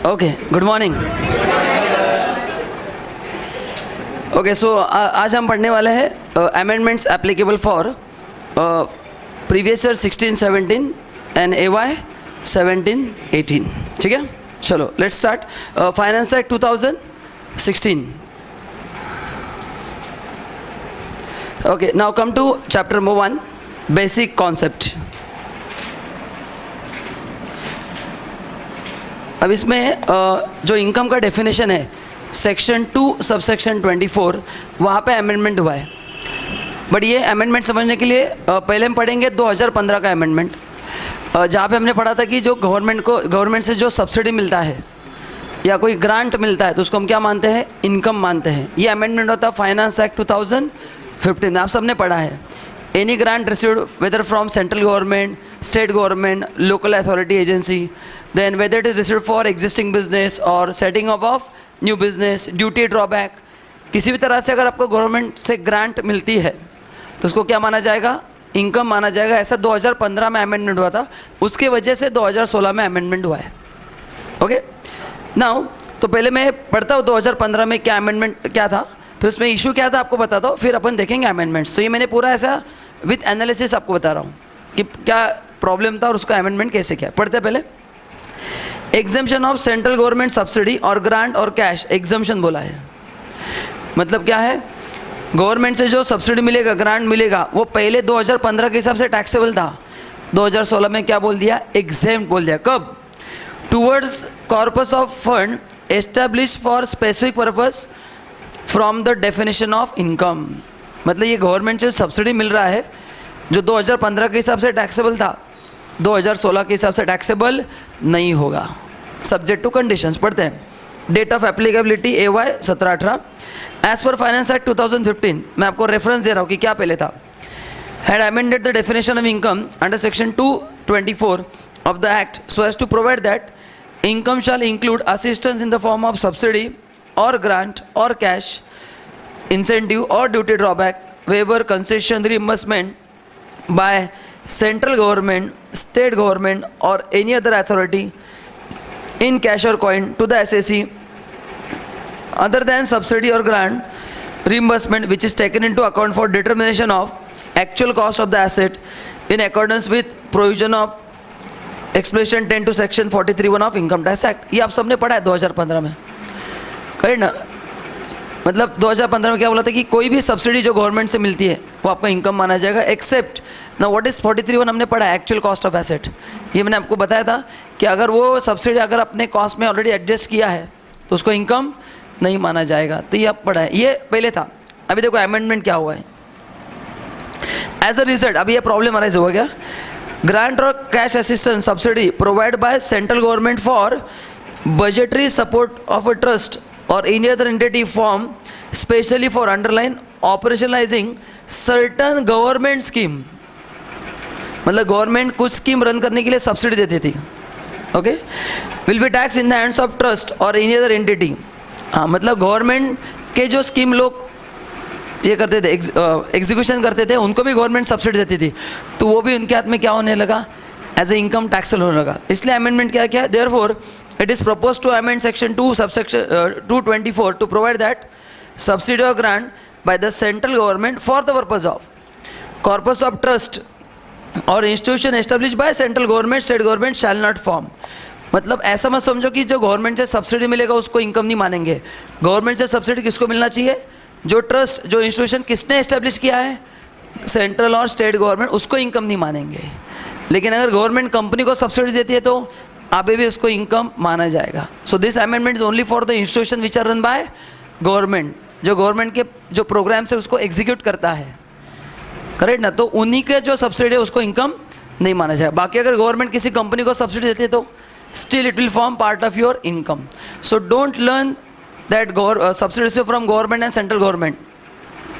Okay, good morning. Okay, so आज हम पढ़ने वाले हैं amendments applicable for previous year 16-17 and AY 17-18। ठीक है, चलो let's start. Finance act 2016। Okay, now come to chapter number 1, basic concept. अब इसमें जो इनकम का डेफिनेशन है सेक्शन 2 सबसेक्शन 24, वहाँ पे अमेंडमेंट हुआ है। बट ये अमेंडमेंट समझने के लिए पहले हम पढ़ेंगे 2015 का अमेंडमेंट, जहाँ पे हमने पढ़ा था कि जो गवर्नमेंट से जो सब्सिडी मिलता है या कोई ग्रांट मिलता है तो उसको हम क्या मानते हैं, इनकम मानते हैं। ये अमेंडमेंट होता है फाइनेंस एक्ट 2015, आप सबने पढ़ा है। Any grant received whether from central government, state government, local authority agency, then whether it is received for existing business और setting up of new business, duty drawback, किसी भी तरह से अगर आपको गवर्नमेंट से ग्रांट मिलती है तो उसको क्या माना जाएगा, इनकम माना जाएगा। ऐसा 2015 में अमेंडमेंट हुआ था, उसके वजह से 2016 में अमेंडमेंट हुआ है। ओके, नाउ तो पहले मैं पढ़ता हूँ 2015 में क्या अमेंडमेंट क्या था, फिर उसमें इशू क्या था आपको बताता हूँ, फिर अपन देखेंगे अमेंडमेंट्स। तो ये मैंने पूरा ऐसा विद एनालिसिस आपको बता रहा हूँ कि क्या प्रॉब्लम था और उसका अमेंडमेंट कैसे किया। पढ़ते पहले। Exemption of central government subsidy और ग्रांट और कैश, एग्जम्पशन बोला है। मतलब क्या है, गवर्नमेंट से जो सब्सिडी मिलेगा, ग्रांट मिलेगा, वो पहले 2015 के हिसाब से टैक्सेबल था। 2016 में क्या बोल दिया, एग्जेम्प्ट बोल दिया। कब, towards corpus of fund establish for specific purpose from the definition of income. मतलब ये गवर्नमेंट से सब्सिडी मिल रहा है जो 2015 के हिसाब से टैक्सेबल था, 2016 के हिसाब से टैक्सेबल नहीं होगा, सब्जेक्ट टू कंडीशंस। पढ़ते हैं। Date of applicability AY 17-18। As per finance act 2015, मैं आपको रेफरेंस दे रहा हूँ कि क्या पहले था। Had amended the definition of income under section 224 of the act so as to provide that income shall include assistance in the form of subsidy और grant और cash, incentive or duty drawback, waiver, concession, reimbursement by central government, state government or any other authority in cash or coin to the SAC other than subsidy or grant reimbursement which is taken into account for determination of actual cost of the asset in accordance with provision of explanation 10 to section 43(1) of income tax act। ये आप सबने पढ़ा है 2015 में, correct ना। मतलब 2015 में क्या बोला था कि कोई भी सब्सिडी जो गवर्नमेंट से मिलती है वो आपका इनकम माना जाएगा, एक्सेप्ट ना व्हाट इज़ 43(1) हमने पढ़ा है, एक्चुअल कॉस्ट ऑफ एसेट। ये मैंने आपको बताया था कि अगर वो सब्सिडी अगर अपने कॉस्ट में ऑलरेडी एडजस्ट किया है तो उसको इनकम नहीं माना जाएगा। तो ये आप पढ़ा है, ये पहले था। अभी देखो अमेंडमेंट क्या हुआ है। एज अ रिजल्ट अभी ये प्रॉब्लम अराइज हुआ क्या, ग्रांट और cash assistance subsidy provide by central government for budgetary support of a trust or any other entity form specially for underline operationalizing certain government scheme। मतलब government कुछ scheme run करने के लिए subsidy देती थी। Okay, will be tax in the hands of trust और any other entity. हाँ, मतलब गवर्नमेंट के जो स्कीम लोग ये करते थे, एग्जीक्यूशन करते थे, उनको भी गवर्नमेंट सब्सिडी देती थी, तो वो भी उनके हाथ में क्या होने लगा, एज ए इनकम टैक्सेबल होने लगा। इसलिए अमेंडमेंट क्या किया, therefore it is proposed to amend section 2 subsection 224 to provide that subsidy or grant by the central government for the purpose of corpus of trust or institution established by central government, state government shall not form। मतलब ऐसा मत समझो कि जो government से subsidy मिलेगा उसको income नहीं मानेंगे। गवर्नमेंट से सब्सिडी किसको मिलना चाहिए, जो ट्रस्ट, जो इंस्टीट्यूशन किसने एस्टेब्लिश किया है, सेंट्रल और स्टेट गवर्नमेंट, उसको इनकम नहीं मानेंगे। लेकिन अगर गवर्नमेंट कंपनी को सब्सिडी देती है तो अभी भी उसको इनकम माना जाएगा। So this amendment is only for the institution which are run by government, जो गवर्नमेंट के जो प्रोग्राम्स है उसको एग्जीक्यूट करता है, करेक्ट ना। तो उन्हीं के जो सब्सिडी है उसको इनकम नहीं माना जाएगा। बाकी अगर गवर्नमेंट किसी कंपनी को सब्सिडी देती है तो still it will form part of your income. So don't learn that subsidy from government and central government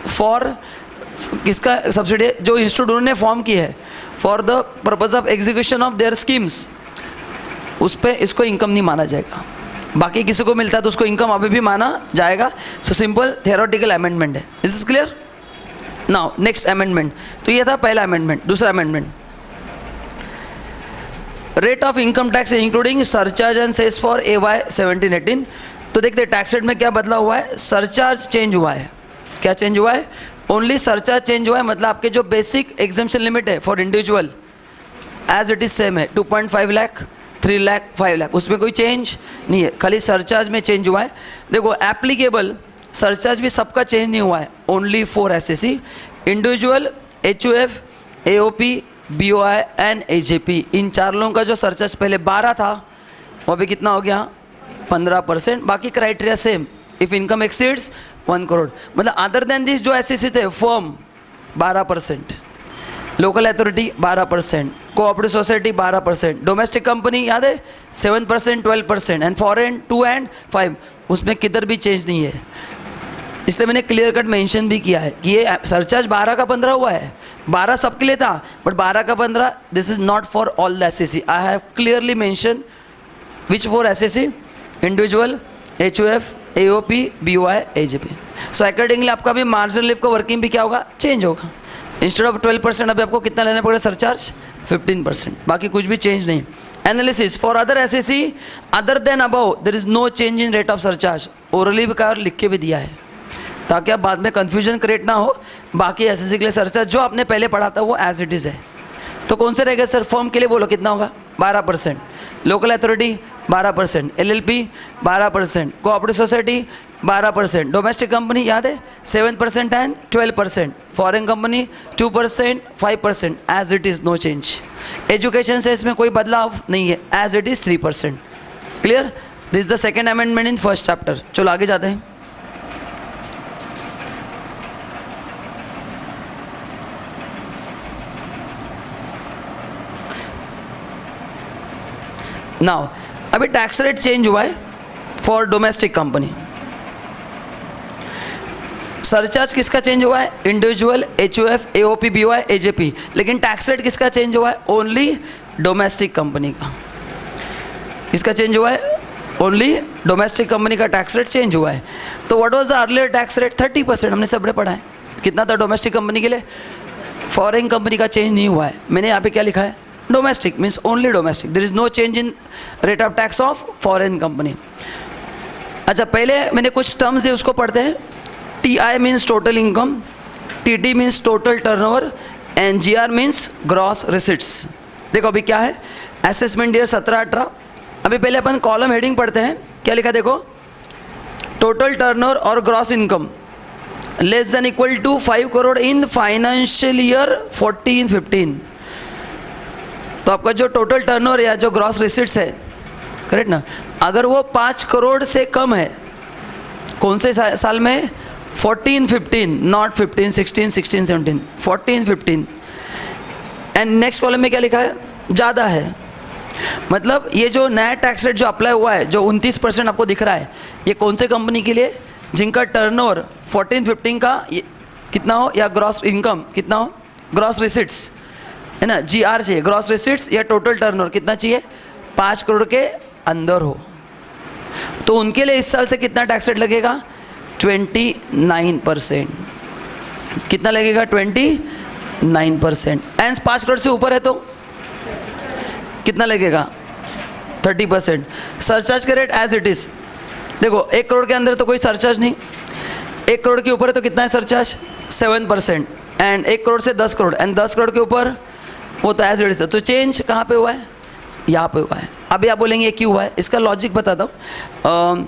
for किसका सब्सिडी, जो इंस्टीट्यूट उन्होंने फॉर्म की है for the purpose of execution of their schemes, उस पर इसको इनकम नहीं माना जाएगा। बाकी किसी को मिलता है तो उसको इनकम अभी भी माना जाएगा। सो सिंपल थियोरेटिकल अमेंडमेंट है। Is is clear. Now next amendment, तो ये था पहला अमेंडमेंट। दूसरा amendment, rate of income tax including surcharge and cess for AY 17-18। तो देखते टैक्स रेट में क्या बदला हुआ है, सरचार्ज चेंज हुआ है। क्या चेंज हुआ है? ओनली सरचार्ज चेंज हुआ है, मतलब आपके जो बेसिक एग्जाम्पशन लिमिट है for individual as it is same है, 2.5 लाख, 3 लाख, 5 लाख, उसमें कोई चेंज नहीं है, खाली सरचार्ज में चेंज हुआ है। देखो एप्लीकेबल सरचार्ज भी सबका चेंज नहीं हुआ है, only for SSC, individual, HUF, AOP, BOI and AJP। इन 4 लोगों का जो सरचार्ज पहले 12 था वो अभी कितना हो गया, 15%। बाकी criteria same, if income exceeds 1 crore, मतलब अदर देन दिस जो SSC थे firm 12%, local authority 12%, cooperative society 12%, domestic company याद है 7%, 12% एंड फॉरेन 2 एंड 5, उसमें किधर भी चेंज नहीं है। इसलिए मैंने क्लियर कट मेंशन भी किया है कि ये सरचार्ज 12 का 15 हुआ है, 12 सबके लिए था बट 12 का 15 this is not for all the SSC। I have clearly mention which for SSC, individual, HUF, AOP, BOI, AJP। So accordingly आपका भी मार्जिनल लिफ्ट का वर्किंग भी क्या होगा, चेंज होगा। इंस्टेड ऑफ 12% अभी आपको कितना लेना पड़ेगा सरचार्ज, 15%, बाकी कुछ भी चेंज नहीं। Analysis for other SSC other than above there is no change in rate of surcharge, orally भी कहा लिख के भी दिया है ताकि आप बाद में कन्फ्यूजन क्रिएट ना हो। बाकी SSC के लिए सरचार्ज जो आपने पहले पढ़ा था वो एज इट इज़ है। तो कौन से रहेगा सर, फर्म के लिए बोलो कितना होगा, 12%, local authority 12%, LLP 12%, cooperative society 12%, domestic company याद है 7% and 12%, foreign company 2%, 5%, as it is no change. Education से इसमें कोई बदलाव नहीं है, as it is 3%। Clear, this is the second amendment in first chapter. चलो आगे जाते हैं। नाउ अभी टैक्स रेट चेंज हुआ है फॉर डोमेस्टिक कंपनी। सरचार्ज किसका चेंज हुआ है, individual, HUF, AOP, BOI, AJP, लेकिन टैक्स रेट किसका चेंज हुआ है, ओनली डोमेस्टिक कंपनी का। किसका चेंज हुआ है, ओनली डोमेस्टिक कंपनी का टैक्स रेट चेंज हुआ है। तो what was the earlier tax rate, 30%, हमने सबने पढ़ा है। कितना था डोमेस्टिक कंपनी के लिए, फॉरेन कंपनी का चेंज नहीं हुआ है। मैंने यहाँ पे क्या लिखा है, domestic means only domestic, there is no change in rate of tax of foreign company. अच्छा पहले मैंने कुछ टर्म्स है उसको पढ़ते हैं। TI means total income, TT means total turnover and GR means gross receipts. देखो अभी क्या है, असेसमेंट ईयर 17-18। अभी पहले अपन कॉलम हेडिंग पढ़ते हैं, क्या लिखा देखो, टोटल टर्नओवर और gross income less than equal to 5 crore in financial year 14-15। तो आपका जो टोटल टर्नओवर या जो ग्रॉस रिसिट्स है, करेक्ट ना, अगर वो 5 करोड़ से कम है, कौन से साल में, 14-15, नॉट 15-16, 16-17, 14-15। एंड नेक्स्ट कॉलम में क्या लिखा है, ज़्यादा है, मतलब ये जो नया टैक्स रेट जो अप्लाई हुआ है, जो 29% आपको दिख रहा है, ये कौन से कंपनी के लिए, जिनका टर्नओवर 14-15 का कितना हो या ग्रॉस इनकम कितना हो, ग्रॉस रिसिट्स है ना, GR चाहिए, ग्रॉस रिसिट्स या टोटल टर्नओवर कितना चाहिए, 5 करोड़ के अंदर हो। तो उनके लिए इस साल से कितना टैक्स रेट लगेगा, 29%। कितना लगेगा, 29%। एंड 5 करोड़ से ऊपर है तो कितना लगेगा, 30%। सरचार्ज का रेट एज इट इज़। देखो 1 करोड़ के अंदर तो कोई सरचार्ज नहीं, 1 करोड़ के ऊपर है तो कितना है सरचार्ज, 7%। एंड 1 करोड़ से 10 करोड़ एंड 10 करोड़ के ऊपर वो तो एज इट इज। तो चेंज कहाँ पे हुआ है, यहाँ पे हुआ है। अभी आप बोलेंगे ये क्यों हुआ है, इसका लॉजिक बताता हूँ।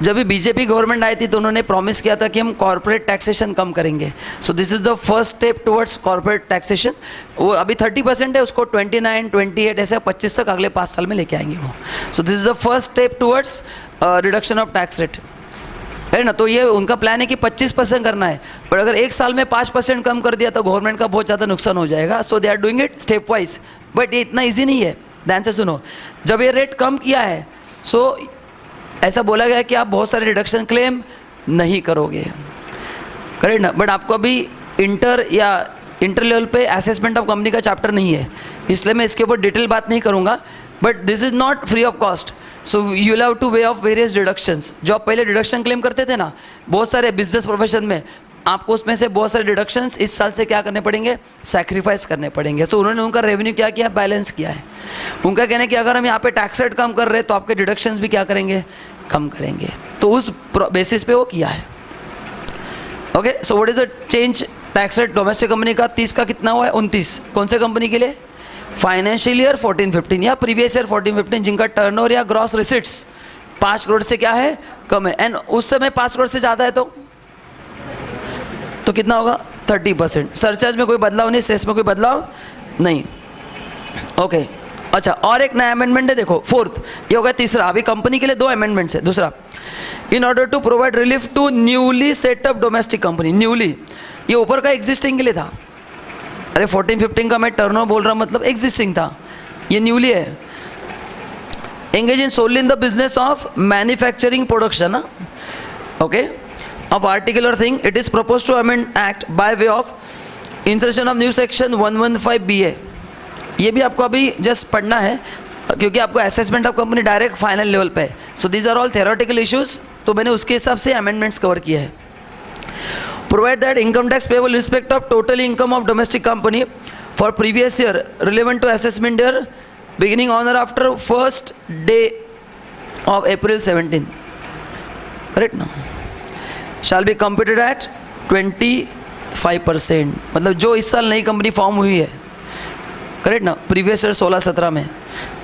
जब भी BJP गवर्नमेंट आई थी तो उन्होंने प्रॉमिस किया था कि हम कॉर्पोरेट टैक्सेशन कम करेंगे। So this is the first step towards corporate taxation. वो अभी 30% है, उसको 29, 28 ऐसे 25 तक अगले 5 साल में लेके आएंगे वो। So this is the first step towards reduction of tax rate, है ना। तो ये उनका प्लान है कि 25% करना है, पर अगर 1 साल में 5% कम कर दिया तो गवर्नमेंट का बहुत ज़्यादा नुकसान हो जाएगा। So they are doing it stepwise, but ये इतना ईजी नहीं है। ध्यान से सुनो, जब ये रेट कम किया है सो ऐसा बोला गया कि आप बहुत सारे रिडक्शन क्लेम नहीं करोगे, करेक्ट ना। बट आपको अभी इंटर लेवल पे असेसमेंट ऑफ कंपनी का चैप्टर नहीं है, इसलिए मैं इसके ऊपर डिटेल बात नहीं करूँगा। But this is not free of cost, so you have two way of various deductions. जो आप पहले डिडक्शन क्लेम करते थे ना, बहुत सारे बिजनेस प्रोफेशन में आपको उसमें से बहुत सारे डिडक्शंस इस साल से क्या करने पड़ेंगे, सैक्रिफाइस करने पड़ेंगे। तो उन्होंने उनका रेवेन्यू क्या किया, बैलेंस किया है। उनका कहना है कि अगर हम यहाँ पे टैक्स रेट कम कर रहे हैं तो आपके डिडक्शंस भी क्या करेंगे, कम करेंगे। तो उस बेसिस पे वो किया है। Okay, so what is the change tax rate domestic company का 30 का कितना हुआ है, 29। कौन से कंपनी के लिए, फाइनेंशियल ईयर 14-15 या प्रीवियस ईयर 14-15 जिनका टर्नओवर या ग्रॉस रिसिट्स 5 करोड़ से क्या है, कम है। एंड उस समय 5 करोड़ से ज़्यादा है तो कितना होगा, 30%। सरचार्ज में कोई बदलाव नहीं, सेस में कोई बदलाव नहीं। ओके, अच्छा, और एक नया अमेंडमेंट है, देखो फोर्थ, ये हो गया तीसरा। अभी कंपनी के लिए 2 अमेंडमेंट्स है। दूसरा, in order to provide relief to newly set up domestic company. Newly, ये ऊपर का एग्जिस्टिंग के लिए था। अरे 14-15 का मैं टर्नओवर बोल रहा हूँ, मतलब एग्जिस्टिंग था, ये न्यूली है। Engage in solely in the business of manufacturing production, okay, of particular thing, it is proposed to amend act by way of insertion of new section 115BA। ये भी आपको अभी जस्ट पढ़ना है क्योंकि आपको assessment of company direct final level पे है। So these are all theoretical issues, तो मैंने उसके हिसाब से अमेंडमेंट्स कवर किए हैं। Provide that income tax payable respect of total income of domestic company for previous year relevant to assessment year beginning on और after first day of April 17, correct ना, shall be computed eight 25%। मतलब जो इस साल नई company form हुई है, correct ना, प्रीवियस ईयर 16-17 में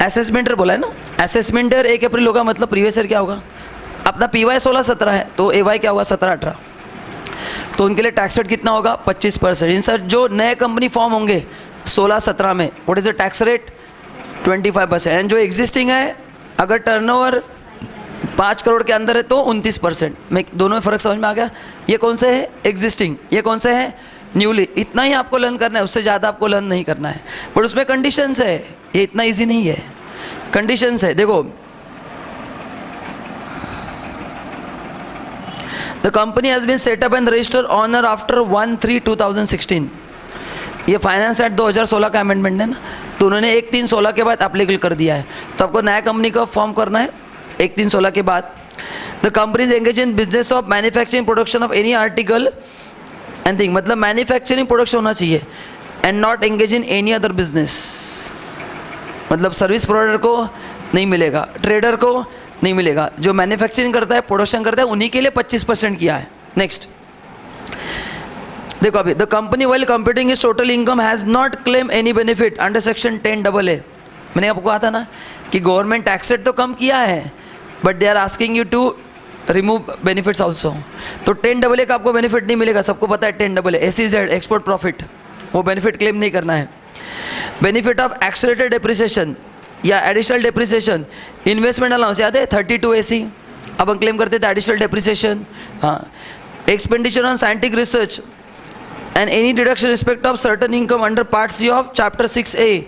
असेसमेंट ईयर बोला है ना, असेसमेंट ईयर 1 अप्रैल होगा, मतलब प्रीवियस ईयर क्या होगा, अपना PY 16-17 है तो AY क्या होगा, 17-18। तो उनके लिए टैक्स रेट कितना होगा, 25%। इन सर जो नए कंपनी फॉर्म होंगे 16-17 में, what is the tax rate, 25%। And जो एग्जिस्टिंग है, अगर टर्नओवर 5 करोड़ के अंदर है तो 29%। मैं दोनों में फ़र्क समझ में आ गया। ये कौन से है, एग्जिस्टिंग, ये कौन से है, न्यूली। इतना ही आपको लर्न करना है, उससे ज़्यादा आपको लर्न नहीं करना है। बट उसमें कंडीशंस है, ये इतना इजी नहीं है, कंडीशंस है। देखो, the company has been set up and register on और आफ्टर 1/3/2016। ये फाइनेंस एक्ट 2016 का अमेंडमेंट है ना, तो उन्होंने 1/3/16 के बाद एप्लीकेबल कर दिया है। तो आपको नया कंपनी का फॉर्म करना है 1/3/16 के बाद। The companies engage in business of manufacturing production of any article and thing, मतलब मैन्युफैक्चरिंग प्रोडक्शन होना चाहिए, and not engage in any other business. मतलब सर्विस प्रोवाइडर को नहीं मिलेगा, ट्रेडर को नहीं मिलेगा, जो मैन्युफैक्चरिंग करता है, प्रोडक्शन करता है, उन्हीं के लिए 25% किया है। नेक्स्ट देखो, अभी the company while computing is total income has not claim any benefit under section 10AA। मैंने आपको कहा था ना कि गवर्नमेंट टैक्स रेट तो कम किया है, but they are asking you to remove benefits also. तो 10AA का आपको बेनिफिट नहीं मिलेगा, सबको पता है 10AA, SEZ एक्सपोर्ट प्रॉफिट, वो बेनिफिट क्लेम नहीं करना है। बेनिफिट ऑफ एक्सेलरेटेड डेप्रिसिएशन या एडिशनल डेप्रिसिएशन, इन्वेस्टमेंट अलाउंस याद है 32AC, अब हम क्लेम करते थे एडिशनल डेप्रिसिएशन। हाँ, expenditure on scientific research and any deduction respect of certain income under Part C of Chapter 6A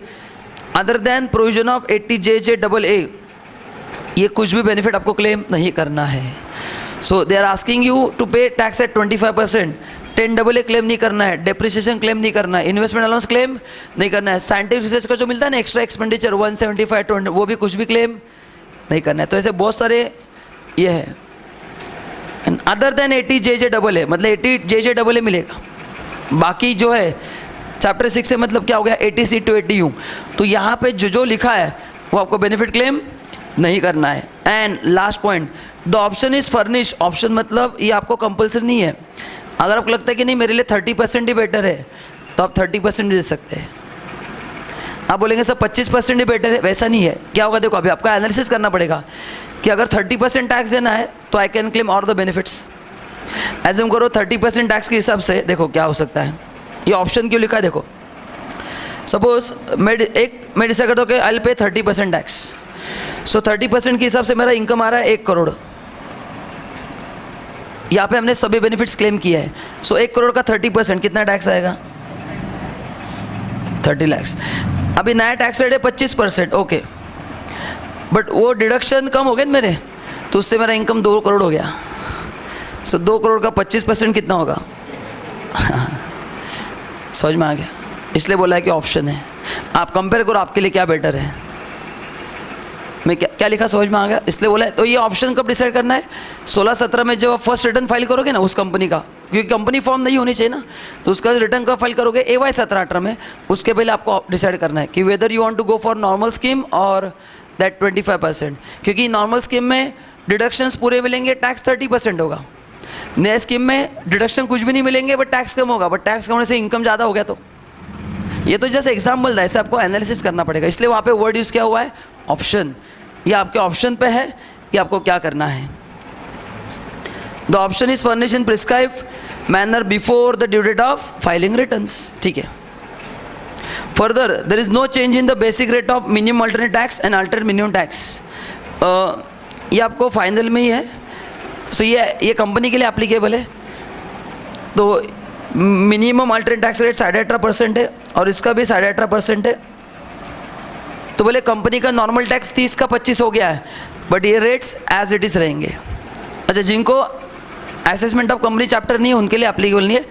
other than provision of 80JJAA, ये कुछ भी बेनिफिट आपको क्लेम नहीं करना है। So they are asking you to pay tax at 25%। 10AA claim नहीं करना है, डेप्रिसिएशन क्लेम नहीं करना है, इन्वेस्टमेंट अलाउंस क्लेम नहीं करना है, साइंटिफिक रिसर्च का जो मिलता है ना एक्स्ट्रा एक्सपेंडिचर 175-20, वो भी कुछ भी क्लेम नहीं करना है। तो ऐसे बहुत सारे ये है। एंड अदर देन 80JJAA, मतलब 80JJAA मिलेगा, बाकी जो है चैप्टर 6 से मतलब क्या हो गया 80C to 80U। तो यहाँ पे जो लिखा है वो आपको बेनिफिट क्लेम नहीं करना है। And last point, the option is furnish. Option मतलब ये आपको कंपल्सरी नहीं है। अगर आपको लगता है कि नहीं मेरे लिए 30% ही बेटर है तो आप 30% दे सकते हैं। आप बोलेंगे सर 25% ही बेटर है, वैसा नहीं है। क्या होगा, देखो अभी आपका एनालिसिस करना पड़ेगा कि अगर 30% टैक्स देना है तो I can claim all the benefits. Assume करो 30% टैक्स के हिसाब से, देखो क्या हो सकता है, ये ऑप्शन क्यों लिखा है, देखो सपोज मैं डिसाइड करता हूँ कि आई विल पे 30% टैक्स। सो 30% के हिसाब से मेरा इनकम आ रहा है 1 करोड़। यहाँ पे हमने सभी बेनिफिट्स क्लेम किया है। सो 1 करोड़ का 30% कितना टैक्स आएगा, 30 लाख। अभी नया टैक्स रेट है 25%, ओके, बट वो डिडक्शन कम हो गए मेरे, तो उससे मेरा इनकम 2 करोड़ हो गया। सो 2 करोड़ का 25% कितना होगा समझ में आ गया। इसलिए बोला है कि ऑप्शन है, आप कंपेयर करो आपके लिए क्या बेटर है। मैं क्या लिखा समझ में आ गया, इसलिए बोला है। तो ये ऑप्शन कब डिसाइड करना है, 16-17 में जब आप फर्स्ट रिटर्न फाइल करोगे ना उस कंपनी का, क्योंकि कंपनी फॉर्म नहीं होनी चाहिए ना, तो उसका रिटर्न कब फाइल करोगे, AY 17-18 में। उसके पहले आपको डिसाइड करना है कि whether you want to go for normal scheme और दैट 25%, क्योंकि नॉर्मल स्कीम में डिडक्शंस पूरे मिलेंगे, टैक्स 30% होगा। नए स्कीम में डिडक्शन कुछ भी नहीं मिलेंगे बट टैक्स कम होगा, बट टैक्स कम होने से इनकम ज़्यादा हो गया। तो ये तो जैसे एग्जाम्पल था, ऐसे आपको एनालिसिस करना पड़ेगा, इसलिए वहाँ पे वर्ड यूज़ किया हुआ है ऑप्शन। ये आपके ऑप्शन पे है कि आपको क्या करना है। The option is furnish in prescribe manner before the due date of filing returns, ठीक है। Further there is no change in the basic rate of minimum alternate tax and alternate minimum tax. ये आपको final में ही है, सो ये company के लिए applicable है। तो मिनिमम अल्टरनेट टैक्स रेट 18.5% है और इसका भी 18.5% है। तो बोले कंपनी का नॉर्मल टैक्स 30 का 25 हो गया है, बट ये रेट्स एज इट इज़ रहेंगे। अच्छा, जिनको असेसमेंट ऑफ कंपनी चैप्टर नहीं है उनके लिए एप्लीकेबल नहीं है।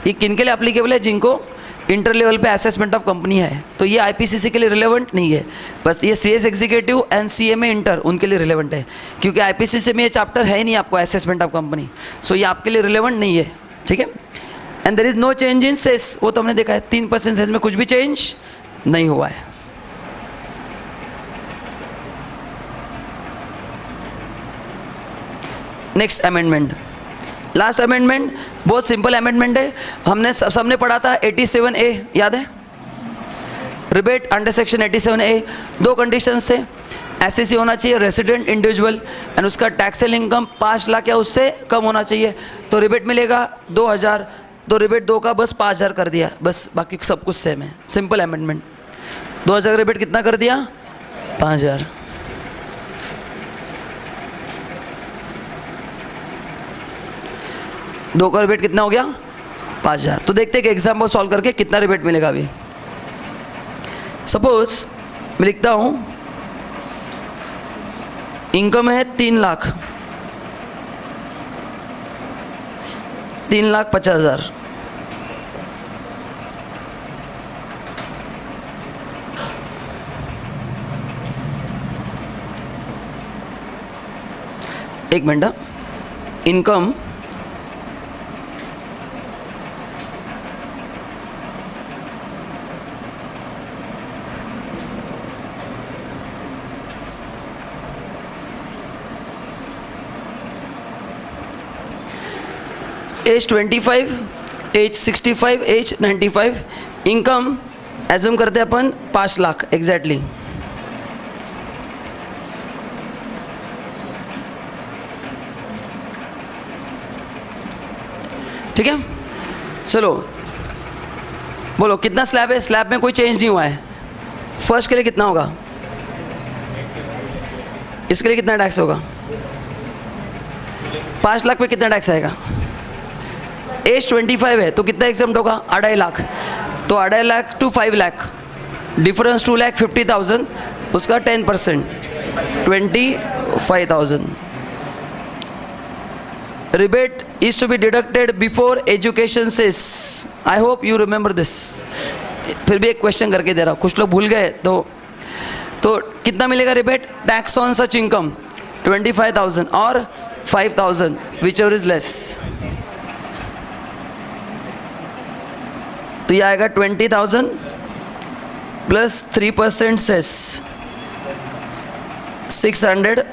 ये किन के लिए एप्लीकेबल है, जिनको इंटर लेवल पे असेसमेंट ऑफ कंपनी है। तो ये IPCC के लिए रिलेवेंट नहीं है, बस ये CS executive and CMA inter उनके लिए रिलेवेंट है, क्योंकि IPCC में ये चैप्टर है ही नहीं आपको असेसमेंट ऑफ कंपनी, सो ये आपके लिए रिलेवेंट नहीं है, ठीक है। And there is no change in cess, वो तो हमने देखा है 3% सेस में कुछ भी चेंज नहीं हुआ है। नेक्स्ट अमेंडमेंट, लास्ट अमेंडमेंट बहुत सिंपल अमेंडमेंट है। हमने सबने पढ़ा था 87A, याद है, rebate under section 87A। 2 conditions थे, SEC होना चाहिए रेसिडेंट इंडिविजुअल एंड उसका टैक्सेबल इनकम 5 लाख या उससे कम होना चाहिए। तो रिबेट मिलेगा 2000, तो रिबेट 2 का बस 5000 कर दिया, बस बाकी सब कुछ सेम है। Simple amendment. 2000 रिबेट कितना कर दिया, 5000। दो का रिबेट कितना हो गया, 5000। तो देखते हैं कि एग्जाम्पल सॉल्व करके कितना रिबेट मिलेगा। अभी सपोज मैं लिखता हूँ इनकम है 3 लाख, 3,50,000। एक minute, income age 25, age 65, age 95, income assume करते हैं अपन 5 लाख एग्जैक्टली। ठीक है, चलो बोलो कितना स्लैब है। स्लैब में कोई चेंज नहीं हुआ है। फर्स्ट के लिए कितना होगा, इसके लिए कितना टैक्स होगा, 5 लाख पे कितना टैक्स आएगा। एज 25 है तो कितना एग्जाम्प्ट होगा, 2.5 लाख। तो 2.5 लाख टू 5 लाख डिफरेंस 2,50,000, उसका 10% 25,000। Rebate is to be deducted before education cess. I hope you remember this. फिर भी एक क्वेश्चन करके दे रहा हूँ, कुछ लोग भूल गए। तो कितना मिलेगा rebate, tax on such income 25,000 और 5,000 विच एवर इज लेस। तो ये आएगा 20,000 प्लस 3% सेस 600,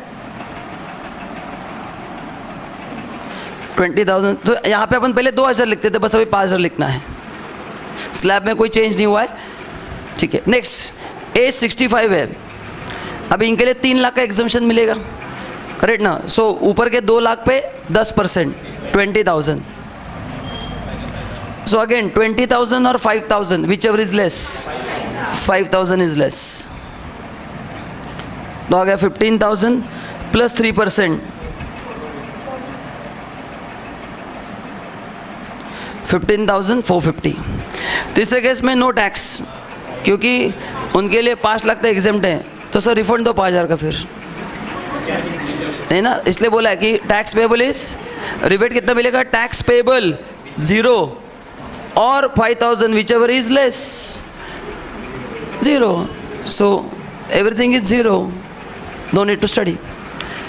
20,000। तो यहाँ पे अपन पहले 2,000 लिखते थे, बस अभी 5,000 लिखना है। स्लैब में कोई चेंज नहीं हुआ है, ठीक है। नेक्स्ट एज 65 है, अभी इनके लिए 3 लाख का एग्जम्पशन मिलेगा, करेक्ट ना। सो ऊपर के 2 लाख पे 10% 20,000। सो अगेन 20,000 और 5,000 whichever is less, 5,000 is less. तो आ गया 15,000 प्लस 3% 15,450। तीसरे केस में नो टैक्स, क्योंकि उनके लिए 5 लाख तक एग्जेम्प्ट है। तो सर रिफंड दो 5,000 का, फिर नहीं ना, इसलिए बोला है कि टैक्स पेबल इज, रिबेट कितना मिलेगा, टैक्स पेबल 0 और 5,000 whichever is less 0। So everything is 0, no need to study.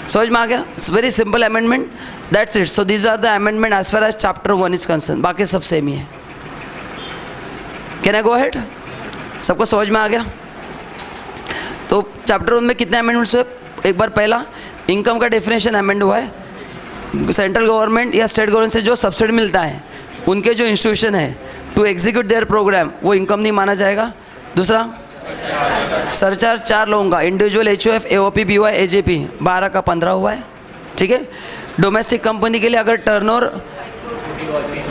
समझ में आ गया, it's very simple amendment. That's it. So these are the amendment as far as chapter 1 is concern. बाकी सब same ही है. Can I go ahead? सबको समझ में आ गया? तो चैप्टर 1 में कितने अमेंडमेंट्स हुए? एक बार पहला, इनकम का डेफिनेशन अमेंड हुआ है. सेंट्रल गवर्नमेंट या स्टेट गवर्नमेंट से जो सब्सिडी मिलता है उनके जो इंस्टीट्यूशन है टू एग्जीक्यूट देयर प्रोग्राम, वो इनकम नहीं माना जाएगा. दूसरा, सरचार्ज 4 लोगों का, individual, HOF, AOP, BY, AJP 12 का 15 हुआ है. ठीक है. डोमेस्टिक कंपनी के लिए अगर टर्नओवर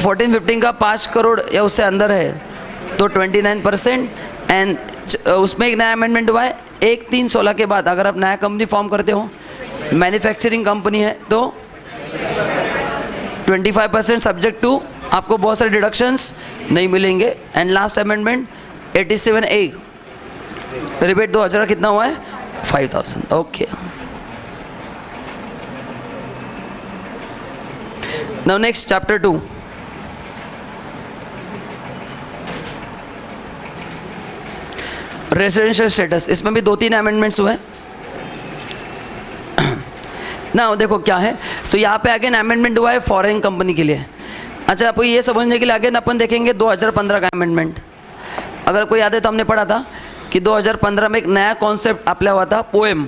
14-15 का 5 करोड़ या उससे अंदर है तो 29%. एंड उसमें एक नया अमेंडमेंट हुआ है 1/3/16 के बाद अगर आप नया कंपनी फॉर्म करते हो, मैन्युफैक्चरिंग कंपनी है, तो 25% सब्जेक्ट टू आपको बहुत सारे डिडक्शंस नहीं मिलेंगे. And last amendment 87A, rebate 2000 कितना हुआ है? 5000. Okay. Now next chapter 2. Residential status. इसमें भी 2-3 अमेंडमेंट्स हुए. ना देखो क्या है, तो यहाँ पे अगेन अमेंडमेंट हुआ है फॉरेन कंपनी के लिए. अच्छा, आपको ये समझने के लिए अगेन अपन देखेंगे 2015 का अमेंडमेंट. अगर कोई याद है तो हमने पढ़ा था कि 2015 में एक नया कॉन्सेप्ट अप्लाई हुआ था, poem,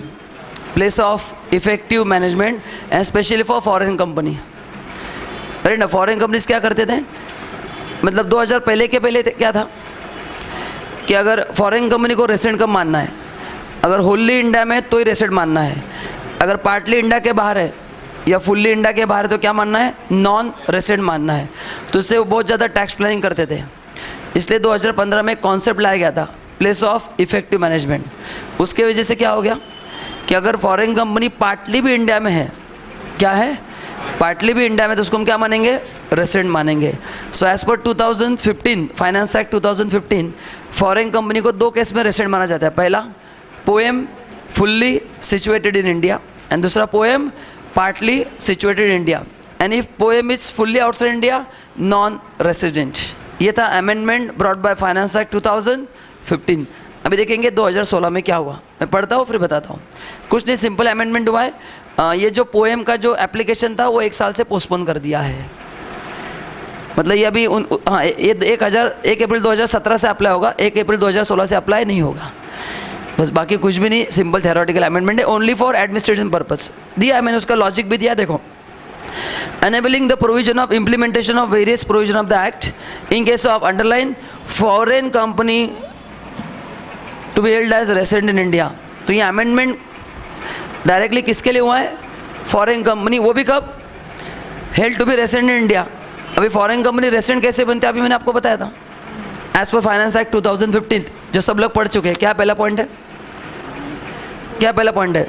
place of effective management, and specially for foreign company. अरे ना, फॉरेन कंपनीज क्या करते थे, मतलब 2000 पहले के पहले क्या था कि अगर फॉरेन कंपनी को रेसिडेंट कब मानना है, अगर होली इंडिया में तो ही रेसिडेंट मानना है, अगर पार्टली इंडिया के बाहर है या फुल्ली इंडिया के बाहर है तो क्या मानना है? नॉन रेसिडेंट मानना है. तो इससे वो बहुत ज़्यादा टैक्स प्लानिंग करते थे. इसलिए 2015 में कॉन्सेप्ट लाया गया था, प्लेस ऑफ इफेक्टिव मैनेजमेंट. उसके वजह से क्या हो गया कि अगर फॉरेन कंपनी पार्टली भी इंडिया में है, क्या है? पार्टली भी इंडिया में, तो उसको हम क्या मानेंगे? रेसिडेंट मानेंगे. So as per 2015 finance act 2015, foreign company को 2 केस में रेसिडेंट माना जाता है. पहला, POEM fully situated in India, and दूसरा, POEM partly situated in India. And if POEM is fully outside India, non resident. ये था amendment brought by finance act 2015. अभी देखेंगे 2016 में क्या हुआ. मैं पढ़ता हूँ फिर बताता हूँ. कुछ नहीं, सिंपल अमेंडमेंट हुआ है. ये जो पोएम का जो एप्लीकेशन था वो 1 साल से पोस्टपोन कर दिया है. मतलब ये अभी ये 1 अप्रैल 2017 से अप्लाई होगा, 1 अप्रैल 2016 से अप्लाई नहीं होगा. बस बाकी कुछ भी नहीं, सिंपल थ्योरेटिकल अमेंडमेंट है, ओनली फॉर एडमिनिस्ट्रेशन पर्पस. दिया मैंने, उसका लॉजिक भी दिया. देखो, enabling the provision of implementation of various provision of the act in case of underline foreign company to be held as resident in India. तो ये amendment directly किसके लिए हुआ है? फॉरेन कंपनी, वो भी कब? Held to be resident in India. अभी फॉरेन कंपनी रेसिडेंट कैसे बनते हैं अभी मैंने आपको बताया था, एज पर फाइनेंस एक्ट 2015 जो सब लोग पढ़ चुके हैं. क्या पहला पॉइंट है? क्या पहला पॉइंट है?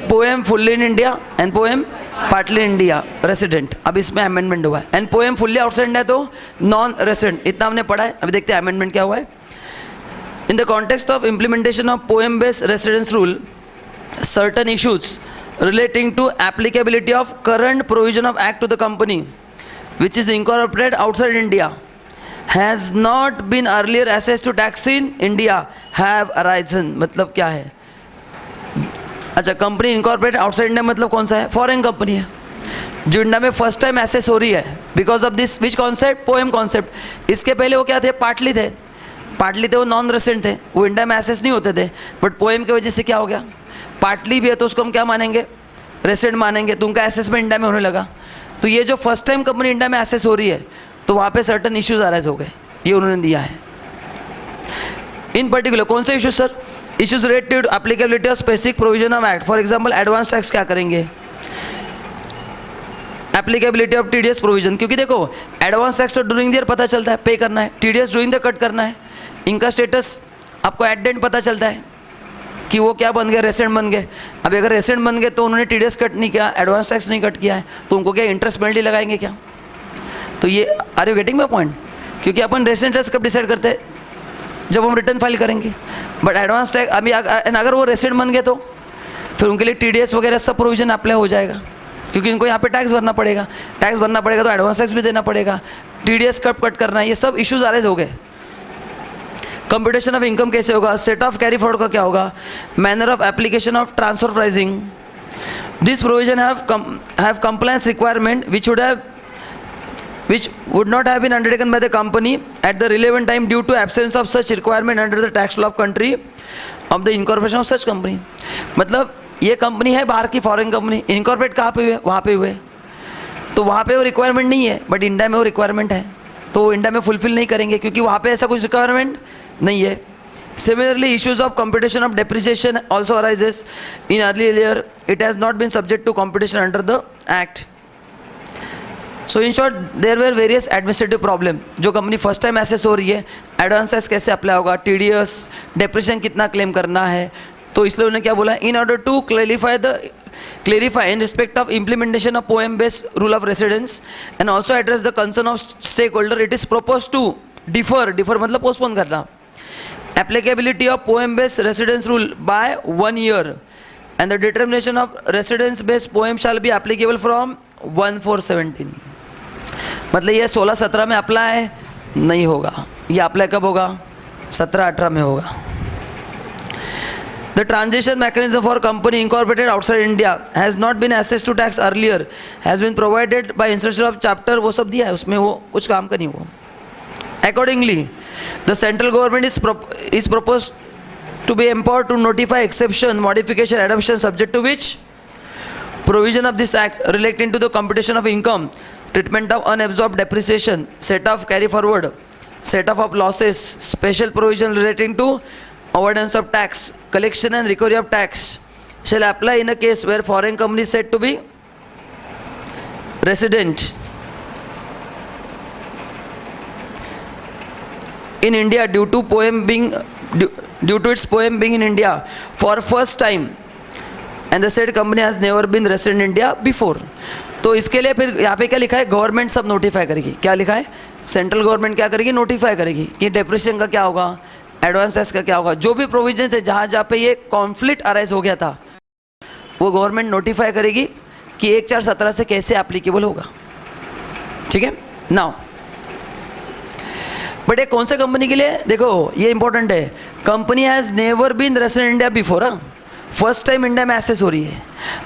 Poem fully in India and poem partly India resident. अब इसमें अमेंडमेंट हुआ है. And poem fully outside India तो नॉन रेसिडेंट. इतना हमने पढ़ा है. अभी देखते हैं अमेंडमेंट क्या हुआ है. In the context of implementation of poem based residence rule, certain issues relating to applicability of current provision of act to the company which is incorporated outside India has not been earlier assessed to tax in India have arisen. मतलब क्या है? अच्छा, company incorporate outside India मतलब कौन सा है? Foreign company है जो इंडिया में फर्स्ट टाइम एसेस हो रही है because of this which concept? Poem concept. इसके पहले वो क्या थे? पार्टली थे. पार्टली थे वो नॉन रेसिडेंट थे, वो इंडिया में एसेस नहीं होते थे. बट पोएम की वजह से क्या हो गया? पार्टली भी है तो उसको हम क्या मानेंगे? रेसिडेंट मानेंगे. तो उनका एसेसमेंट इंडिया में होने लगा. तो ये जो फर्स्ट टाइम कंपनी इंडिया में एसेस हो रही है तो वहाँ पे सर्टन इश्यूज अराइज हो गए. ये उन्होंने दिया है. इन पर्टिकुलर कौन से issues sir? Issues related to applicability of specific provision of act. For example advance tax क्या करेंगे? Applicability of TDS provision. क्योंकि देखो एडवांस टैक्स तो ड्यूरिंग द ईयर पता चलता है, पे करना है. TDS ड्यूरिंग द कट करना है. इनका स्टेटस आपको एट डेंट पता चलता है कि वो क्या बन गए? रेसिडेंट बन गए. अभी अगर रेसिडेंट बन गए तो उन्होंने TDS कट नहीं किया, एडवांस टैक्स नहीं कट किया है, तो उनको क्या इंटरेस्ट पेनल्टी लगाएंगे क्या? तो ये are you getting my point? क्योंकि अपन रेसिडेंट टैक्स कब डिसाइड करते हैं? जब हम रिटर्न फाइल करेंगे. बट एडवांस टैक्स अभी अगर वो रेसिडेंट बन गए तो फिर उनके लिए TDS वगैरह सब प्रोविजन अप्लाई हो जाएगा, क्योंकि उनको यहाँ पे टैक्स भरना पड़ेगा. टैक्स भरना पड़ेगा तो एडवांस टैक्स भी देना पड़ेगा, TDS कब कट करना है, ये सब इश्यूज अराइज हो गए. कंप्यूटेशन ऑफ इनकम कैसे होगा? सेट ऑफ कैरी फॉरवर्ड का क्या होगा? Manner of application of transfer pricing, This provision have compliance requirement which would not have been undertaken by the company at the relevant time due to absence of such requirement under the tax law of country of the incorporation of such company. मतलब ये company है बाहर की foreign company, incorporate कहाँ पे हुए, वहाँ पे हुए, तो वहाँ पे वो रिक्वायरमेंट नहीं है, बट इंडिया में वो रिक्वायरमेंट है, तो वो इंडिया में फुलफिल नहीं करेंगे क्योंकि वहाँ पे ऐसा कुछ रिक्वायरमेंट नहीं है. Similarly, issues of computation of depreciation also arises. In earlier year, it has not been subject to computation under the Act. So in short, there were various administrative problem. जो कंपनी फर्स्ट टाइम एसेस हो रही है, advance tax कैसे apply होगा, TDS, depreciation कितना claim करना है, तो इसलिए उन्होंने क्या बोला, in order to clarify in respect of implementation of poem based rule of residence and also address the concern of stakeholder, it is proposed to defer मतलब postpone करना applicability of poem based residence rule by 1 year and the determination of residence based poem shall be applicable from 1/4/17. मतलब ये 16-17 में apply नहीं होगा, ये apply कब होगा, 17-18 में होगा. The transition mechanism for company incorporated outside India has not been assessed to tax earlier, has been provided by instruction of chapter, वो सब दिया है उसमें, वो कुछ काम का नहीं वो. Accordingly, the central government is proposed to be empowered to notify exception, modification, adoption, subject to which provision of this act relating to the computation of income, treatment of unabsorbed depreciation, set off carry forward, set off of losses, special provision relating to avoidance of tax, collection and recovery of tax shall apply in a case where foreign company is said to be resident in India due to its poem being in India for first time and the said company has never been resident in India before. तो इसके लिए फिर यहाँ पे क्या लिखा है, government सब नोटिफाई करेगी. क्या लिखा है, सेंट्रल गवर्नमेंट क्या करेगी, नोटिफाई करेगी कि डेप्रिसिएशन का क्या होगा, एडवांस टैक्स का क्या होगा, जो भी प्रोविजन है जहाँ पे ये कॉन्फ्लिक्ट अराइज हो गया था वो गवर्नमेंट नोटिफाई करेगी कि 1/4/17 से कैसे एप्लीकेबल होगा. ठीक है. नाउ बट ये कौन से कंपनी के लिए, देखो ये इंपॉर्टेंट है, company has never been resident India before, first time India में एसेस हो रही है.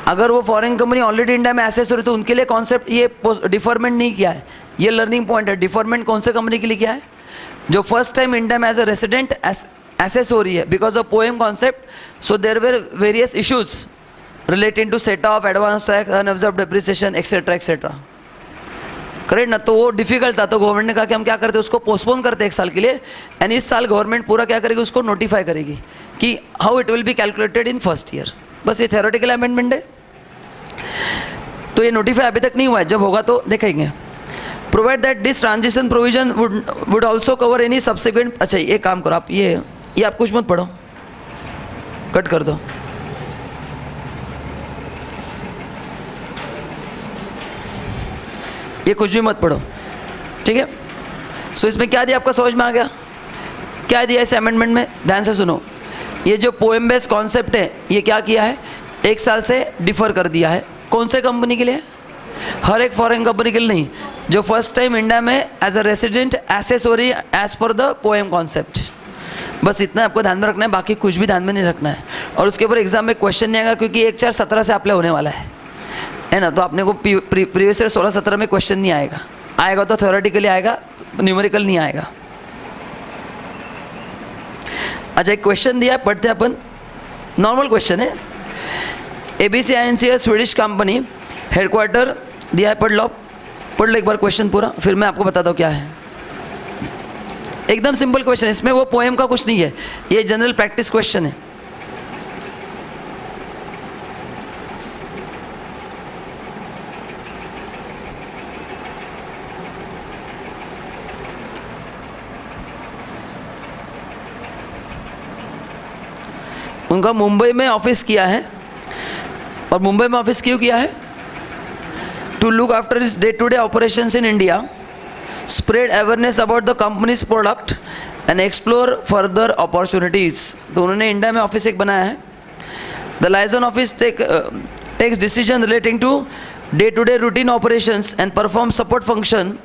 अगर वो फॉरेन कंपनी ऑलरेडी इंडिया में एसेस हो रही है तो उनके लिए कॉन्सेप्ट ये डिफरमेंट नहीं किया है, ये लर्निंग पॉइंट है. डिफरमेंट कौन से कंपनी के लिए किया है, जो फर्स्ट टाइम इंडिया में एज अ रेसिडेंट एसेस हो रही है because of POEM concept. So there were various issues relating to set off, advance tax, unabsorbed depreciation etcetera etcetera. Correct ना. तो वो डिफिकल्ट था, तो गवर्नमेंट ने कहा कि हम क्या करते हैं, उसको पोस्टपोन करते 1 साल के लिए, एंड इस साल गवर्नमेंट पूरा क्या करेगी, उसको नोटिफाई करेगी कि how it will be calculated in first year. बस ये थ्योरेटिकल अमेंडमेंट है, तो ये नोटिफाई अभी तक नहीं हुआ है, जब होगा तो देखेंगे. Provide that this transition provision would also cover any subsequent. अच्छा ये काम करो आप, ये आप कुछ मत पढ़ो, कट कर दो. ये कुछ भी मत पढ़ो, ठीक है. सो इसमें क्या दिया, आपको समझ में आ गया क्या दिया इस अमेंडमेंट में, ध्यान से सुनो. ये जो पोएम बेस्ड कॉन्सेप्ट है ये क्या किया है, 1 साल से डिफर कर दिया है. कौन से कंपनी के लिए, हर एक फॉरेन कंपनी के लिए नहीं, जो फर्स्ट टाइम इंडिया में एज अ रेसिडेंट एसेस हो रही है as per the poem concept. बस इतना आपको ध्यान में रखना है, बाकी कुछ भी ध्यान में नहीं रखना है. और उसके ऊपर एग्जाम में क्वेश्चन नहीं आएगा क्योंकि 1/4/17 से अप्लाई होने वाला है ना. तो आपने को प्रीवियस ईयर 16-17 में क्वेश्चन नहीं आएगा, आएगा तो थ्योरेटिकली आएगा, न्यूमेरिकल नहीं आएगा. अच्छा एक क्वेश्चन दिया, पढ़ते हैं अपन, नॉर्मल क्वेश्चन है. ABC INC है स्वीडिश कंपनी, हेडक्वार्टर दिया है, पढ़ लो एक बार क्वेश्चन पूरा, फिर मैं आपको बताता हूँ क्या है. एकदम सिंपल क्वेश्चन, इसमें वो पोएम का कुछ नहीं है, ये जनरल प्रैक्टिस क्वेश्चन है. उनका मुंबई में ऑफिस किया है, और मुंबई में ऑफिस क्यों किया है, to look after its day to day operations in India, spread awareness about the company's product and explore further opportunities. तो उन्होंने इंडिया में ऑफिस एक बनाया है. The liaison office takes decision relating to day to day routine operations and perform support function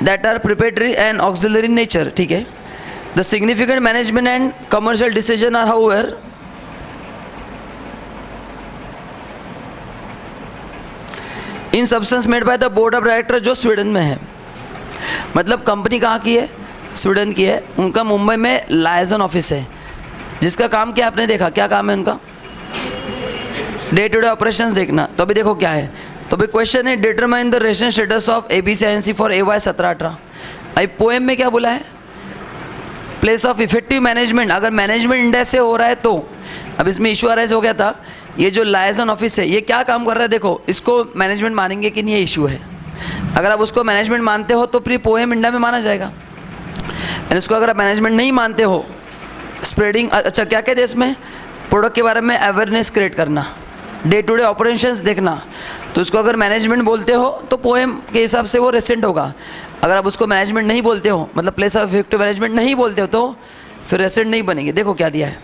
that are preparatory and auxiliary in nature. ठीक है. The significant management and commercial decision are however in substance made by the board of director, जो Sweden में है। मतलब company कहाँ की है? Sweden की है। उनका मुंबई में लायजन ऑफिस है, जिसका काम क्या आपने देखा, क्या काम है उनका? डे टू डे ऑपरेशंस देखना। तो अभी देखो क्या है, तो अभी क्वेश्चन है determine the ration status of ABCINC for AY 17-18। अभी पोएम में क्या बोला है? Place of effective management. अगर मैनेजमेंट इंडिया से हो रहा है तो अब इसमें इशू अराइज हो गया था, ये जो लायजन ऑफिस है ये क्या काम कर रहा है? देखो, इसको मैनेजमेंट मानेंगे कि नहीं, ये इशू है। अगर आप उसको मैनेजमेंट मानते हो तो फिर पोएम इंडिया में माना जाएगा, एंड इसको अगर आप मैनेजमेंट नहीं मानते हो, स्प्रेडिंग, अच्छा क्या कहते हैं इसमें, प्रोडक्ट के बारे में अवेयरनेस क्रिएट करना, डे टू डे ऑपरेशंस देखना, तो उसको अगर मैनेजमेंट बोलते हो तो पोएम के हिसाब से वो रेसेंट होगा। अगर आप उसको मैनेजमेंट नहीं बोलते हो, मतलब प्लेस ऑफ इफेक्टिव मैनेजमेंट नहीं बोलते हो, तो फिर रेसेंट नहीं बनेगी। देखो क्या दिया है,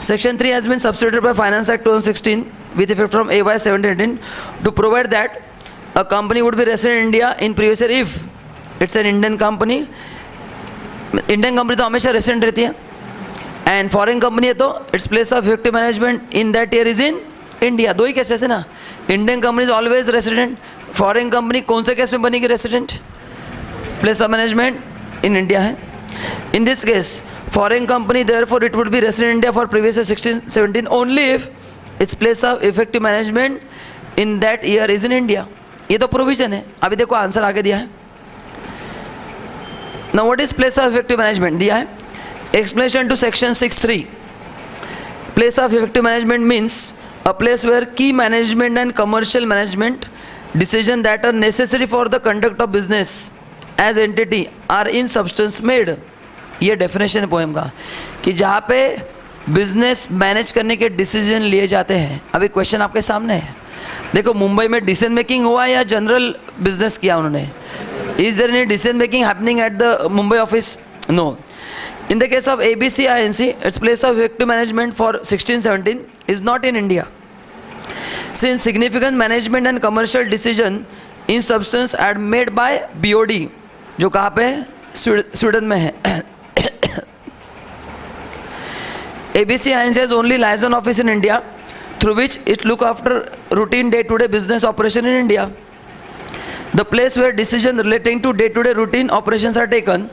section 3 has been substituted by finance act 2016 with effect from AY 17-18 to provide that a company would be resident in India in previous year if it's an Indian company. Indian company तो हमेशा resident रहती है, and foreign company है तो its place of effective management in that year is in India. दो ही cases है ना, Indian company is always resident, foreign company कौन से केस में बनेगी resident? Place of management in India है। In this case foreign company therefore it would be resident India for previous 16-17 only if its place of effective management in that year is in India. ये तो provision है। अभी देखो answer आगे दिया है। Now what is place of effective management दिया है, explanation to section 6(3). Place of effective management means a place where key management and commercial management decisions that are necessary for the conduct of business as entity are in substance made। ये definition है poem का, कि जहाँ पे business manage करने के decision लिए जाते हैं। अभी क्वेश्चन आपके सामने है, देखो मुंबई में डिसीजन मेकिंग हुआ या जनरल बिजनेस किया उन्होंने? Is there any decision making happening at the Mumbai office? No. In the case of ABCINC, its place of effective management for 16-17 is not in India, since significant management and commercial decision in substance are made by BOD, जो कहाँ पे है? Sweden में है। ABCINC has only liaison office in India, through which it look after routine day-to-day business operation in India. The place where decisions relating to day-to-day routine operations are taken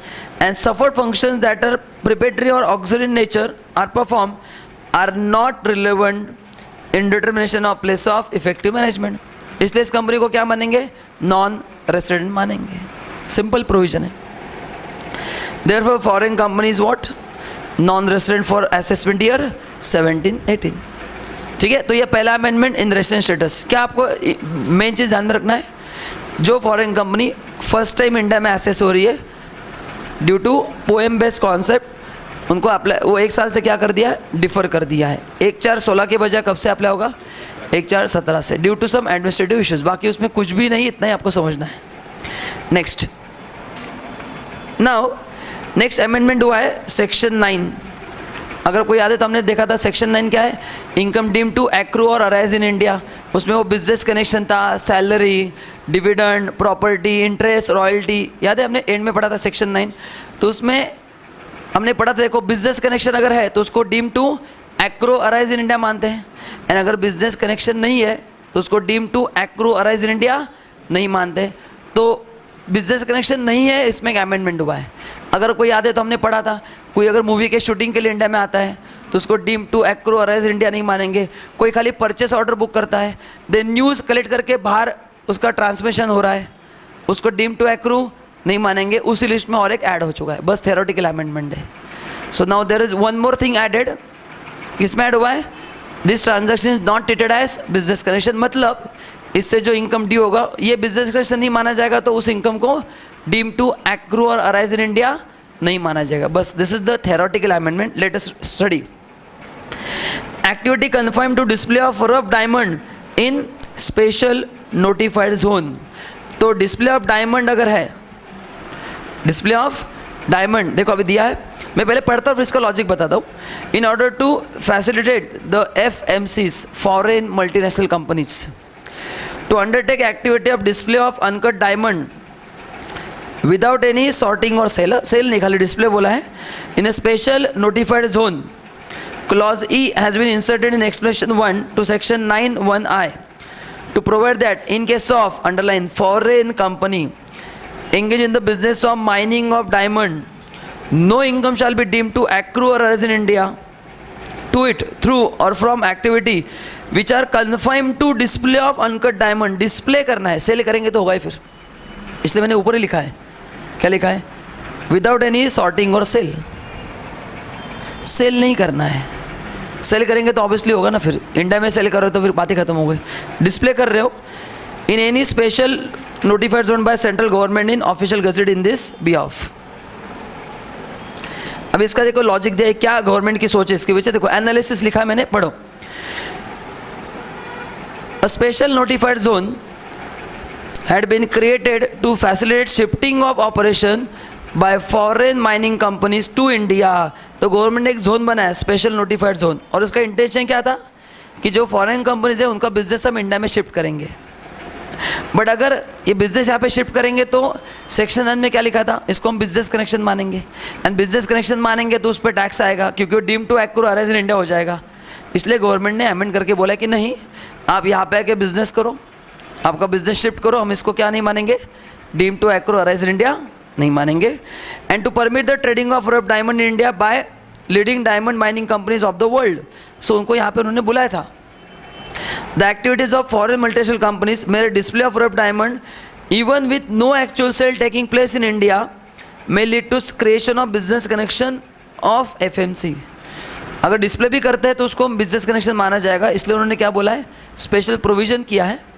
and support functions that are preparatory or auxiliary in nature are performed are not relevant in determination of place of effective management. इसलिए इस company को क्या मानेंगे? Non resident मानेंगे। Simple provision है। Therefore foreign company is what? Non resident for assessment year 17-18। ठीक है, तो ये पहला अमेंडमेंट इन रेसिडेंट स्टेटस। क्या आपको मेन चीज़ ध्यान में रखना है, जो foreign company first time India में एसेस हो रही है due to POEM based concept, उनको अप्लाई वो 1 साल से क्या कर दिया है? डिफर कर दिया है। 1/4/16 के बजाय कब से अप्लाई होगा? 1/4/17 से, due to some administrative issues. बाकी उसमें कुछ भी नहीं, इतना ही आपको समझना है। नेक्स्ट, नाउ नेक्स्ट अमेंडमेंट हुआ है सेक्शन 9। अगर कोई याद है तो हमने देखा था सेक्शन 9 क्या है? इनकम डीम टू एक्रू और अराइज इन इंडिया। उसमें वो बिजनेस कनेक्शन था, salary, dividend, property, interest, royalty. याद है हमने एंड में पढ़ा था सेक्शन 9। तो उसमें हमने पढ़ा था, देखो बिजनेस कनेक्शन अगर है तो उसको deem to accrue arise in India मानते हैं, एंड अगर बिजनेस कनेक्शन नहीं है तो उसको deem to accrue arise in India नहीं मानते। तो बिजनेस कनेक्शन नहीं है, इसमें एक अमेंडमेंट हुआ है। अगर कोई याद है तो हमने पढ़ा था, कोई अगर मूवी के शूटिंग के लिए इंडिया में आता है तो उसको deem to accrue arise India नहीं मानेंगे। कोई खाली परचेस ऑर्डर बुक करता है, देन न्यूज़ कलेक्ट करके बाहर उसका ट्रांसमिशन हो रहा है, उसको डीम टू एक्रू नहीं मानेंगे। उसी लिस्ट में और एक ऐड हो चुका है, बस थ्योरेटिकल अमेंडमेंट है। So now there is one more thing added. किसमें ऐड हुआ है? This transaction is not treated as business connection. मतलब इससे जो इनकम ड्यू होगा ये बिजनेस कनेक्शन नहीं माना जाएगा, तो उस इनकम को डीम टू एक्रू और अराइज इन इंडिया नहीं माना जाएगा। बस this is the theoretical amendment. Let us study. Activity confined to display of rough diamond in special notified zone. तो डिस्प्ले ऑफ डायमंड अगर है, डिस्प्ले ऑफ डायमंड देखो अभी दिया है, मैं पहले पढ़ता हूँ फिर इसका लॉजिक बताता हूँ। In order to facilitate the FMCs foreign multinational companies to undertake activity of display of uncut diamond without any sorting or sale नहीं खाली display बोला है, in a special notified zone, clause E has been inserted in explanation 1 to section 9(1)(I) to provide that in case of underline foreign company engage in the business of mining of diamond, no income shall be deemed to accrue or arise in India to it through or from activity which are confined to display of uncut diamond. Display करना है, cell करेंगे तो होगा ही फिर, इसलिए मैंने ऊपर ही लिखा है. क्या लिखा है? विदाउट एनी सॉर्टिंग और सेल. सेल नहीं करना है. सेल करेंगे तो ऑब्वियसली होगा ना, फिर इंडिया में सेल कर रहे हो तो फिर बात ही खत्म हो गई. डिस्प्ले कर रहे हो in any special notified zone by central government in official gazette in this behalf. अब इसका देखो लॉजिक दिया है, क्या गवर्नमेंट की सोच है इसके पीछे. देखो एनालिसिस लिखा है मैंने, पढ़ो. A special notified zone had been created to facilitate shifting of operation by foreign mining companies to India. तो गवर्नमेंट ने एक जोन बनाया, स्पेशल नोटिफाइड जोन, और उसका इंटेंशन क्या था कि जो फॉरेन कंपनीज है उनका बिजनेस हम इंडिया में शिफ्ट करेंगे. बट अगर ये बिजनेस यहाँ पे शिफ्ट करेंगे तो सेक्शन 1 में क्या लिखा था, इसको हम बिजनेस कनेक्शन मानेंगे, एंड बिजनेस कनेक्शन मानेंगे तो उस पर टैक्स आएगा क्योंकि वो deem to accrue arise in India हो जाएगा. इसलिए गवर्नमेंट ने अमेंड करके बोला कि नहीं, आप यहाँ पे आके बिजनेस करो, आपका बिजनेस शिफ्ट करो, हम इसको क्या नहीं मानेंगे, deem to accrue arise in India नहीं मानेंगे. And to permit the trading of rough diamond in India by leading diamond mining companies of the world. So उनको यहाँ पे उन्होंने बुलाया था. The activities of foreign multinational companies mere display of rough diamond even with no actual sale taking place in India may lead to creation of business connection of FMC. अगर display भी करते हैं तो उसको हम बिजनेस कनेक्शन माना जाएगा, इसलिए उन्होंने क्या बोला है, स्पेशल प्रोविजन किया है.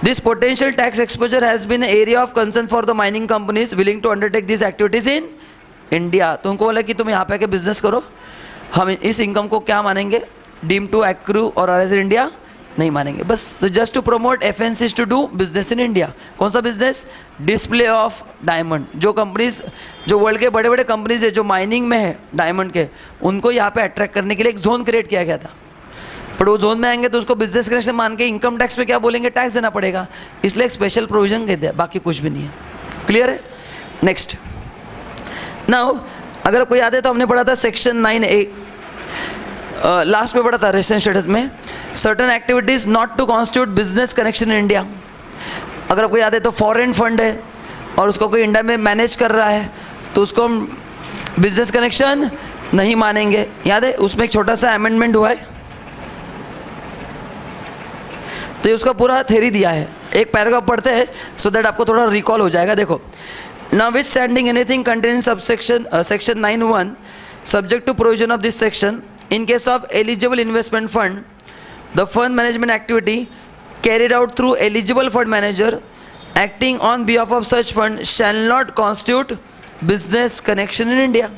This potential tax exposure has been an area of concern for the mining companies willing to undertake these activities in India. तो उनको बोला कि तुम यहाँ पे आके बिजनेस करो, हम इस इनकम को क्या मानेंगे, डीम टू एक्रू और अराइज इन इंडिया नहीं मानेंगे. बस तो just to promote FNCs to do business in India. कौन सा बिजनेस? Display of diamond. जो कंपनीज, जो वर्ल्ड के बड़े बड़े कंपनीज है जो माइनिंग में है डायमंड के, उनको यहाँ पे अट्रैक्ट करने के लिए एक जोन क्रिएट किया गया था. बट वो जोन में आएंगे तो उसको बिजनेस कनेक्शन मान के इनकम टैक्स पे क्या बोलेंगे, टैक्स देना पड़ेगा, इसलिए एक स्पेशल प्रोविजन कहते हैं, बाकी कुछ भी नहीं है. क्लियर है? नेक्स्ट नाउ अगर कोई याद है तो हमने पढ़ा था सेक्शन 9A, लास्ट में पढ़ा था रेसिडेंट स्टेटस में, certain activities not to constitute business connection in India. अगर आपको याद है तो फॉरेन फंड है और उसको कोई इंडिया में मैनेज कर रहा है तो उसको हम बिजनेस कनेक्शन नहीं मानेंगे. याद है उसमें एक छोटा सा अमेंडमेंट हुआ है, तो ये उसका पूरा थ्योरी दिया है. एक पैराग्राफ पढ़ते हैं सो दैट आपको थोड़ा रिकॉल हो जाएगा. देखो, notwithstanding anything containing subsection section 9(1) subject to provision of this section in case of eligible investment fund the fund management activity carried out through eligible fund manager acting on behalf of such fund shall not constitute business connection in India.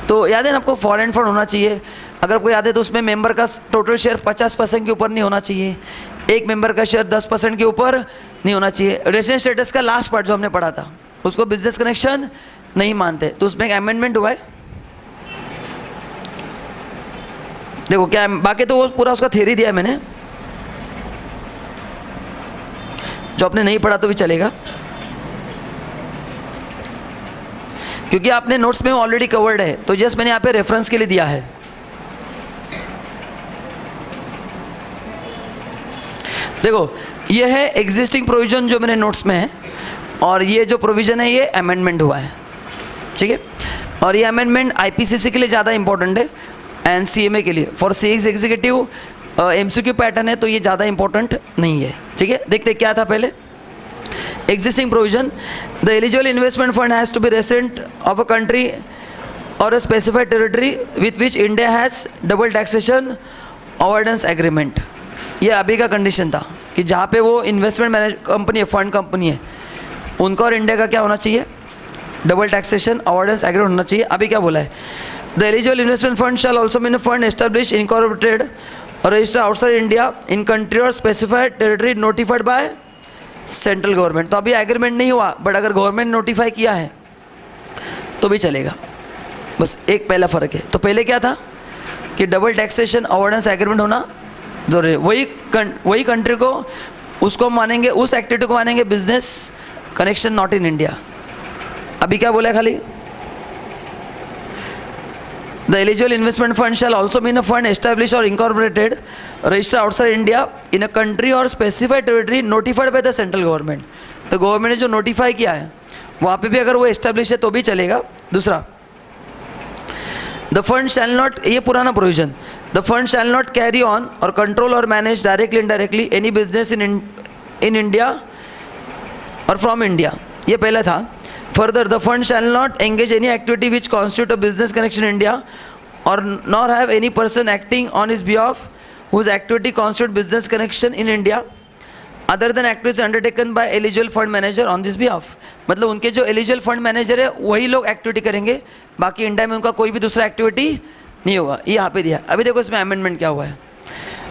तो याद है ना आपको, foreign fund होना चाहिए. अगर कोई याद है तो उसमें मेंबर का टोटल शेयर 50% के ऊपर नहीं होना चाहिए, एक मेंबर का शेयर 10% के ऊपर नहीं होना चाहिए. रेसिडेंट स्टेटस का लास्ट पार्ट जो हमने पढ़ा था उसको बिजनेस कनेक्शन नहीं मानते, तो उसमें एक अमेंडमेंट हुआ है. देखो क्या, बाकी तो वो पूरा उसका थ्योरी दिया है मैंने, जो आपने नहीं पढ़ा तो भी चलेगा क्योंकि आपने नोट्स में ऑलरेडी कवर्ड है. तो जस्ट मैंने यहाँ पे रेफरेंस के लिए दिया है. देखो ये है एग्जिस्टिंग प्रोविजन जो मेरे नोट्स में है, और ये जो प्रोविजन है ये अमेंडमेंट हुआ है. ठीक है, और ये अमेंडमेंट IPCC के लिए ज़्यादा इंपॉर्टेंट है एंड CMA के लिए. For CX executive MCQ pattern है तो ये ज़्यादा इंपॉर्टेंट नहीं है. ठीक है, देखते क्या था पहले. Existing provision, the eligible investment fund has to be resident of a country और a specified territory with which India has double taxation avoidance agreement. ये अभी का कंडीशन था कि जहाँ पे वो इन्वेस्टमेंट मैनेज कंपनी है, फंड कंपनी है, उनका और इंडिया का क्या होना चाहिए, डबल टैक्सेशन अवॉइडेंस एग्रीमेंट होना चाहिए. अभी क्या बोला है, the eligible investment fund shall also mean fund establish incorporated और register outside India in country और specified territory notified by central government. तो अभी एग्रीमेंट नहीं हुआ, बट अगर गवर्नमेंट नोटिफाई किया है तो भी चलेगा. बस एक पहला फ़र्क है. तो पहले क्या था कि डबल टैक्सेशन अवॉइडेंस एग्रीमेंट होना जरूरी है. वही कंट्री को उसको मानेंगे, उस एक्टिविटी को मानेंगे business connection not in India. अभी क्या बोला है, खाली The eligible investment fund shall also be a fund established or incorporated, registered outside India in a country or specified territory notified by the central government. तो government ने जो notify किया है वहाँ पे भी अगर वो एस्टेब्लिश है तो भी चलेगा. दूसरा, द फंड शैल नॉट, ये पुराना provision, the fund shall not carry on और कंट्रोल और manage directly indirectly any business in India और फ्रॉम इंडिया, ये पहला था. Further, the fund shall not engage any activity which constitute a business connection in India, or nor have any person acting on his behalf whose activity constitute business connection in India, other than activities undertaken by eligible fund manager on this behalf. मतलब उनके जो eligible fund manager है वही लोग activity करेंगे, बाकी India में उनका कोई भी दूसरा एक्टिविटी नहीं होगा. ये यहाँ पे दिया. अभी देखो इसमें अमेंडमेंट क्या हुआ है.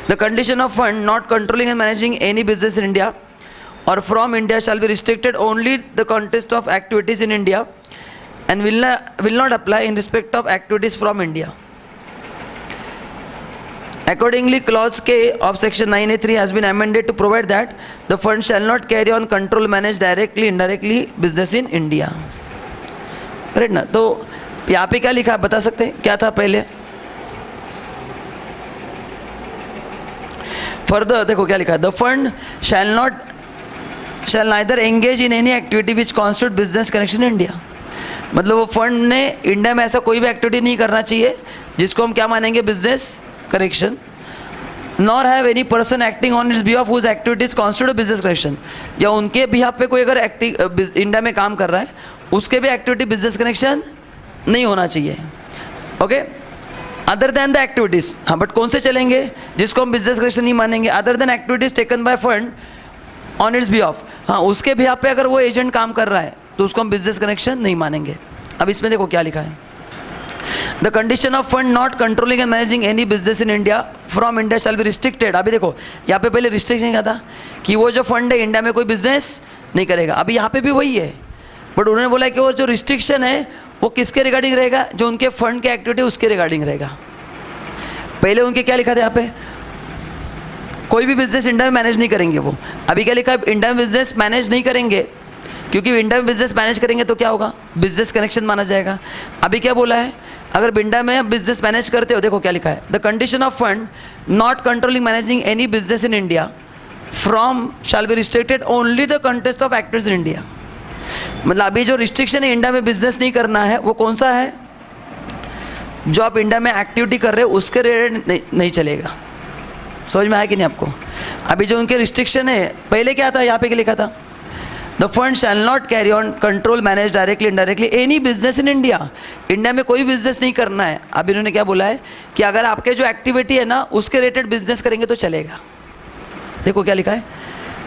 The condition of fund not controlling and managing any business in India or from India shall be restricted only the context of activities in India and will not apply in respect of activities from India. Accordingly, clause K of section 9A3 has been amended to provide that the fund shall not carry on, control, manage directly, indirectly business in India. Right ना? तो यहाँ पे क्या लिखा है बता सकते हैं क्या था पहले. फर्दर देखो क्या लिखा है. The fund shall neither engage in any activity which constitute business connection in India. मतलब वो फंड ने इंडिया में ऐसा कोई भी एक्टिविटी नहीं करना चाहिए जिसको हम क्या मानेंगे business connection. Nor have any person acting on its behalf whose activities constitute business connection, या उनके बिहाफ पे कोई अगर इंडिया में काम कर रहा है उसके भी एक्टिविटी बिजनेस कनेक्शन नहीं होना चाहिए. Okay, other than the activities. हाँ, बट कौन से चलेंगे जिसको हम बिजनेस कनेक्शन नहीं मानेंगे. Other than activities taken by fund on its behalf. हाँ, उसके बिहाफ पे अगर वो एजेंट काम कर रहा है तो उसको हम बिजनेस कनेक्शन नहीं मानेंगे. अब इसमें देखो क्या लिखा है. The condition of fund not controlling and managing any business in India from India shall be restricted. अभी देखो यहाँ पे पहले रिस्ट्रिक्शन क्या था कि वो जो फंड है इंडिया में कोई बिजनेस नहीं करेगा. अभी यहाँ पे भी वही है, बट उन्होंने बोला कि वो जो रिस्ट्रिक्शन है वो किसके रिगार्डिंग रहेगा, जो उनके फंड के एक्टिविटी उसके रिगार्डिंग रहेगा. पहले उनके क्या लिखा था यहाँ पे, कोई भी बिजनेस इंडिया में मैनेज नहीं करेंगे वो. अभी क्या लिखा है, इंडिया में बिजनेस मैनेज नहीं करेंगे, क्योंकि इंडिया में बिजनेस मैनेज करेंगे तो क्या होगा, बिजनेस कनेक्शन माना जाएगा. अभी क्या बोला है, अगर इंडिया में बिजनेस मैनेज करते हो, देखो क्या लिखा है. The condition of fund not controlling managing any business in India from shell be restricted only the contest of activities in India. मतलब अभी जो रिस्ट्रिक्शन है इंडिया में बिजनेस नहीं करना है वो कौन सा है, जो आप इंडिया में एक्टिविटी कर रहे हो उसके रिलेटेड नहीं चलेगा. समझ में आया कि नहीं आपको. अभी जो उनके रिस्ट्रिक्शन है, पहले क्या था यहाँ पे क्या लिखा था, the fund shall not carry on, control, manage directly indirectly any business in India. India में कोई बिजनेस नहीं करना है. अब इन्होंने क्या बोला है कि अगर आपके जो एक्टिविटी है ना उसके रिलेटेड बिजनेस करेंगे तो चलेगा. देखो क्या लिखा है,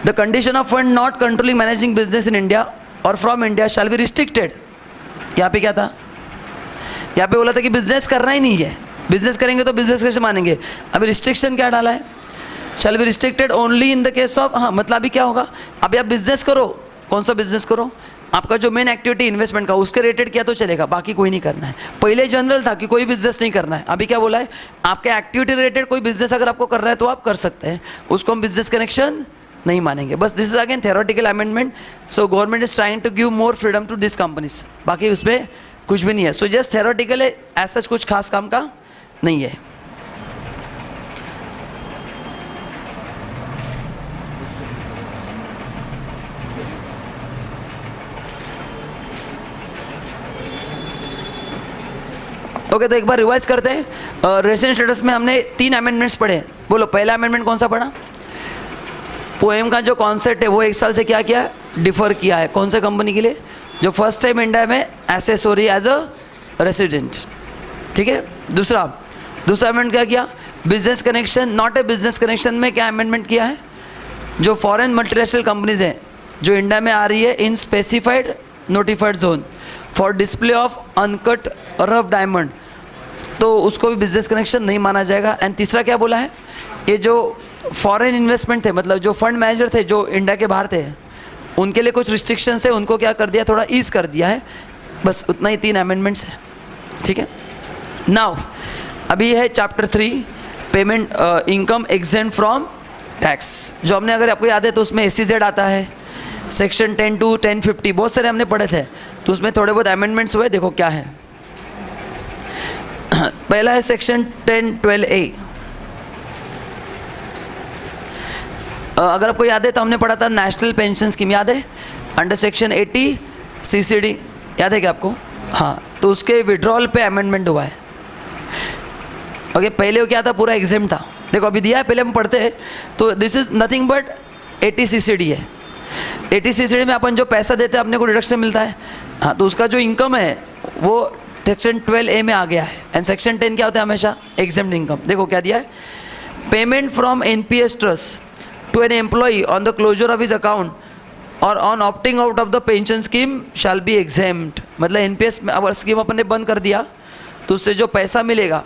the condition of fund not controlling managing business in India और from India shall be restricted. यहाँ पे क्या था, यहाँ पे बोला था कि बिजनेस करना ही नहीं है, बिजनेस करेंगे तो बिजनेस कैसे मानेंगे. अभी रिस्ट्रिक्शन क्या डाला है, शैल be restricted only in the case of. हाँ, मतलब अभी क्या होगा, अभी आप बिजनेस करो, कौन सा बिजनेस करो, आपका जो मेन एक्टिविटी इन्वेस्टमेंट का उसके रिलेटेड किया तो चलेगा, बाकी कोई नहीं करना है. पहले जनरल था कि कोई बिजनेस नहीं करना है. अभी क्या बोला है, आपके एक्टिविटी रिलेटेड कोई बिजनेस अगर आपको करना है तो आप कर सकते हैं, उसको हम बिजनेस कनेक्शन नहीं मानेंगे. बस this is again theoretical amendment. So government is trying to give more freedom to this companies, बाकी उसमें कुछ भी नहीं है. सो जस्ट थेरोटिकल है, ऐसा कुछ खास काम का नहीं है. ओके, तो एक बार रिवाइज करते हैं. रेसिडेंट स्टेटस में हमने 3 अमेंडमेंट्स पढ़े. बोलो पहला अमेंडमेंट कौन सा पढ़ा, पोएम का जो कॉन्सेप्ट है वो 1 साल से क्या किया है, डिफर किया है. कौन से कंपनी के लिए, जो फर्स्ट टाइम इंडिया में एसेसोरी एज अ रेसिडेंट. ठीक है. दूसरा अमेंडमेंट क्या किया, business connection not a business connection में क्या अमेंडमेंट किया है, जो फॉरेन मल्टीनेशनल कंपनीज हैं जो इंडिया में आ रही है इन specified notified zone for display of uncut rough diamond, तो उसको भी बिजनेस कनेक्शन नहीं माना जाएगा. एंड तीसरा क्या बोला है, ये जो फॉरेन इन्वेस्टमेंट थे, मतलब जो फंड मैनेजर थे जो इंडिया के बाहर थे, उनके लिए कुछ रिस्ट्रिक्शंस है, उनको क्या कर दिया, थोड़ा ईज कर दिया है. बस उतना ही 3 अमेंडमेंट्स है. ठीक है. नाउ अभी है chapter 3 payment income exempt from tax, जो हमने अगर आपको याद है तो उसमें SEZ आता है, सेक्शन 10 to 1050 बहुत सारे हमने पढ़े थे, तो उसमें थोड़े बहुत अमेंडमेंट्स हुए. देखो क्या है. पहला है सेक्शन 10(12)(a). अगर आपको याद है तो हमने पढ़ा था नेशनल पेंशन स्कीम, याद है, अंडर सेक्शन 80 CCD, याद है क्या आपको? हाँ, तो उसके विड्रॉल पे अमेंडमेंट हुआ है। ओके, पहले वो क्या था, पूरा एग्जाम था। देखो अभी दिया है, पहले हम पढ़ते हैं तो this is nothing but 80 CCD है। 80 CCD में अपन जो पैसा देते हैं अपने को डिडक्शन मिलता है। हाँ, तो उसका जो इनकम है वो सेक्शन 12(a) में आ गया है। एंड सेक्शन 10 क्या होता है हमेशा? Exempt income. देखो क्या दिया है, payment from NPS trust to an employee on the closure of his account और on opting out of the pension scheme shall be exempt. मतलब NPS में अगर स्कीम अपन ने बंद कर दिया तो उससे जो पैसा मिलेगा,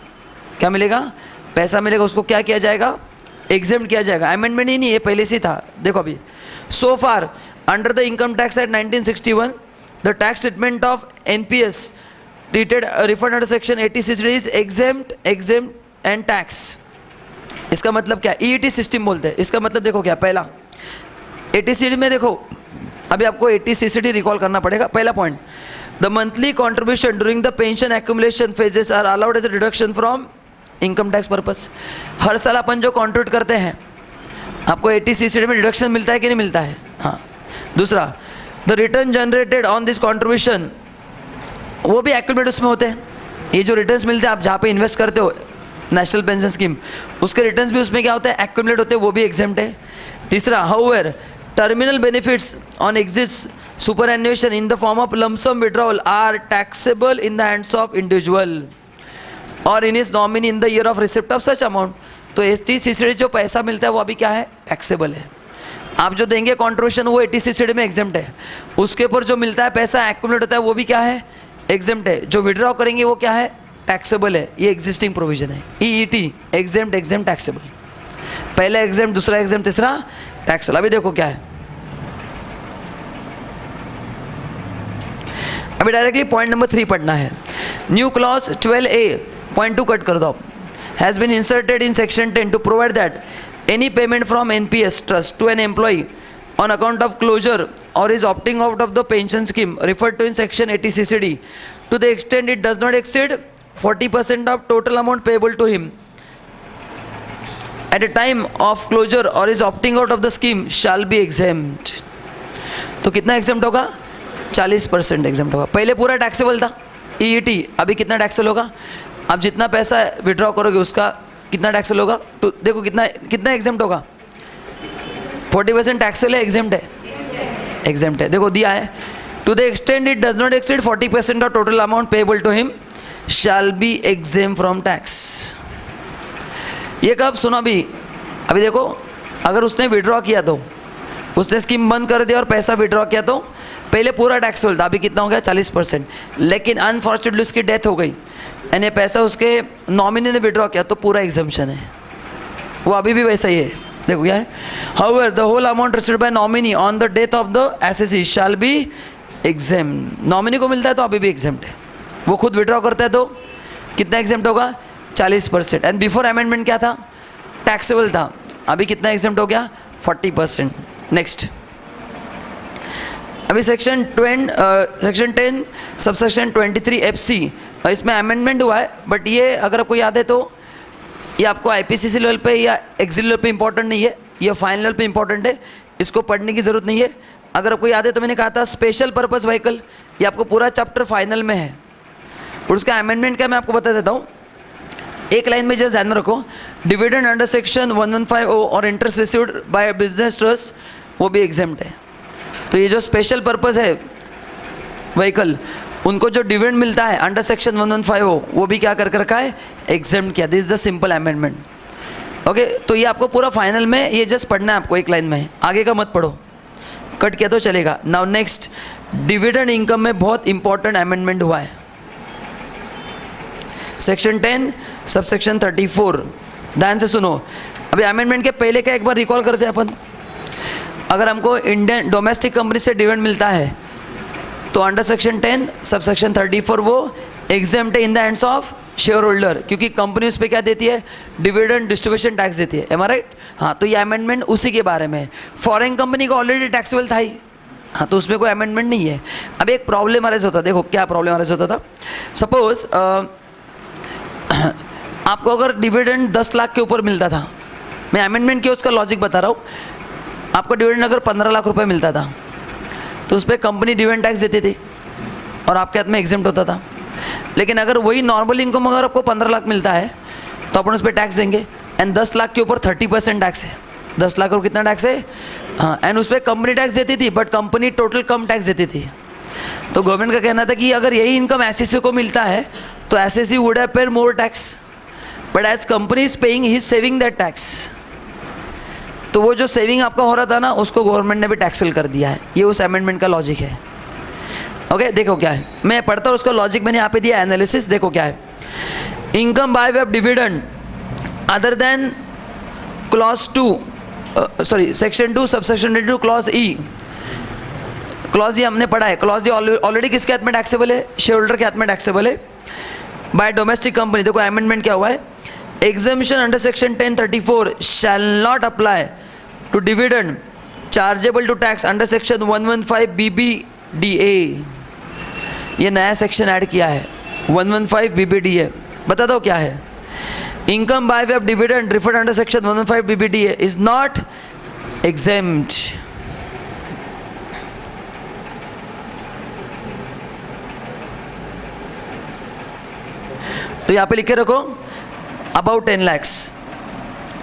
क्या मिलेगा? पैसा मिलेगा, उसको क्या किया जाएगा? एग्जेम्प्ट किया जाएगा। अमेंडमेंट ही नहीं है, पहले से था। देखो अभी, so far under the income tax act 1961 the tax treatment of NPS treated refund under section 80 CCD is exempt and tax. इसका मतलब क्या? EET सिस्टम बोलते हैं। इसका मतलब देखो क्या, पहला 80 CCD में देखो, अभी आपको 80 CCD रिकॉल करना पड़ेगा। पहला point, the monthly contribution during the pension accumulation phases are allowed as a deduction from income tax purpose. हर साल अपन जो कॉन्ट्रीब्यूट करते हैं आपको 80 CCD में डिडक्शन मिलता है कि नहीं मिलता है? हाँ। दूसरा, the return generated on this contribution, वो भी एक्यूमुलेट उसमें होते हैं। ये जो रिटर्न्स मिलते हैं आप जहाँ पे इन्वेस्ट करते हो नेशनल पेंशन स्कीम, उसके रिटर्न्स भी उसमें क्या होते हैं? एक्यूमुलेट होते हैं, वो भी एग्जेम्प्ट है। तीसरा, however terminal benefits on exist superannuation in the form of lump sum withdrawal are taxable in the hands of individual और in his nominee in the year of receipt of such amount. तो 80 CCD जो पैसा मिलता है वो अभी क्या है? टैक्सेबल है। आप जो देंगे कॉन्ट्रीब्यूशन वो 80 CCD में एग्जेम्प्ट है। उसके ऊपर जो मिलता है पैसा एक्यूमुलेट होता है वो भी क्या है? एग्जेम्प्ट है। जो विड्रॉ करेंगे वो क्या है? टैक्सेबल है। ये एग्जिस्टिंग प्रोविजन है, EET, एग्जेम्प्ट टैक्सेबल। पहला एग्जेम्प्ट, दूसरा एग्जेम्प्ट, तीसरा टैक्सेबल। अभी देखो क्या है, अभी डायरेक्टली पॉइंट नंबर 3 पढ़ना है। न्यू क्लॉज 12(a)(2) कट कर दो। Has been inserted in section 10 to provide that any payment from NPS trust to an employee on account of closure or is opting out of the pension scheme referred to in section 80 CCD to the extent it does not exceed 40% of total amount payable to him at a time of closure or is opting out of the scheme shall be exempt। तो कितना exempt होगा? 40% exempt होगा। पहले पूरा taxable था EET, अभी कितना taxable होगा? आप जितना पैसा विड्रॉ करोगे उसका कितना टैक्सेबल होगा? तो देखो कितना एग्जेम्प्ट होगा? 40% टैक्सेबल है, एग्जेम्प्ट है? एग्जेम्प्ट है। देखो दिया है, to the extent it does not exceed 40% of total amount payable to him shall be exempt from tax. ये कब सुनो? अभी देखो, अगर उसने विड्रॉ किया तो उसने स्कीम बंद कर दिया और पैसा विड्रॉ किया तो पहले पूरा टैक्सेबल था, अभी कितना हो गया? 40%। लेकिन अनफॉर्चुनेटली उसकी डेथ हो गई यानी पैसा उसके नॉमिनी ने विड्रॉ किया तो पूरा एग्जम्पशन है, वो अभी भी वैसा ही है। देखो क्या है, however the whole amount received by nominee on the death of the assessee shall be exempt. Nominee को मिलता है तो अभी भी एग्जेम्प्ट है, वो खुद विड्रॉ करता है तो कितना एग्जेम्प्ट होगा? 40%। एंड बिफोर अमेंडमेंट क्या था? टैक्सेबल था, अभी कितना एग्जेम्प्ट हो गया? 40%। नेक्स्ट, अभी सेक्शन 10 सबसेक्शन 23 FC, इसमें अमेंडमेंट हुआ है। बट ये अगर आपको याद है तो ये आपको IPCC लेवल पे या एक्सिल लेवल पे इंपॉर्टेंट नहीं है, ये फाइनल लेवल पे इंपॉर्टेंट है, इसको पढ़ने की ज़रूरत नहीं है। अगर आपको याद है तो मैंने कहा था स्पेशल पर्पस व्हीकल, ये आपको पूरा चैप्टर फाइनल में है और उसका अमेंडमेंट क्या मैं आपको बता देता हूँ। एक लाइन में जस्ट ध्यान में रखो, डिविडेंड अंडर सेक्शन 1150 और interest received by business trust वो भी एग्जेम्प्ट है। तो ये जो स्पेशल पर्पस है व्हीकल, उनको जो डिविडेंड मिलता है अंडर सेक्शन 1150 वो भी क्या कर रखा है? एग्जेम्प्ट किया। This is the simple amendment. Okay, तो ये आपको पूरा फाइनल में ये जस्ट पढ़ना है आपको एक लाइन में, आगे का मत पढ़ो, कट किया तो चलेगा। नाउ नेक्स्ट, डिविडेंड इनकम में बहुत इंपॉर्टेंट अमेंडमेंट हुआ है। सेक्शन 10 सबसेक्शन 34, ध्यान से सुनो। अभी अमेंडमेंट के पहले का एक बार रिकॉल करते हैं अपन। अगर हमको इंडियन डोमेस्टिक कंपनी से डिविडेंड मिलता है तो अंडर सेक्शन 10 सबसेक्शन 34 वो एग्जेम्प्ट है इन the hands of share holder, क्योंकि कंपनी उस पर क्या देती है? डिविडेंड डिस्ट्रीब्यूशन टैक्स देती है। M I right? हाँ, तो ये अमेंडमेंट उसी के बारे में है। फॉरेन कंपनी का ऑलरेडी टैक्सेबल था ही, हाँ, तो उसमें कोई अमेंडमेंट नहीं है। अब एक प्रॉब्लम अरेज होता, देखो क्या प्रॉब्लम अरेज होता था। सपोज आपको अगर डिविडेंड 10 लाख के ऊपर मिलता था, मैं अमेंडमेंट की उसका लॉजिक बता रहा हूँ, आपको डिविडेंड अगर 15 लाख रुपए मिलता था तो उस पर कंपनी डिविडेंड टैक्स देती थी और आपके हाथ में एग्जेम्प्ट होता था। लेकिन अगर वही नॉर्मल इनकम अगर आपको 15 लाख मिलता है तो अपन उस पर टैक्स देंगे, एंड 10 लाख के ऊपर 30% टैक्स है। 10 लाख और कितना टैक्स है? हाँ, एंड उस पर कंपनी टैक्स देती थी, but company total come tax देती थी। तो गवर्नमेंट का कहना था कि अगर यही इनकम एसएससी को मिलता है तो assessee would have paid more tax, but as company is paying he is saving that tax. तो वो जो सेविंग आपका हो रहा था ना, उसको गवर्नमेंट ने भी टैक्सेबल कर दिया है। ये उस अमेंडमेंट का लॉजिक है। ओके, देखो क्या है, मैं पढ़ता हूँ उसका लॉजिक, मैंने यहाँ पे दिया एनालिसिस। देखो क्या है, income by way of dividend other than clause 2 section 2 subsection 22 clause E. Clause ई हमने पढ़ा है, क्लॉज ई ऑलरेडी किसके हाथ में टैक्सेबल है? शेयर होल्डर के हाथ में टैक्सेबल है बाय डोमेस्टिक कंपनी। देखो अमेंडमेंट क्या हुआ है, exemption under section 1034 shall not apply to dividend chargeable to tax under section 115 BBDA। ये नया सेक्शन ऐड किया है 115 BBDA। बता दो क्या है? Income by way of dividend referred under section 115 BBDA is not exempt. तो यहाँ पे लिखे रखो अबाउ 10 lakhs,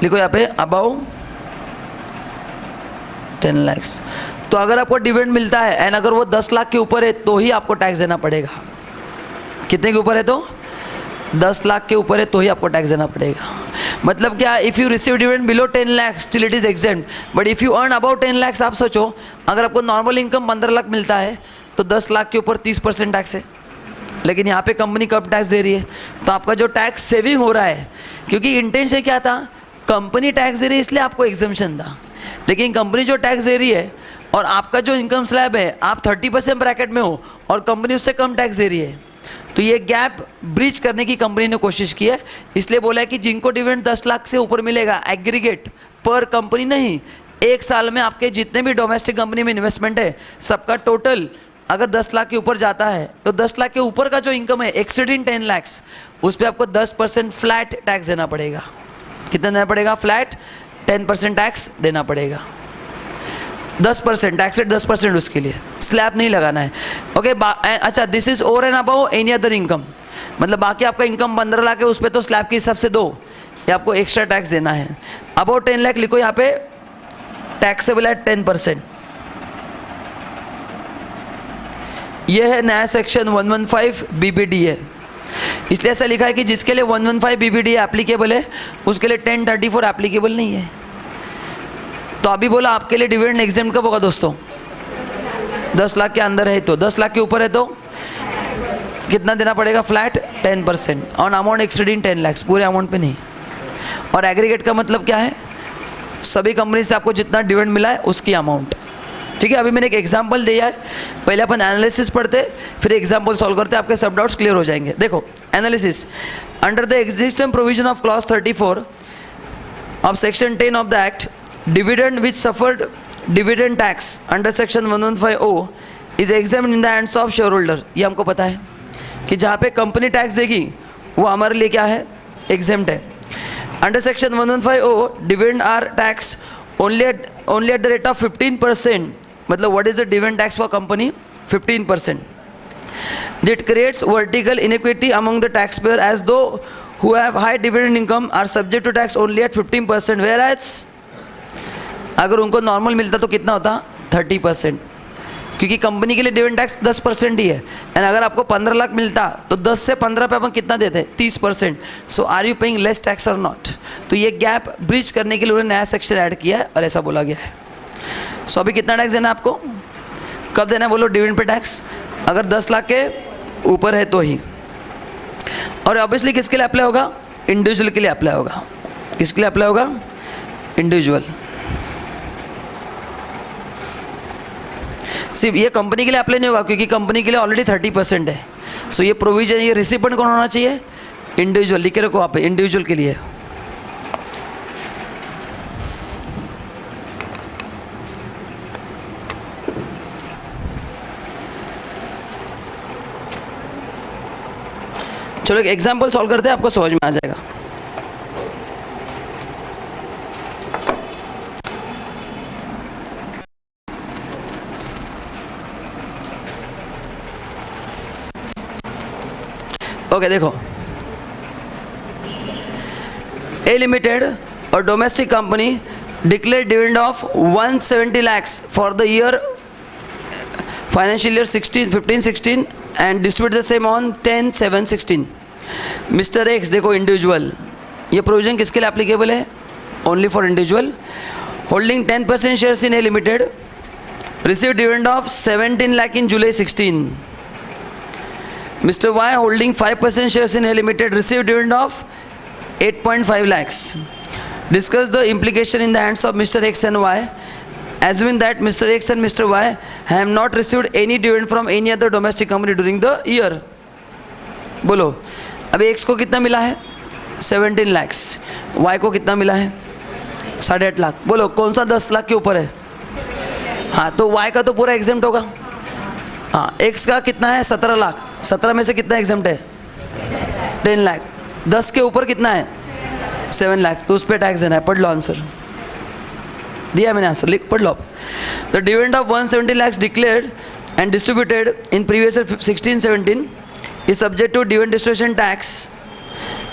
लिखो यहाँ पे अबाउ 10 lakhs। तो अगर आपको डिविडेंड मिलता है एंड अगर वो 10 लाख के ऊपर है तो ही आपको टैक्स देना पड़ेगा। कितने के ऊपर है? तो 10 लाख के ऊपर है तो ही आपको टैक्स देना पड़ेगा। मतलब क्या, if you receive dividend below 10 lakhs still it is exempt, but if you earn about 10 lakhs, आप सोचो अगर आपको नॉर्मल इनकम 15 लाख मिलता है तो 10 लाख के ऊपर 30% टैक्स है। लेकिन यहाँ पे कंपनी कम टैक्स दे रही है, तो आपका जो टैक्स सेविंग हो रहा है, क्योंकि इंटेंशन क्या था, कंपनी टैक्स दे रही है इसलिए आपको एग्जम्पशन था। लेकिन कंपनी जो टैक्स दे रही है और आपका जो इनकम स्लैब है, आप 30% ब्रैकेट में हो और कंपनी उससे कम टैक्स दे रही है, तो ये गैप ब्रिज करने की कंपनी ने कोशिश की है। इसलिए बोला है कि जिनको डिविडेंड 10 लाख से ऊपर मिलेगा एग्रीगेट पर कंपनी नहीं, एक साल में आपके जितने भी डोमेस्टिक कंपनी में इन्वेस्टमेंट है सबका टोटल अगर 10 लाख के ऊपर जाता है तो 10 लाख के ऊपर का जो इनकम है एक्सीडिंग 10 lakhs, उस पर आपको 10% फ्लैट टैक्स देना पड़ेगा। कितना देना पड़ेगा? फ्लैट 10% टैक्स देना पड़ेगा। 10% टैक्स रेट 10% उसके लिए, स्लैब नहीं लगाना है। ओके, अच्छा, this is over and above any other income, मतलब बाकी आपका इनकम 15 लाख है उस पर तो स्लैब के हिसाब से दो, ये आपको एक्स्ट्रा टैक्स देना है। अबव 10 लाख लिखो यहाँ पे टैक्सेबल है 10%। यह है नया सेक्शन 115 BBDA। इसलिए ऐसा लिखा है कि जिसके लिए 115 BBDA एप्लीकेबल है उसके लिए 1034 एप्लीकेबल नहीं है। तो अभी बोला आपके लिए डिविडेंड एग्जेम्प्ट कब होगा दोस्तों? 10 लाख के अंदर है तो, 10 लाख के ऊपर है तो कितना देना पड़ेगा? Flat 10% on amount exceeding 10 lakhs, पूरे अमाउंट पे नहीं। और एग्रीगेट का मतलब क्या है? सभी कंपनी से आपको जितना डिविडेंड मिला है उसकी अमाउंट। ठीक है, अभी मैंने एक एग्जांपल दिया है, पहले अपन एनालिसिस पढ़ते फिर एग्जांपल सॉल्व करते, आपके सब डाउट्स क्लियर हो जाएंगे। देखो analysis, under the existing provision of clause 34 of section 10 of the act, dividend which suffered dividend tax under section 115O is examined in the hands of share holder. ये हमको पता है कि जहाँ पे कंपनी टैक्स देगी वो हमारे लिए क्या है? एग्जेम्प्ट है। Under section 115O dividend are tax only at the rate of 15%। मतलब what is the dividend tax for company? 15%. That creates vertical inequity among the taxpayer as though who have high dividend income are subject to tax only at 15%, whereas अगर उनको normal मिलता तो कितना होता? 30%, क्योंकि company के लिए डिविडेंड टैक्स 10% ही है। एंड अगर आपको 15 लाख मिलता तो 10 से 15 पे अपन कितना देते? 30%। So are you paying less tax और नॉट? तो ये गैप ब्रिज करने के लिए उन्होंने नया सेक्शन ऐड किया है और ऐसा बोला गया है। सो अभी कितना टैक्स देना है आपको? कब देना है बोलो? डिविडेंड पे टैक्स अगर 10 लाख के ऊपर है तो ही। और ऑब्वियसली किसके लिए अप्लाई होगा? इंडिविजुअल के लिए अप्लाई होगा। किसके लिए अप्लाई होगा? इंडिविजुअल। सिर्फ ये कंपनी के लिए अप्लाई नहीं होगा क्योंकि कंपनी के लिए ऑलरेडी 30% है। सो ये प्रोविजन, ये रिसिपेंट कौन होना चाहिए? इंडिविजुअल। लिखे रखो आप, इंडिविजुअल के लिए। चलो एक एग्जाम्पल सॉल्व करते हैं, आपको समझ में आ जाएगा। ओके देखो, ए लिमिटेड और domestic company declare dividend of 170 lakhs for the year financial year 15-16 and distribute the same on 10-7-16। Mister x देखो इंडिविजुअल, ये प्रोविजन किसके लिए एप्लीकेबल है? Only for individual. Holding 10% shares in A limited, receive dividend of 17 lakh in July 16। Mr. Y holding 5% shares in A Limited received dividend of 8.5 lakhs. Discuss the implication in the hands of Mr. X and Y. Assuming that Mr. X and Mr. Y have not received any dividend from any other domestic company during the year. बोलो, अभी X को कितना मिला है? 17 lakhs. Y को कितना मिला है? 8.5 लाख। बोलो कौन सा 10 लाख के ऊपर है? हाँ, तो Y का तो पूरा एग्जेम्प्ट होगा। हाँ, X का कितना है? 17 लाख। 17 में से कितना एग्जेम्प्ट है? 10 लाख। 10 के ऊपर कितना है? 7 लाख। तो उस पर टैक्स देना है। पढ़ लो आंसर, दिया मैंने आंसर, लिख पढ़ लो। The dividend of 170 lakhs declared and distributed in previous 16-17 is subject to dividend distribution tax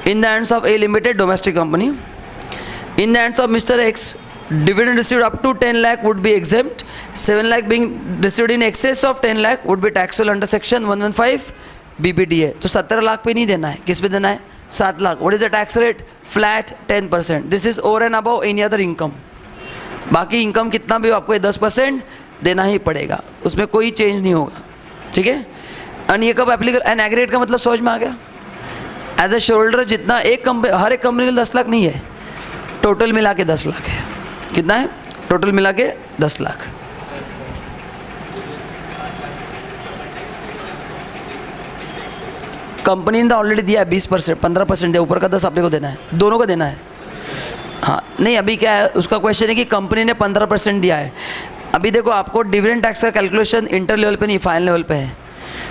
in the hands of A Limited domestic company. In the hands of Mr. X, dividend received up to 10 lakh would be exempt. 7 lakh being received in excess of 10 lakh would be taxable under section 115 BPDA. तो 17 लाख पे नहीं देना है, किस पे देना है? 7 lakh. What is the tax rate? Flat 10%. This is over and above any other income. बाकी इनकम कितना भी हो आपको 10% देना ही पड़ेगा, उसमें कोई चेंज नहीं होगा, ठीक है। एंड ये कब एप्लीकेबल? एंड एग्रीगेट का मतलब समझ में आ गया। एज ए शेयर होल्डर जितना एक कंपनी, हर एक कंपनी में 10 लाख नहीं है, टोटल मिला के 10 लाख है। कितना है टोटल मिला के? 10 लाख। कंपनी ने ऑलरेडी दिया है 20%, 15% है, ऊपर का 10 अपने को देना है, दोनों को देना है। हाँ नहीं, अभी क्या है उसका क्वेश्चन है कि कंपनी ने 15% दिया है। अभी देखो आपको डिविडेंड टैक्स का कैलकुलेशन इंटर लेवल पे नहीं, फाइनल लेवल पे है।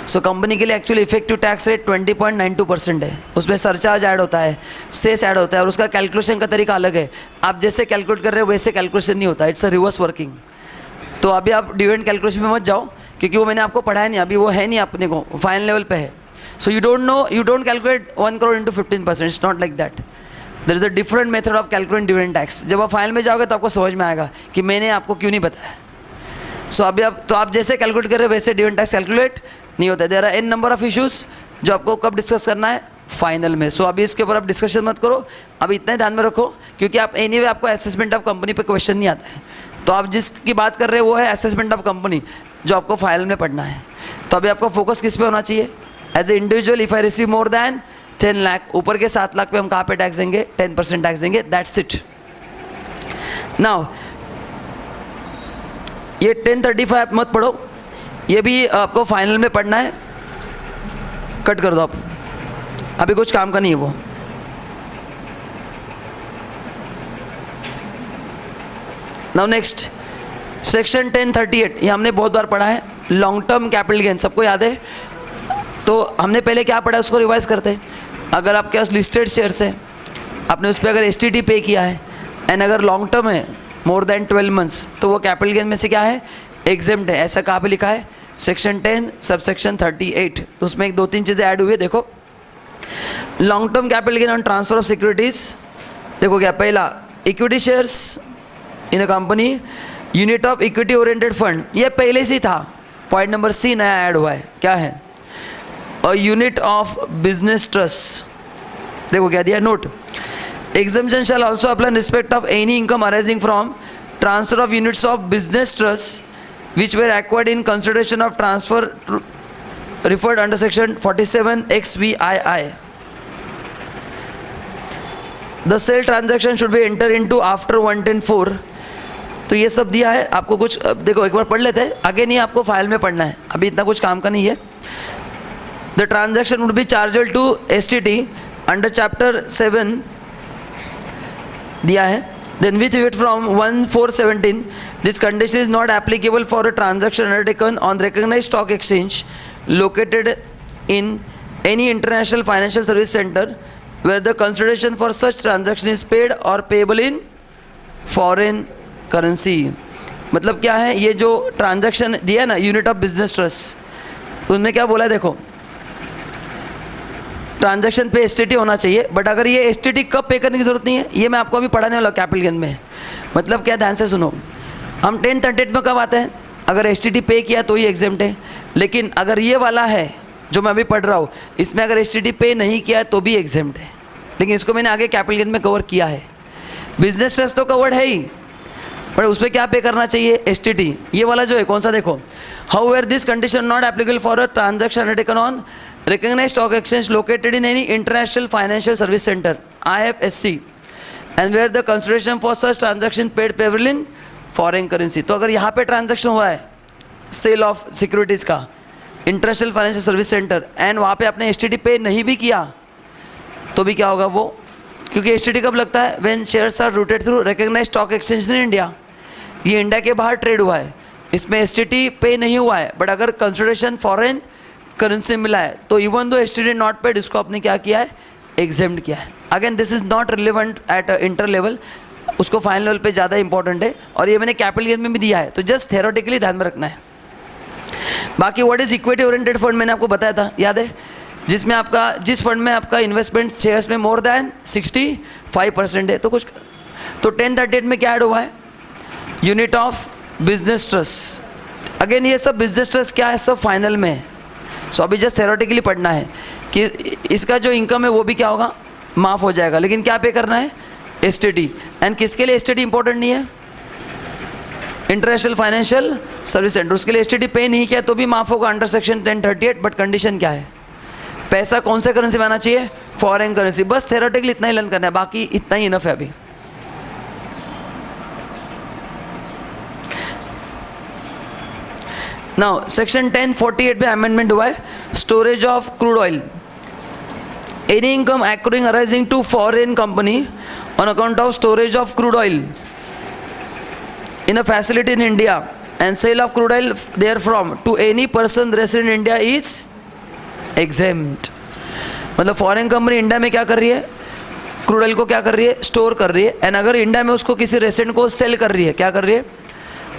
सो कंपनी के लिए एक्चुअली इफेक्टिव टैक्स रेट 20.92% है। उसमें सरचार्ज ऐड होता है, सेस ऐड होता है, और उसका कैलकुलेशन का तरीका अलग है। आप जैसे कैलकुलेट कर रहे हो वैसे कैलकुलेशन नहीं होता, इट्स अ रिवर्स वर्किंग। तो अभी आप डिविडेंड कैलकुलेशन में मत जाओ, क्योंकि वो मैंने आपको पढ़ाया नहीं, अभी वो है नहीं अपने को, फाइनल लेवल पे है। So you don't know, you don't calculate 1 crore into 15%, it's not like that. There is a different method of calculating dividend tax. जब आप फाइनल में जाओगे तो आपको समझ में आएगा कि मैंने आपको क्यों नहीं बताया। सो अभी आप जैसे कैलकुलेट कर रहे हो वैसे डिविडेंड टैक्स कैलकुलेट नहीं होता है। There are an number of issues जो आपको कब डिस्कस करना है? फाइनल में। सो अभी इसके ऊपर आप डिस्कशन मत करो, अभी इतना ही ध्यान में रखो, क्योंकि आप एनीवे आपको असेसमेंट ऑफ कंपनी पे क्वेश्चन नहीं आता है। तो आप जिसकी बात कर रहे हो वो है असेसमेंट ऑफ कंपनी, जो आपको फाइनल में पढ़ना है। तो अभी आपका फोकस किस पे होना चाहिए? As a individual if I receive more than 10 lakh, ऊपर के 7 लाख पे हम कहाँ पे टैक्स देंगे? 10% टैक्स देंगे, दैट्स इट। नाउ ये 1035 आप मत पढ़ो, ये भी आपको फाइनल में पढ़ना है, कट कर दो आप, अभी कुछ काम का नहीं है वो। नाउ नेक्स्ट सेक्शन 1038, ये हमने बहुत बार पढ़ा है, लॉन्ग टर्म कैपिटल गेन, सबको याद है। तो हमने पहले क्या पढ़ा है उसको रिवाइज करते हैं। अगर आपके पास लिस्टेड शेयर्स है, आपने उस पर अगर STT पे किया है, एंड अगर लॉन्ग टर्म है मोर देन 12 months, तो वो कैपिटल गेन में से क्या है? एग्जेम्प्ट है। ऐसा कहाँ पे लिखा है? Section 10 subsection 38। तो उसमें 2-3 चीज़ें ऐड हुई है, देखो। Long term capital gain on transfer of securities, देखो क्या, पहला equity shares in a company, unit of equity oriented fund, ये पहले से था, पॉइंट नंबर C नया ऐड हुआ है, क्या है? और यूनिट ऑफ बिजनेस ट्रस्ट, देखो क्या दिया, note, exemption shall also apply in respect of any income arising from transfer of units of business trusts which were acquired in consideration of transfer referred under section 47 XVII. The sale transaction should be entered into after 110(4). तो ये सब दिया है आपको। कुछ देखो एक बार पढ़ लेते हैं, आगे नहीं आपको फाइल में पढ़ना है, अभी इतना कुछ काम का नहीं है। The transaction would be chargeable to STT under chapter 7 दिया है। Then with effect from 1/4/17, this condition is not applicable for a transaction undertaken on recognized stock exchange located in any international financial service center where the consideration for such transaction is paid or payable in foreign currency. मतलब क्या है, ये जो transaction दिया ना unit of business trust, उनमें क्या बोला है देखो, ट्रांजैक्शन पे एसटीटी होना चाहिए, बट अगर ये एसटीटी कब पे करने की जरूरत नहीं है, ये मैं आपको अभी पढ़ाने वाला हूँ कैपिटल गेन में. मतलब क्या, ध्यान से सुनो. हम 1038 में कब आते हैं, अगर एसटीटी पे किया तो ही एग्जेम्प्ट है. लेकिन अगर ये वाला है जो मैं अभी पढ़ रहा हूँ, इसमें अगर एसटीटी पे नहीं किया है तो भी एग्जेम्प्ट है. लेकिन इसको मैंने आगे कैपिटल गेन में कवर किया है. बिजनेस ट्रस्ट तो कवर्ड है ही, पर उस पर क्या पे करना चाहिए, एसटीटी. ये वाला जो है कौन सा देखो, however this condition not applicable for a transaction undertaken on recognized stock exchange located in any international financial service center IFSC and where the consideration for such transaction paid payable in foreign currency. तो अगर यहाँ पे transaction हुआ है cell of securities का international financial service centre and वहाँ पे आपने एसटीटी पे नहीं भी किया तो भी क्या होगा वो, क्योंकि एसटीटी कब लगता है, when shares are routed through recognized stock exchange in India. ये इंडिया के बाहर ट्रेड हुआ है, इसमें एसटीटी पे नहीं हुआ है, बट अगर कंसिडरेशन फॉरेन करेंसी मिला है तो even though STT not paid, इसको आपने क्या किया है, एग्जेम्प्ट किया है. Again this is not relevant at inter level, उसको फाइनल लेवल पे ज़्यादा इंपॉर्टेंट है, और ये मैंने कैपिटल गेन में भी दिया है, तो जस्ट थ्योरेटिकली ध्यान में रखना है. बाकी what is equity oriented fund मैंने आपको बताया था, याद है, जिसमें आपका जिस फंड में आपका इन्वेस्टमेंट शेयर्स में मोर देन 65% है. तो कुछ तो 1038 में क्या ऐड हुआ है, unit of business trust. Again ये सब बिजनेस ट्रस्ट क्या है, सब फाइनल में है. सो अभी जस्ट थ्योरेटिकली पढ़ना है कि इसका जो इनकम है वो भी क्या होगा, माफ़ हो जाएगा. लेकिन क्या पे करना है, एसटीटी. एंड किसके लिए एसटीटी इंपॉर्टेंट नहीं है, इंटरनेशनल फाइनेंशियल सर्विस सेंटर, उसके लिए एसटीटी पे नहीं किया तो भी माफ़ होगा अंडर सेक्शन 1038. बट कंडीशन क्या है, पैसा कौन से करेंसी में आना चाहिए, फॉरेन करेंसी. बस थ्योरेटिकली इतना ही लर्न करना है, बाकी इतना ही इनफ है अभी. नाउ सेक्शन 1048 में अमेंडमेंट हुआ है, storage of crude oil. Any income accruing arising to foreign company on account of storage of crude oil in a facility in India and sale of crude oil there from to any person resident in India is exempt. मतलब foreign company India में क्या कर रही है, crude oil को क्या कर रही है, स्टोर कर रही है, एंड अगर इंडिया में उसको किसी रेसिडेंट को सेल कर रही है, क्या कर रही है,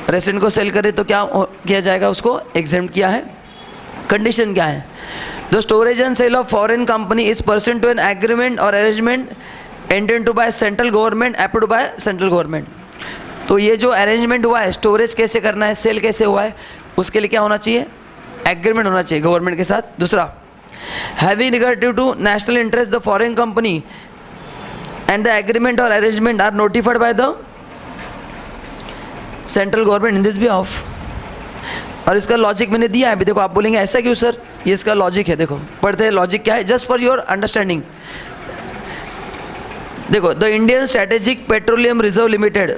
रेसिडेंट को सेल करे तो क्या किया जाएगा, उसको एग्जेम्प्ट किया है. कंडीशन क्या है, the storage and sale of foreign company is person to an agreement और arrangement entered to by central government approved by central government. तो ये जो अरेंजमेंट हुआ है, स्टोरेज कैसे करना है, सेल कैसे हुआ है, उसके लिए क्या होना चाहिए, एग्रीमेंट होना चाहिए गवर्नमेंट के साथ. दूसरा, having regard to national interest the foreign company and the agreement और arrangement are notified by the central government in this behalf. और इसका लॉजिक मैंने दिया है अभी, देखो आप बोलेंगे ऐसा क्यों सर, ये इसका लॉजिक है. देखो पढ़ते हैं लॉजिक क्या है, जस्ट फॉर योर अंडरस्टैंडिंग. देखो, the Indian strategic petroleum reserve limited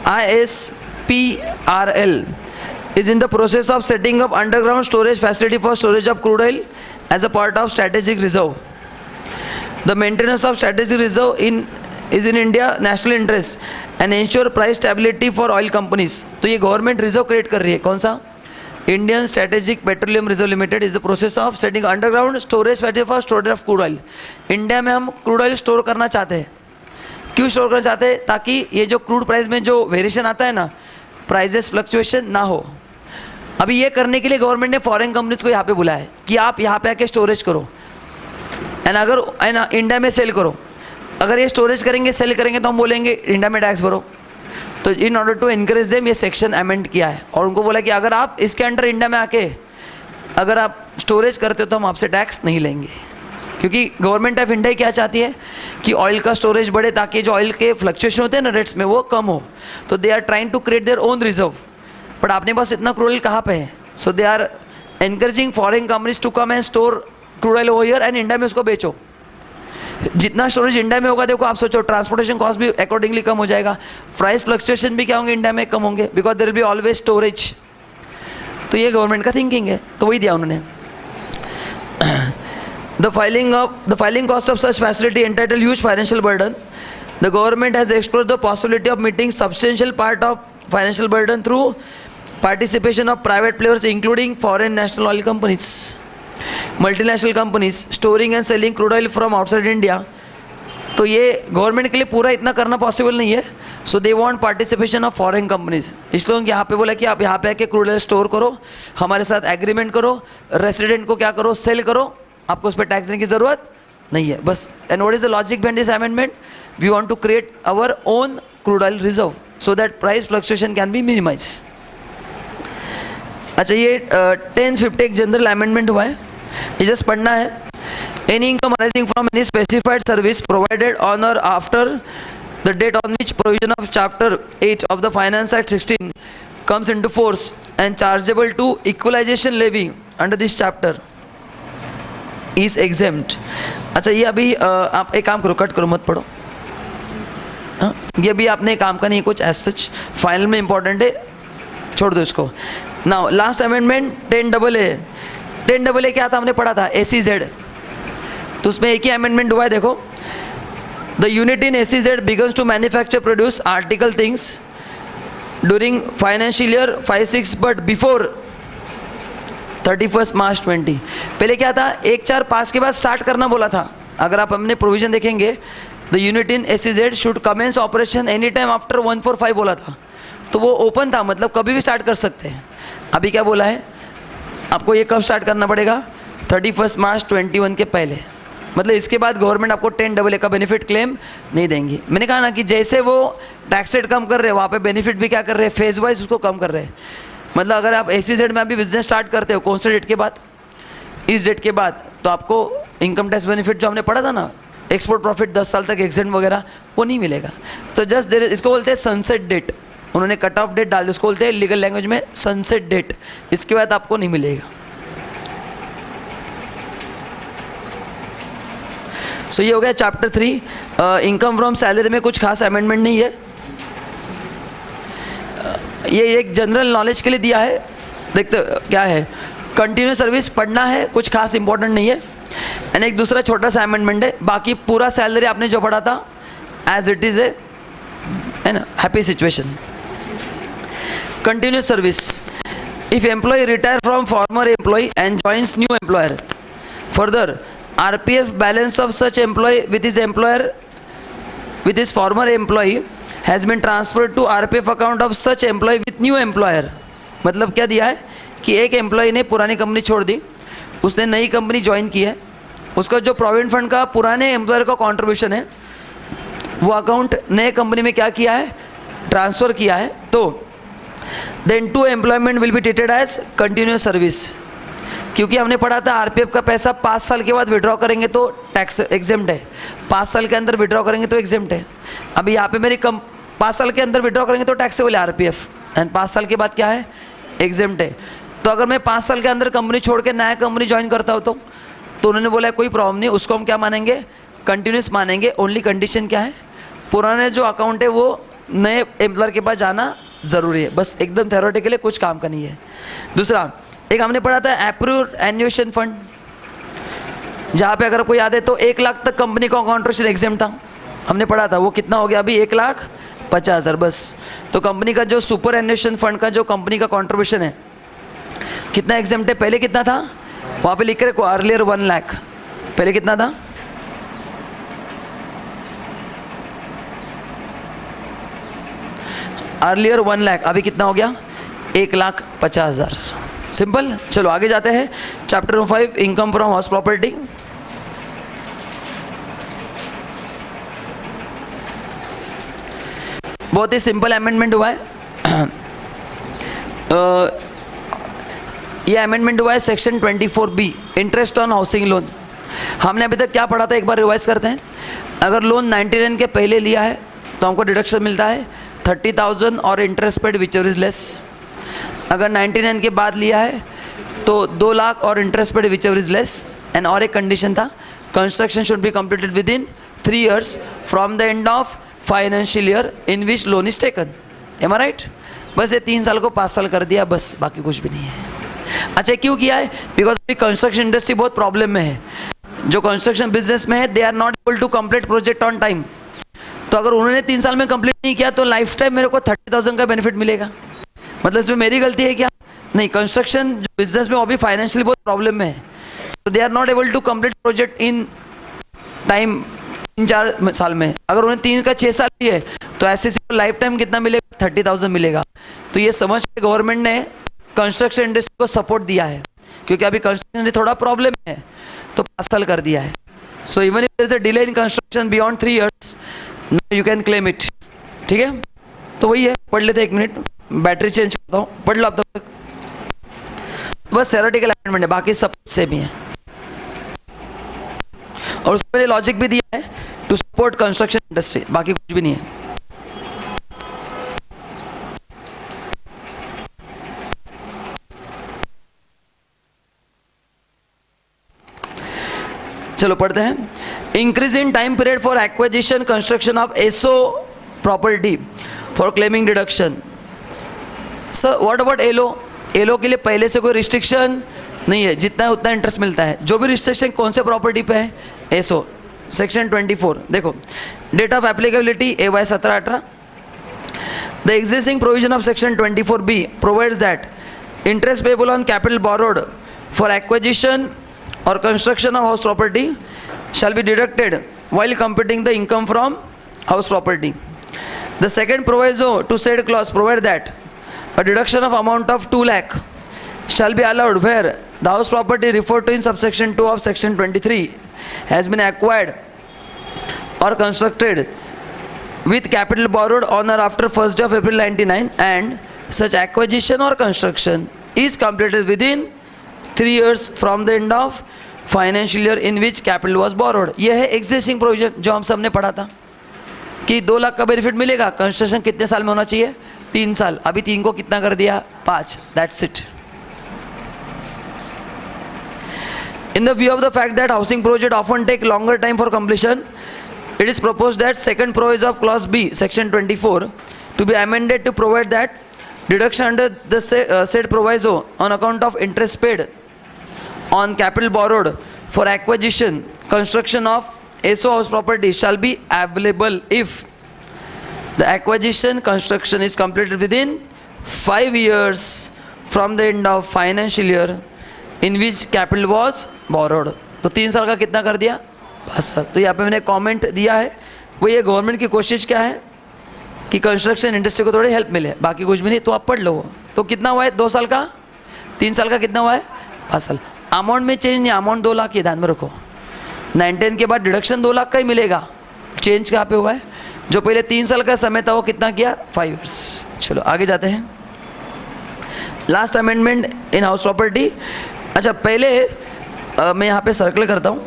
ISPRL is in the process of setting up underground storage facility for storage of crude oil as a part of strategic reserve. The maintenance of strategic reserve is in India national interest and ensure price stability for oil companies. तो ये government reserve create कर रही है, कौन सा, Indian strategic petroleum reserve limited is the process of setting underground storage facility for storage of crude oil. India में हम crude oil store करना चाहते हैं. क्यों स्टोर करना चाहते हैं, ताकि ये जो क्रूड प्राइस में जो वेरिएशन आता है ना, प्राइजेस फ्लक्चुएशन ना हो. अभी ये करने के लिए गवर्नमेंट ने फॉरेन कंपनीज को यहाँ पे बुलाया है कि आप यहाँ पे आके स्टोरेज करो एंड अगर इंडिया में सेल करो. अगर ये स्टोरेज करेंगे, सेल करेंगे तो हम बोलेंगे इंडिया में टैक्स भरो. तो in order to encourage them ये सेक्शन अमेंड किया है और उनको बोला कि अगर आप इसके अंडर इंडिया में आके अगर आप स्टोरेज करते हो तो हम आपसे टैक्स नहीं लेंगे. क्योंकि गवर्नमेंट ऑफ इंडिया क्या चाहती है कि ऑयल का स्टोरेज बढ़े, ताकि जो ऑयल के फ्लक्चुएशन होते हैं ना रेट्स में, वो कम हो. तो they are trying to create their own reserve. But आपने पास इतना क्रूड ऑयल कहाँ पे है, so they are encouraging foreign companies to come and store crude oil over here and India में उसको बेचो. जितना स्टोरेज इंडिया में होगा, देखो आप सोचो ट्रांसपोर्टेशन कॉस्ट भी अकॉर्डिंगली कम हो जाएगा, प्राइस फ्लक्चुएशन भी क्या होंगे इंडिया में, कम होंगे, because there will be always storage. तो ये गवर्नमेंट का थिंकिंग है, तो वही दिया उन्होंने. The filing cost of such facility entitle huge financial burden. The government has explored the possibility of meeting substantial part of financial burden through participation of private players, including foreign national oil companies. Multinational companies storing and selling crude oil from outside India, तो ये government के लिए पूरा इतना करना possible नहीं है. So they want participation of foreign companies. इसलिए उनके यहाँ पे बोला कि आप यहाँ पे आके क्रूड ऑयल स्टोर करो, हमारे साथ एग्रीमेंट करो, रेसिडेंट को क्या करो, सेल करो, आपको उस पर टैक्स देने की ज़रूरत नहीं है बस. And what is the logic behind this amendment? We want to create our own crude oil reserve so that price fluctuation can be minimise. अच्छा, ये 1050 एक जनरल अमेंडमेंट हुआ है, ये जस्ट पढ़ना है. Any income arising from any specified service provided on or after the date on which provision of Chapter 8 of the Finance Act 16 comes into force and chargeable to equalization levy under this chapter is exempt. अच्छा, ये अभी आप एक काम करो, cut करो, मत पढ़ो. हाँ, ये भी आपने काम का नहीं कुछ एज सच, फाइनल में इंपॉर्टेंट है, छोड़ दो इसको. Now last amendment 10AA. 10AA क्या था, हमने पढ़ा था ACZ, तो उसमें एक ही अमेंडमेंट हुआ है. देखो, the unit in ACZ begins to manufacture produce article things during financial year 5-6 but before 31 March 20. पहले क्या था, 1-4-5 के बाद स्टार्ट करना बोला था. अगर आप हमने प्रोविजन देखेंगे, the unit in ACZ should commence operation any time after 145 बोला था, तो वो ओपन था, मतलब कभी भी स्टार्ट कर सकते हैं. अभी क्या बोला है, आपको ये कब स्टार्ट करना पड़ेगा, 31 मार्च 21 के पहले. मतलब इसके बाद गवर्नमेंट आपको 10AA का बेनिफिट क्लेम नहीं देंगी. मैंने कहा ना कि जैसे वो टैक्स रेट कम कर रहे हैं, वहाँ पे बेनिफिट भी क्या कर रहे हैं, फेज वाइज उसको कम कर रहे हैं. मतलब अगर आप ACZ में अभी बिजनेस स्टार्ट करते हो, कौन से डेट के बाद, इस डेट के बाद, तो आपको इनकम टैक्स बेनिफिट जो हमने पढ़ा था ना, एक्सपोर्ट प्रॉफिट 10 साल तक एक्सेंट वगैरह, वो नहीं मिलेगा. तो जस्ट देर, इसको बोलते हैं सनसेट डेट. उन्होंने कट ऑफ डेट डाल दी, उसको बोलते हैं लीगल लैंग्वेज में सनसेट डेट. इसके बाद आपको नहीं मिलेगा. सो ये हो गया चैप्टर 3. इनकम फ्रॉम सैलरी में कुछ खास अमेंडमेंट नहीं है. ये एक जनरल नॉलेज के लिए दिया है. देखते क्या है, कंटिन्यू सर्विस पढ़ना है, कुछ खास इंपॉर्टेंट नहीं है. एंड एक दूसरा छोटा सा अमेंडमेंट है, बाकी पूरा सैलरी आपने जो पढ़ा था एज इट इज़ है ना, happy situation. Continue service, if employ retire from former employ and joins new employer, further RPF balance of such employee with his employer, with his former employee has been transferred to RPF account of such employee with new employer. मतलब क्या दिया है कि एक employ ने पुरानी company छोड़ दी, उसने नई कंपनी ज्वाइन की है, उसका जो प्रोविडेंट फंड का पुराने एम्प्लॉयर का कंट्रीब्यूशन है, वो अकाउंट नए कंपनी में क्या किया है, ट्रांसफ़र किया है. तो then two employment will be treated as continuous service. क्योंकि हमने पढ़ा था RPF का पैसा 5 साल के बाद विड्रॉ करेंगे तो टैक्स एग्जेम्प्ट है, 5 साल के अंदर विड्रॉ करेंगे तो एग्जेम्प्ट है. अभी यहाँ पे मेरी 5 साल के अंदर विड्रॉ करेंगे तो टैक्सेबल है RPF, एंड 5 साल के बाद क्या है, एग्जेम्प्ट है. तो अगर मैं 5 साल के अंदर कंपनी छोड़ के नया कंपनी ज्वाइन करता हूँ तो उन्होंने बोला कोई प्रॉब्लम नहीं, उसको हम क्या मानेंगे, कंटिन्यूस मानेंगे. ओनली कंडीशन क्या है, पुराने जो अकाउंट है वो नए एम्प्लॉयर के पास जाना ज़रूरी है. बस एकदम थ्योरेटिकली कुछ काम का नहीं है. दूसरा एक हमने पढ़ा था अप्रूव्ड एन्युएशन फंड, जहाँ पे अगर कोई याद है तो 1 लाख तक कंपनी का कॉन्ट्रीब्यूशन एग्जेम्प्ट था. हमने पढ़ा था वो कितना हो गया अभी, 1,50,000 बस. तो कंपनी का जो सुपर एन्युएशन फंड का जो कंपनी का कॉन्ट्रीब्यूशन है कितना एग्जेम्प्ट है, पहले कितना था, वहाँ पे लिख रहे को अर्लियर 1 लाख, पहले कितना था, अर्लियर 1 लाख, अभी कितना हो गया, 1,50,000. सिंपल. चलो आगे जाते हैं. Chapter 5 income from house property. बहुत ही सिंपल अमेंडमेंट हुआ है. ये अमेंडमेंट हुआ है section 24B, interest on housing loan. हमने अभी तक क्या पढ़ा था, एक बार रिवाइज करते हैं. अगर लोन 99 के पहले लिया है तो हमको डिडक्शन मिलता है 30,000 और interest paid which is less. अगर 99 के बाद लिया है तो 2 लाख और interest paid which is less. And और एक कंडीशन था, construction should be completed within 3 years from the end of financial year in which loan is taken. Am I right? बस ये 3 साल को 5 साल कर दिया, बस बाकी कुछ भी नहीं है. अच्छा, क्यों किया है, बिकॉज अभी कंस्ट्रक्शन इंडस्ट्री बहुत प्रॉब्लम में है. जो कंस्ट्रक्शन बिजनेस में है they are not able to complete project on time. तो अगर उन्होंने 3 साल में कंप्लीट नहीं किया तो लाइफ टाइम मेरे को 30,000 का बेनिफिट मिलेगा. मतलब इसमें मेरी गलती है क्या? नहीं, कंस्ट्रक्शन बिजनेस में वो भी फाइनेंशियली बहुत प्रॉब्लम में है. तो they are not able to complete project in time, 3-4 साल में। अगर उन्हें 3 का 6 साल भी है तो एससीसी को लाइफ टाइम कितना मिलेगा, 30,000 मिलेगा। तो ये समझ के गवर्नमेंट ने कंस्ट्रक्शन इंडस्ट्री को सपोर्ट दिया है, क्योंकि अभी कंस्ट्रक्शन में थोड़ा प्रॉब्लम है, तो 5 साल कर दिया है। So even if there is a delay in construction beyond 3 years, you can claim it. ठीक है, तो वही है, पढ़ लेते 1 मिनट, बैटरी चेंज करता हूँ, पढ़ लो आप तब तक। बस थ्योरेटिकल अमेंडमेंट है, बाकी सब सेम ही है। और उसमें लॉजिक भी दिया है टू सपोर्ट कंस्ट्रक्शन इंडस्ट्री, बाकी कुछ भी नहीं है। चलो पढ़ते हैं। Increase in time period for acquisition construction of SO property for claiming deduction. Sir what about LO? LO के लिए पहले से कोई रिस्ट्रिक्शन नहीं है, जितना है उतना इंटरेस्ट मिलता है। जो भी रिस्ट्रिक्शन कौन से प्रॉपर्टी पे है? एसओ। सेक्शन 24 देखो, date of applicability AY 17-18। The existing provision of section 24B provides that interest payable on capital borrowed for acquisition or construction of house property shall be deducted while computing the income from house property. The second proviso to said clause provide that a deduction of amount of 2 lakh shall be allowed where the house property referred to in subsection 2 of section 23 has been acquired or constructed with capital borrowed on or after 1st of April 1999 and such acquisition or construction is completed within 3 years from the end of financial year in which capital was borrowed. ये है existing provision जो हम सबने पढ़ा था कि 2 लाख का benefit मिलेगा। कंस्ट्रक्शन कितने साल में होना चाहिए? 3 साल। अभी 3 को कितना कर दिया? 5। That's it. In the view of the fact that housing project often take longer time for completion, it is proposed that second proviso of clause B section 24 to be amended to provide that deduction under the said proviso on account of interest paid on capital borrowed for acquisition construction of SO house property shall be available if the acquisition construction is completed within 5 years from the end of financial year in which capital was borrowed। तो 3 साल का कितना कर दिया? 5 साल। तो यहाँ पे मैंने कमेंट दिया है, वो ये गवर्नमेंट की कोशिश क्या है कि कंस्ट्रक्शन इंडस्ट्री को थोड़ी हेल्प मिले, बाकी कुछ भी नहीं। तो आप पढ़ लो। तो कितना हुआ है? 2 साल का, 3 साल का कितना हुआ है? 5 साल। अमाउंट में चेंज नहीं, अमाउंट 2 लाख, ये ध्यान में रखो। 9-10 के बाद डिडक्शन 2 लाख का ही मिलेगा। चेंज कहाँ पे हुआ है? जो पहले 3 साल का समय था वो कितना किया? 5 years। चलो आगे जाते हैं। Last amendment in house property. अच्छा पहले मैं यहाँ पे सर्कल करता हूँ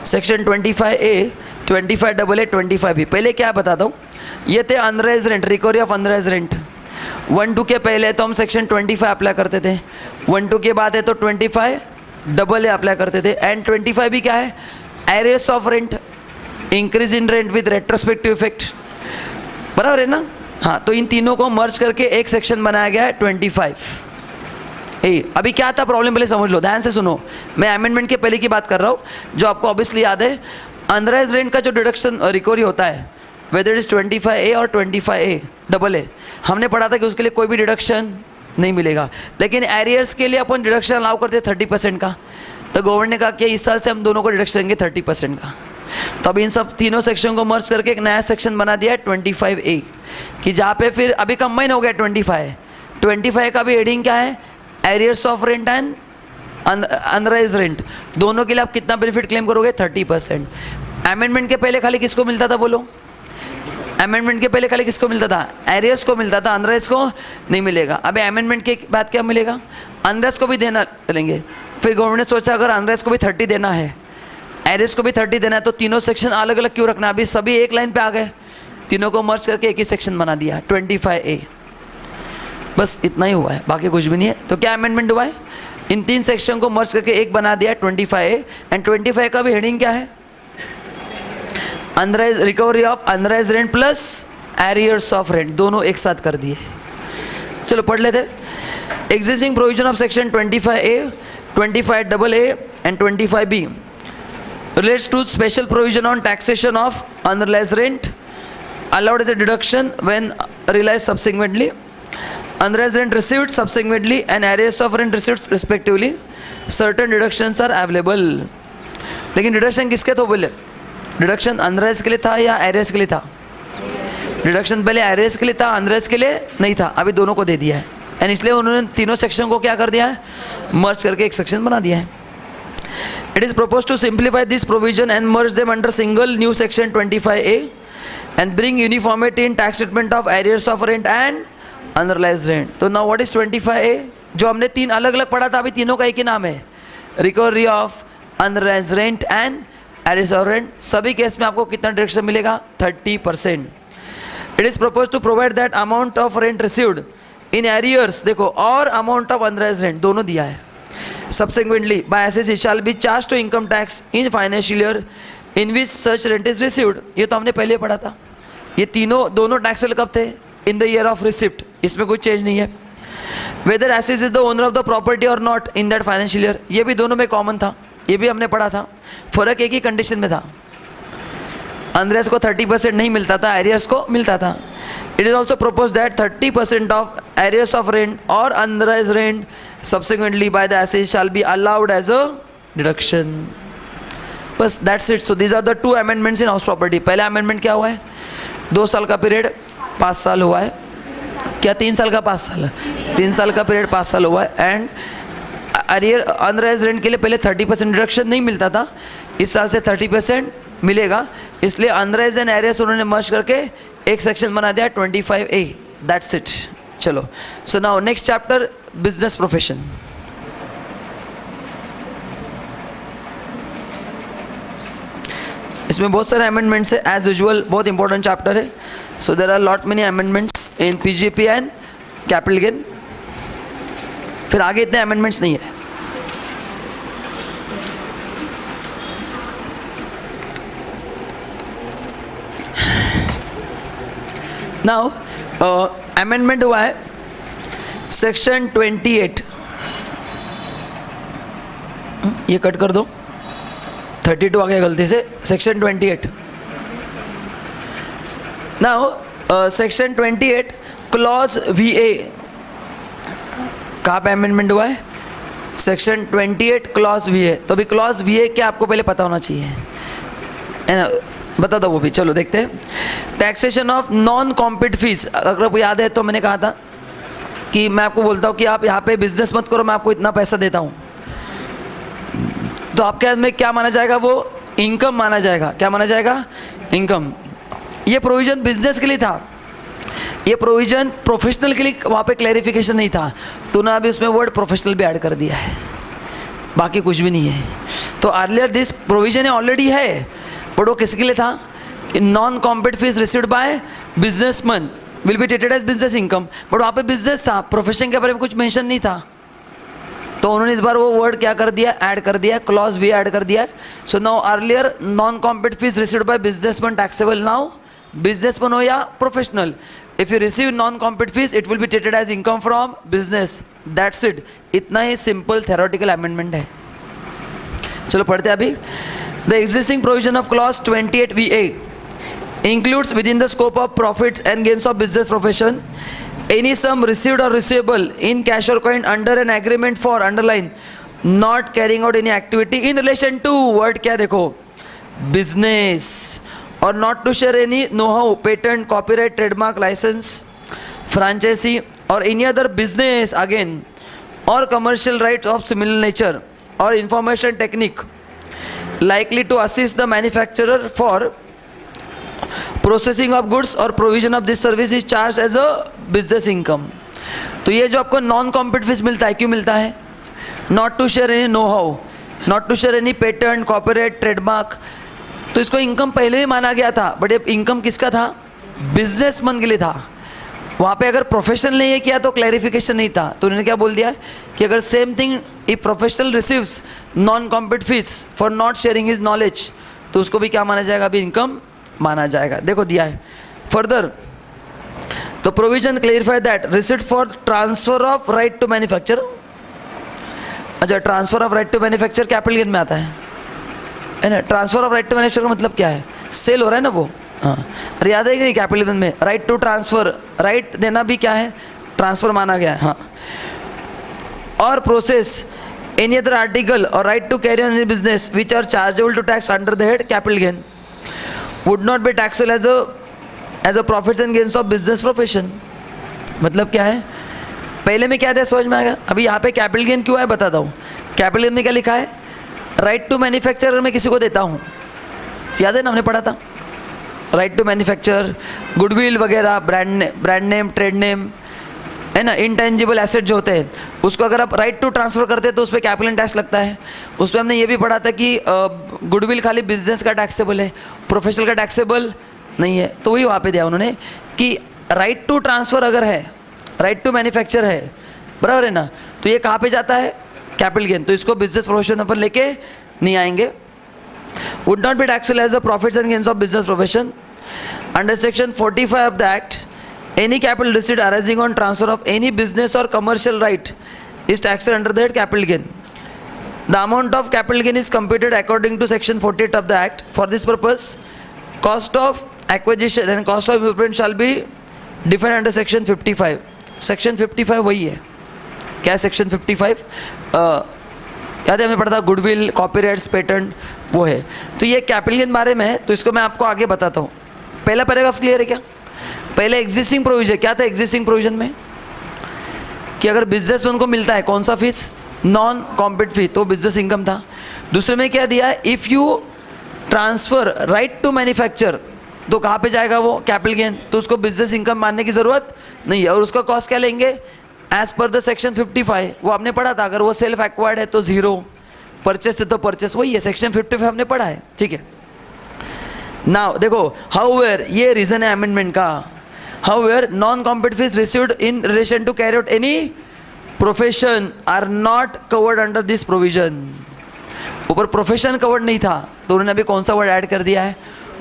सेक्शन 25A, 25AA, 25B। पहले क्या बताता हूँ, ये थे अनराइज rent, recovery of unrealised rent. 1-2 के पहले तो हम सेक्शन 25 अप्लाई करते थे, 1-2 के बाद है तो 25AA अप्लाई करते थे। एंड 25 भी क्या है? Arrears of rent, increase in rent with retrospective effect, बराबर है ना? हाँ, तो इन तीनों को मर्ज करके एक सेक्शन बनाया गया है 25A। अभी क्या था प्रॉब्लम, पहले समझ लो, ध्यान से सुनो। मैं अमेंडमेंट के पहले की बात कर रहा हूँ, जो आपको ऑब्वियसली याद है। अनराइज रेंट का जो डिडक्शन रिकवरी होता है, वेदर इट इज 25A और 25AA, हमने पढ़ा था कि उसके लिए कोई भी डिडक्शन नहीं मिलेगा। लेकिन एरियर्स के लिए अपन डिडक्शन अलाउ करते 30% का। तो गवर्नमेंट ने कहा कि इस साल से हम दोनों को डिडक्शन देंगे 30% का। तो अब इन सब तीनों सेक्शन को मर्ज करके एक नया सेक्शन बना दिया है 25A, कि जहाँ पे फिर अभी कंबाइन हो गया 25 का भी हेडिंग क्या है? Arrears of rent and unrealised rent, दोनों के लिए आप कितना बेनिफिट क्लेम करोगे? 30%। अमेंडमेंट के पहले खाली किसको मिलता था बोलो? अमेंडमेंट के पहले खाली किसको मिलता था? एरियर्स को मिलता था, अनराइज को नहीं मिलेगा। अभी अमेंडमेंट के बाद क्या मिलेगा? अनराइज को भी देना लेंगे। फिर गवर्नमेंट ने सोचा अगर अनराइज को भी 30 देना है, एरियर्स को भी 30 देना है, तो तीनों सेक्शन अलग अलग क्यों रखना? अभी सभी एक लाइन पे आ गए, तीनों को मर्ज करके एक ही सेक्शन बना दिया 25A। बस इतना ही हुआ है, बाकी कुछ भी नहीं है। तो क्या अमेंडमेंट हुआ है? इन 3 सेक्शन को मर्ज करके एक बना दिया 25A। एंड 25 का भी हेडिंग क्या है? Unrealised, recovery of unrealised rent plus arrears of rent, दोनों एक साथ कर दिए। चलो पढ़ लेते। Existing provision of section 25A, 25AA and 25B relates to special provision on taxation of unrealized rent allowed as a deduction when realized subsequently unrealised rent received subsequently and arrears of rent received respectively, certain deductions are available. लेकिन deduction किसके तो बोले, deduction अनराइज के लिए था या arrears के लिए था? डिडक्शन पहले एरियर्स के लिए था, अनराइज के लिए नहीं था, अभी दोनों को दे दिया है। एंड इसलिए उन्होंने तीनों सेक्शन को क्या कर दिया है, मर्ज करके एक सेक्शन बना दिया है। It is propose to simplify this provision and merge them under single new section 25A and bring uniformity in tax treatment of arrears of rent and unrealised rent. तो नाउ व्हाट इज 25A? जो हमने तीन अलग अलग पढ़ा था, अभी तीनों का एक ही नाम है, recovery of unrealised rent and arrears of rent. सभी केस में आपको कितना डिडक्शन मिलेगा? 30%। It is propose to provide that amount of rent received in arrears, देखो, और अमाउंट ऑफ अनराइज्ड रेंट दोनों दिया है, subsequently by assessee shall be charged to income tax in financial year in which such rent is received। ये तो हमने पहले पढ़ा था, ये दोनों टैक्सेबल कब थे? In the year of receipt, इसमें कोई चेंज नहीं है। Whether assessee is the owner of the property और not in that financial year, ये भी दोनों में कॉमन था, ये भी हमने पढ़ा था। फर्क एक ही कंडीशन में था, अनराइज्ड को 30% नहीं मिलता था, एरियर्स को मिलता था। It is also propose that 30% of arrears of rent और अनराइज्ड rent subsequently by the assessee shall be allowed as a deduction। बस that's it। so these are the two amendments in house property। पहला amendment क्या हुआ है? 2 साल का period 5 साल हुआ है, क्या 3 साल का 5 साल? 3 साल का पीरियड 5 साल हुआ है। एंड अरियर अनराइज्ड रेंट के लिए पहले 30% डिडक्शन नहीं मिलता था, इस साल से 30% मिलेगा, इसलिए अनराइज्ड एंड एरियर्स उन्होंने मर्ज करके एक सेक्शन बना दिया 25A। That's it. चलो, so now next chapter, business profession. इसमें बहुत सारे अमेंडमेंट्स है, एज यूजुअल बहुत इंपॉर्टेंट चैप्टर है। So there are lot many amendments in PGP and capital gain. फिर आगे इतने अमेंडमेंट्स नहीं है। नाउ अमेंडमेंट हुआ है सेक्शन 28, ये कट कर दो, 32 आ गया गलती से, section 28। Now section 28 clause VA, कहाँ पे अमेंडमेंट हुआ है? Section 28 clause VA। तो अभी क्लॉज VA क्या आपको पहले पता होना चाहिए, है ना? बता दो वो भी, चलो देखते हैं। Taxation of non compete fees, अगर आपको याद है तो मैंने कहा था कि मैं आपको बोलता हूँ कि आप यहाँ पे बिजनेस मत करो, मैं आपको इतना पैसा देता हूँ, तो आपके हाथ में क्या माना जाएगा? वो इनकम माना जाएगा। क्या माना जाएगा? इनकम। ये प्रोविज़न बिजनेस के लिए था, ये प्रोविज़न प्रोफेशनल के लिए वहाँ पे क्लैरिफिकेशन नहीं था, तो ना अभी उसमें वर्ड प्रोफेशनल भी ऐड कर दिया है, बाकी कुछ भी नहीं है। तो अर्लियर दिस प्रोविज़न ऑलरेडी है, बट वो किसके लिए था? Non compete fees received by businessman will be treated as business income, but वहाँ पे बिजनेस था, प्रोफेशन के बारे में कुछ मेंशन नहीं था, तो उन्होंने इस बार वो वर्ड क्या कर दिया? ऐड कर दिया, क्लॉज VA ऐड कर दिया है। So now earlier non compete fees received by businessman taxable, now businessman हो या professional, if you receive non compete fees it will be treated as income from business. That's it. इतना ही simple theoretical amendment है। चलो पढ़ते हैं अभी। The existing provision of clause 28 VA includes within the scope of profits and gains of business profession any sum received or receivable in cash or coin under an agreement for underline not carrying out any activity in relation to word क्या देखो business or not to share any know-how, patent, copyright, trademark, license, franchisee or any other business again or commercial rights of similar nature or information technique likely to assist the manufacturer for processing of goods और provision of this service is charge as a business income. तो ये जो आपको non compete fees मिलता है, क्यों मिलता है? Not to share any know how, not to share any patent, copyright, trademark, तो इसको इनकम पहले ही माना गया था, बट ये इनकम किसका था? बिजनेसमैन के लिए था। वहाँ पे अगर प्रोफेशनल ने ये किया तो क्लैरिफिकेशन नहीं था, तो उन्होंने क्या बोल दिया कि अगर same thing if professional receives non compete fees for not sharing his knowledge, तो उसको भी क्या माना जाएगा? अभी इनकम माना जाएगा। देखो दिया है फर्दर, तो provision clarify that receipt for transfer of right to manufacture, अच्छा transfer of right to manufacture capital gain में आता है ना? Transfer of right to manufacture का मतलब क्या है? सेल हो रहा है ना वो, हाँ। अरे याद है कि नहीं कैपिटल गेन में राइट टू ट्रांसफर, राइट देना भी क्या है? ट्रांसफ़र माना गया है, हाँ. और process any other article or right to carry on any business which are chargeable to tax under the head capital gain would not be taxable as a profits and gains of business profession. मतलब क्या है, पहले में क्या था समझ में आएगा. अभी यहाँ पे कैपिटल गेन क्यों है बताता हूँ. कैपिटल गेन में क्या लिखा है, राइट टू मैन्युफैक्चर मैं किसी को देता हूँ, याद है ना, हमने पढ़ा था. राइट टू मैन्युफैक्चर, गुडविल वगैरह, ब्रांड नेम, ट्रेड नेम है ना, इंटेंजिबल एसेट जो होते हैं, उसको अगर आप राइट टू ट्रांसफ़र करते हैं तो उस पर कैपिटल टैक्स लगता है. उस पर हमने ये भी पढ़ा था कि गुडविल खाली बिजनेस का टैक्सेबल है, प्रोफेशनल का टैक्सेबल नहीं है. तो वही वहाँ पे दिया उन्होंने कि राइट टू ट्रांसफ़र अगर है, राइट टू मैन्युफैक्चर है, बराबर है ना, तो ये कहाँ पे जाता है, कैपिटल गेन. तो इसको बिजनेस प्रोफेशन अपन लेके नहीं आएंगे. Would not be taxable as a profits and gains of business profession under section 45 of the act. Any capital receipt arising on transfer of any business or commercial right is taxed under the head capital gain. The amount of capital gain is computed according to section 48 of the act. For this purpose, cost of acquisition and cost of improvement shall be defined under section 55. Section 55 वही है. क्या है section 55? याद है हमें पढ़ा था goodwill, copyrights, patent, वो है. तो ये कैपिटल गेन बारे में है, तो इसको मैं आपको आगे बताता हूँ. पहला पैराग्राफ क्लियर है क्या. पहले एग्जिस्टिंग प्रोविजन क्या था, एग्जिस्टिंग प्रोविजन में कि अगर बिजनेसमैन को मिलता है कौन सा फीस, नॉन कॉम्पिट फी, तो बिजनेस इनकम था. दूसरे में क्या दिया है, if you transfer right to manufacture, तो कहाँ पे जाएगा वो, कैपिटल गेन. तो उसको बिजनेस इनकम मानने की ज़रूरत नहीं है. और उसका कॉस्ट क्या लेंगे, एज पर द सेक्शन 55, वो आपने पढ़ा था. अगर वो सेल्फ एक्वायर्ड है तो ज़ीरो, परचेस थे तो परचेस, वही है, सेक्शन 55 हमने पढ़ा है. ठीक है. नाउ देखो, हाउएवर, ये रीज़न है अमेंडमेंट का. However, non-compete fees received in relation to carry out any profession are not covered under this provision. ऊपर प्रोफेशन कवर्ड नहीं था, तो उन्होंने अभी कौन सा वर्ड ऐड कर दिया है,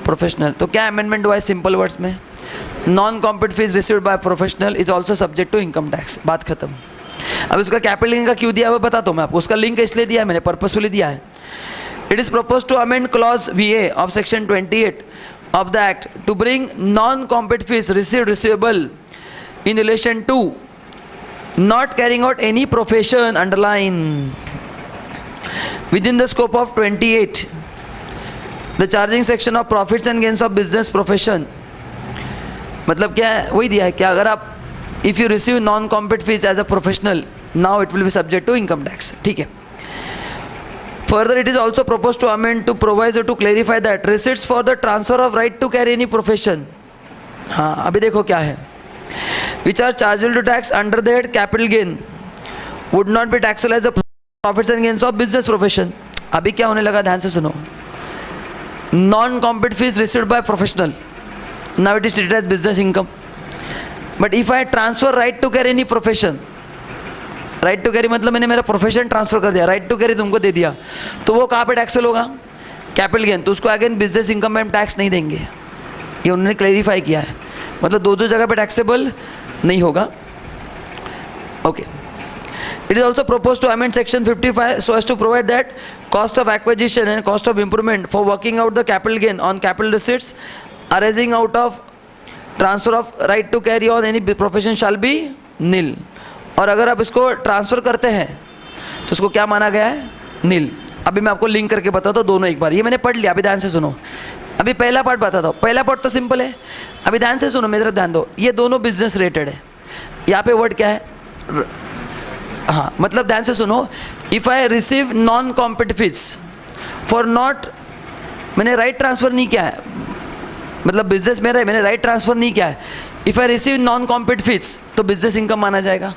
प्रोफेशनल. तो क्या अमेंडमेंट हुआ है, सिंपल वर्ड्स में, non compete fees received by professional is also subject to income tax. बात खत्म. अब उसका कैपिटल गेन का क्यों दिया है बताता हूँ मैं आपको. उसका लिंक इसलिए दिया है मैंने, पर्पसफुली दिया है. It is propose to amend clause VA of section 28 of the act to bring non-compete fees receivable in relation to not carrying out any profession underline within the scope of 28 the charging section of profits and gains of business profession. मतलब क्या है, वही दिया है कि अगर आप if you receive non-compete fees as a professional, now it will be subject to income tax. ठीक है. Further, it is also proposed to amend to provide to clarify that receipts for the transfer of right to carry any profession, हाँ अभी देखो क्या है, which are chargeable to tax under the head capital gain would not be taxable as a profits and gains of business profession. अभी क्या होने लगा, ध्यान से सुनो. non compete fees received by professional, now it is treated as business income. But if I transfer right to carry any profession, right to carry मतलब मैंने मेरा प्रोफेशन ट्रांसफर कर दिया, राइट टू कैरी तुमको दे दिया, तो वो कहाँ पे टैक्सेबल होगा, कैपिटल गेन. तो उसको अगेन बिजनेस इनकम में हम टैक्स नहीं देंगे, ये उन्होंने क्लैरिफाई किया है. मतलब दो जगह पे टैक्सेबल नहीं होगा. Okay. It is also propose to amend section 55 so as to provide that cost of acquisition and cost of improvement for working out the capital gain on capital receipts arising out of transfer of right to carry on any profession shall be nil. और अगर आप इसको transfer करते हैं तो उसको क्या माना गया है, नील. अभी मैं आपको लिंक करके बताता हूँ दोनों एक बार. ये मैंने पढ़ लिया, अभी ध्यान से सुनो. अभी पहला पार्ट बताता हूँ. पहला पार्ट तो सिंपल है, अभी ध्यान से सुनो, मेरी तरफ ध्यान दो. ये दोनों बिजनेस रिलेटेड है. यहाँ पे वर्ड क्या है, हाँ मतलब ध्यान से सुनो. If I receive non compete fees for not, मैंने राइट ट्रांसफ़र नहीं किया है, मतलब बिजनेस मेरा है, मैंने राइट ट्रांसफ़र नहीं किया है. If I receive non compete fees तो बिजनेस इनकम माना जाएगा.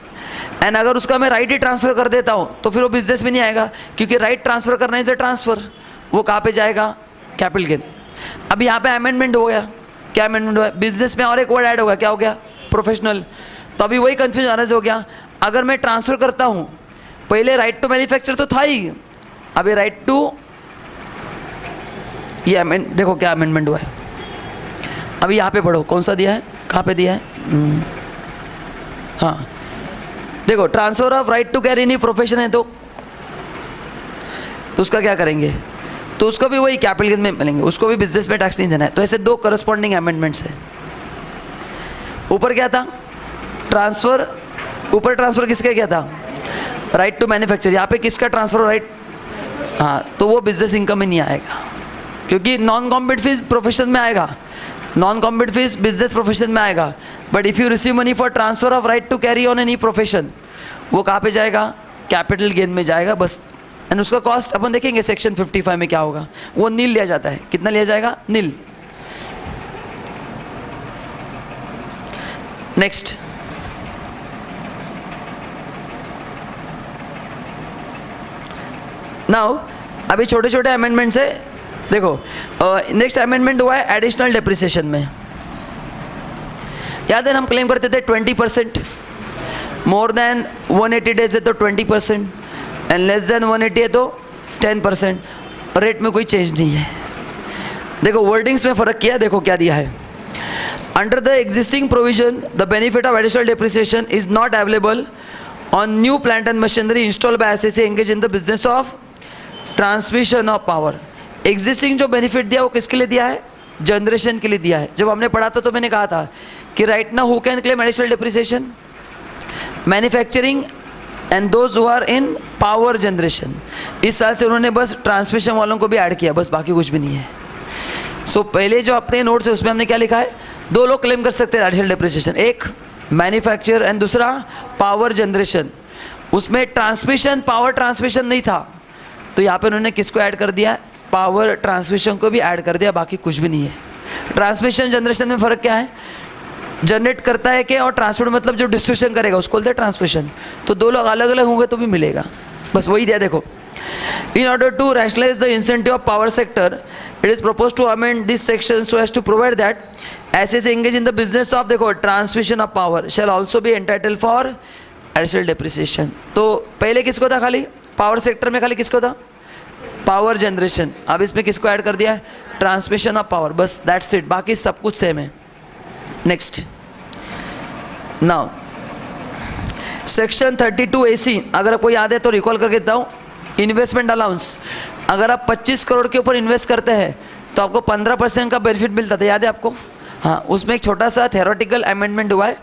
एंड अगर उसका मैं राइट ही ट्रांसफ़र कर देता हूँ तो फिर वो बिजनेस में नहीं आएगा, क्योंकि राइट ट्रांसफ़र करना इज अ ट्रांसफ़र. वो कहाँ पे जाएगा, कैपिटल गेन. अब यहाँ पे अमेंडमेंट हो गया. क्या अमेंडमेंट हुआ, बिजनेस में और एक वर्ड ऐड होगा, क्या हो गया, प्रोफेशनल. तो अभी वही कन्फ्यूजन आने से हो गया. अगर मैं ट्रांसफ़र करता हूँ, पहले राइट टू मैन्युफैक्चर तो था ही, अभी राइट टू, ये देखो क्या अमेंडमेंट हुआ है. अभी यहाँ पे पढ़ो, कौन सा दिया है, कहाँ पे दिया है, हाँ देखो, transfer of right to carry any profession है तो उसका क्या करेंगे, तो उसको भी वही कैपिटल गेन में मिलेंगे, उसको भी बिजनेस में टैक्स नहीं देना है. तो ऐसे दो करस्पॉन्डिंग अमेंडमेंट्स हैं. ऊपर क्या था, ट्रांसफ़र ऊपर ट्रांसफ़र किसका किया था? Right to manufacture. यहाँ पे किसका ट्रांसफ़र राइट? हाँ, तो वो बिजनेस इनकम में नहीं आएगा, क्योंकि नॉन कॉम्पिट फीस प्रोफेशन में आएगा, non compete fees business profession में आएगा। But if you receive money for transfer of right to carry on any profession, वो कहाँ पे जाएगा? कैपिटल गेन में जाएगा बस। एंड उसका कॉस्ट अपन देखेंगे सेक्शन 55 में क्या होगा, वो नील लिया जाता है। कितना लिया जाएगा? नील। नेक्स्ट, नाउ अभी छोटे छोटे अमेंडमेंट्स है। देखो नेक्स्ट अमेंडमेंट हुआ है एडिशनल डेप्रिसिएशन में। याद है हम क्लेम करते थे 20%, मोर देन 180 डेज है तो 20%, एंड लेस देन 180 है तो 10%। रेट में कोई चेंज नहीं है। देखो वर्डिंग्स में फ़र्क किया, देखो क्या दिया है। Under the existing provision the benefit of additional depreciation is not available on new plant and machinery install by SSC engage in the business of transmission of power. Existing जो बेनिफिट दिया वो किसके लिए दिया है? जनरेशन के लिए दिया है। जब हमने पढ़ा था तो मैंने कहा था कि right now who can claim additional depreciation? Manufacturing and those who are in power generation. इस साल से उन्होंने बस ट्रांसमिशन वालों को भी ऐड किया, बस बाकी कुछ भी नहीं है। सो पहले जो अपने नोट्स है उसमें हमने क्या लिखा है? दो लोग क्लेम कर सकते हैं एडिशनल डेप्रिसिएशन, एक मैन्युफैक्चर एंड दूसरा पावर जनरेशन। उसमें ट्रांसमिशन पावर ट्रांसमिशन नहीं था, तो यहाँ पे उन्होंने किसको ऐड कर दिया? पावर ट्रांसमिशन को भी ऐड कर दिया, बाकी कुछ भी नहीं है। ट्रांसमिशन जनरेशन में फ़र्क क्या है? जनरेट करता है क्या, और ट्रांसमिट मतलब जो डिस्ट्रीब्यूशन करेगा उसको बोलते हैं ट्रांसमिशन। तो दो लोग अलग अलग होंगे तो भी मिलेगा, बस वही दिया। देखो, in order to rationalise the incentive of power sector it is propose to amend this section so as to provide that assessee engage in the business of, देखो, transmission of power shall also be entitle for additional depreciation. तो पहले किसको था? खाली power sector में खाली किसको था? Power generation. अब इसमें किसको ऐड कर दिया है? ट्रांसमिशन ऑफ पावर, बस दैट्स इट, बाकी सब कुछ सेम है। नेक्स्ट, नाउ सेक्शन 32 AC, अगर कोई याद है तो रिकॉल करके देता हूँ। इन्वेस्टमेंट अलाउंस, अगर आप 25 करोड़ के ऊपर इन्वेस्ट करते हैं तो आपको 15% का बेनिफिट मिलता था, याद है आपको? हाँ, उसमें एक छोटा सा थ्योरेटिकल अमेंडमेंट हुआ है।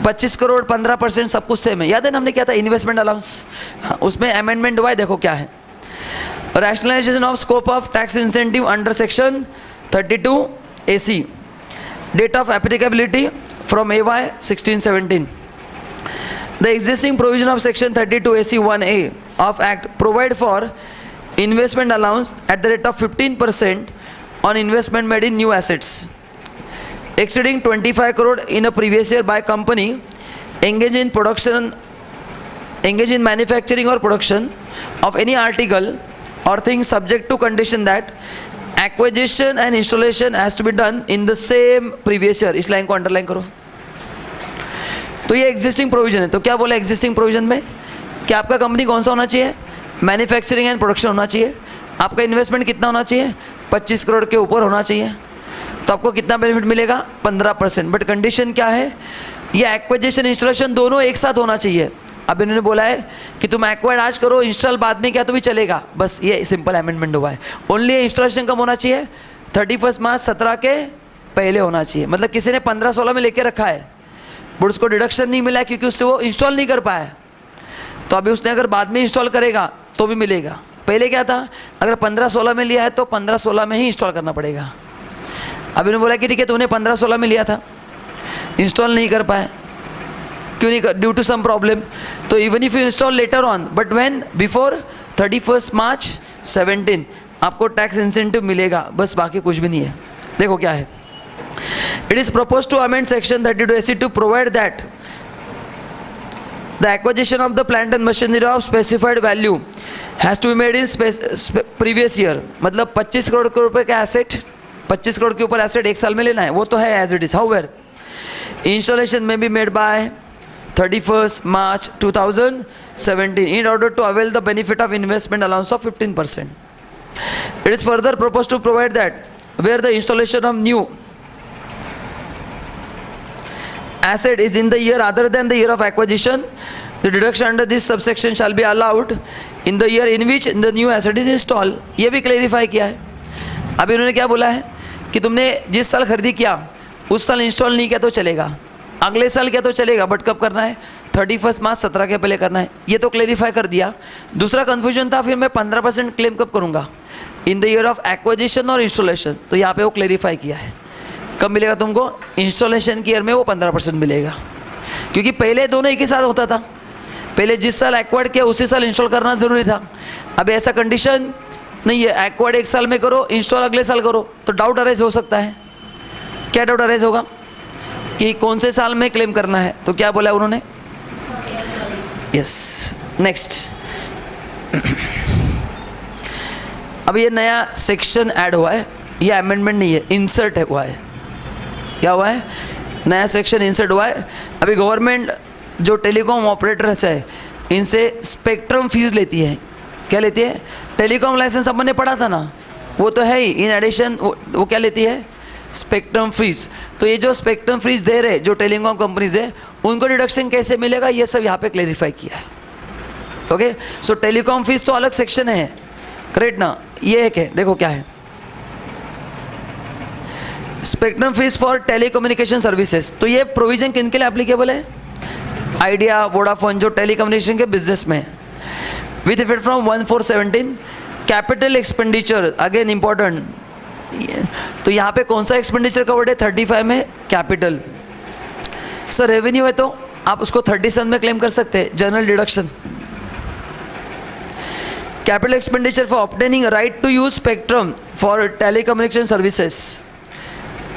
25 करोड़ 15% सब कुछ सेम है, याद है ना हमने क्या था? Investment allowance. हाँ, उसमें अमेंडमेंट हुआ है, देखो क्या है। Rationalization of scope of tax incentive under section 32 AC. Date of applicability from AY 1617. The existing provision of section 32 AC 1A of Act provide for investment allowance at the rate of 15% on investment made in new assets exceeding 25 crore in a previous year by company engaged in manufacturing or production of any article or thing subject to condition that acquisition and installation has to be done in the same previous year। इस line को underline करो। तो ये existing provision है। तो क्या बोला existing provision में? कि आपका कंपनी कौन सा होना चाहिए? मैन्युफैक्चरिंग एंड प्रोडक्शन होना चाहिए। आपका इन्वेस्टमेंट कितना होना चाहिए? 25 करोड़ के ऊपर होना चाहिए। तो आपको कितना बेनिफिट मिलेगा? 15%। बट कंडीशन क्या है? ये एक्विजिशन इंस्टॉलेशन दोनों एक साथ होना चाहिए। अब इन्होंने बोला है कि तुम एक्वायर्ड आज करो, इंस्टॉल बाद में क्या तो भी चलेगा, बस ये सिंपल अमेंडमेंट हुआ है। ओनली इंस्टॉलेशन कब होना चाहिए? 31 मार्च 17 के पहले होना चाहिए। मतलब किसी ने 15-16 में लेके रखा है बट उसको डिडक्शन नहीं मिला क्योंकि उससे वो इंस्टॉल नहीं कर पाया, तो अभी उसने अगर बाद में इंस्टॉल करेगा तो भी मिलेगा। पहले क्या था? अगर 15-16 में लिया है तो 15-16 में ही इंस्टॉल करना पड़ेगा। अब इन्होंने बोला कि ठीक है तूने 15-16 में लिया था, इंस्टॉल नहीं कर पाया, क्यों नहीं? Due to some problem. तो even if you install later on but when before 31 March 17 आपको टैक्स इंसेंटिव मिलेगा, बस बाकी कुछ भी नहीं है। देखो क्या है। It is propose to amend section 32 AC to provide that the acquisition of the plant and machinery of specified value has to be made in previous year. मतलब 25 करोड़ के रुपए का एसेट, 25 करोड़ के ऊपर एसेट एक साल में लेना है, वो तो है as it is. However installation में be made by 31 March 2017 in order to avail the benefit of investment allowance of 15%. It is further proposed to provide that where the installation of new asset is in the year other than the year of acquisition, the deduction under this subsection shall be allowed in the year in which the new asset is installed. ये भी clarify किया है। अभी इन्होंने क्या बोला है कि तुमने जिस साल खरीदी किया उस साल इंस्टॉल नहीं किया तो चलेगा, अगले साल क्या तो चलेगा, बट कब करना है? 31 मार्च 17 के पहले करना है, ये तो क्लेरिफाई कर दिया। दूसरा कन्फ्यूजन था फिर मैं 15% क्लेम कब करूँगा, इन द ईयर ऑफ एक्विजिशन और इंस्टॉलेशन, तो यहाँ पे वो क्लेरिफाई किया है। कब मिलेगा तुमको, इंस्टॉलेशन की ईयर में वो 15% मिलेगा, क्योंकि पहले दोनों एक ही साथ होता था। पहले जिस साल एक्वायर्ड किया उसी साल इंस्टॉल करना ज़रूरी था। अब ऐसा कंडीशन नहीं है, एक्वायर्ड एक साल में करो, इंस्टॉल अगले साल करो, तो डाउट अरेज हो सकता है। क्या डाउट अरेज होगा कि कौन से साल में क्लेम करना है, तो क्या बोला उन्होंने, यस। नेक्स्ट, अब ये नया सेक्शन ऐड हुआ है, ये अमेंडमेंट नहीं है, इंसर्ट हुआ है। क्या हुआ है, नया सेक्शन इंसर्ट हुआ है। अभी गवर्नमेंट जो टेलीकॉम ऑपरेटर्स है इनसे स्पेक्ट्रम फीस लेती है। क्या लेती है, टेलीकॉम लाइसेंस अपन ने पढ़ा था ना, वो तो है ही, इन एडिशन वो क्या लेती है, स्पेक्ट्रम फीस। तो ये जो स्पेक्ट्रम फीस दे रहे जो टेलीकॉम कंपनीज है उनको डिडक्शन कैसे मिलेगा, ये सब यहाँ पे क्लेरिफाई किया है। ओके, सो टेलीकॉम फीस तो अलग सेक्शन है, करेक्ट ना। ये एक है, देखो क्या है, spectrum fees for telecommunication services. तो ये प्रोविजन किन के लिए एप्लीकेबल है, आइडिया, वोडाफोन, जो टेलीकम्युनिकेशन के बिजनेस में है। With effect from 1417। Capital expenditure, again important, तो यहाँ पे कौन सा एक्सपेंडिचर कवर्ड है, 35 में कैपिटल। सर रेवेन्यू है तो आप उसको 37 में क्लेम कर सकते हैं, general deduction. Capital expenditure for obtaining right to use spectrum for telecommunication services,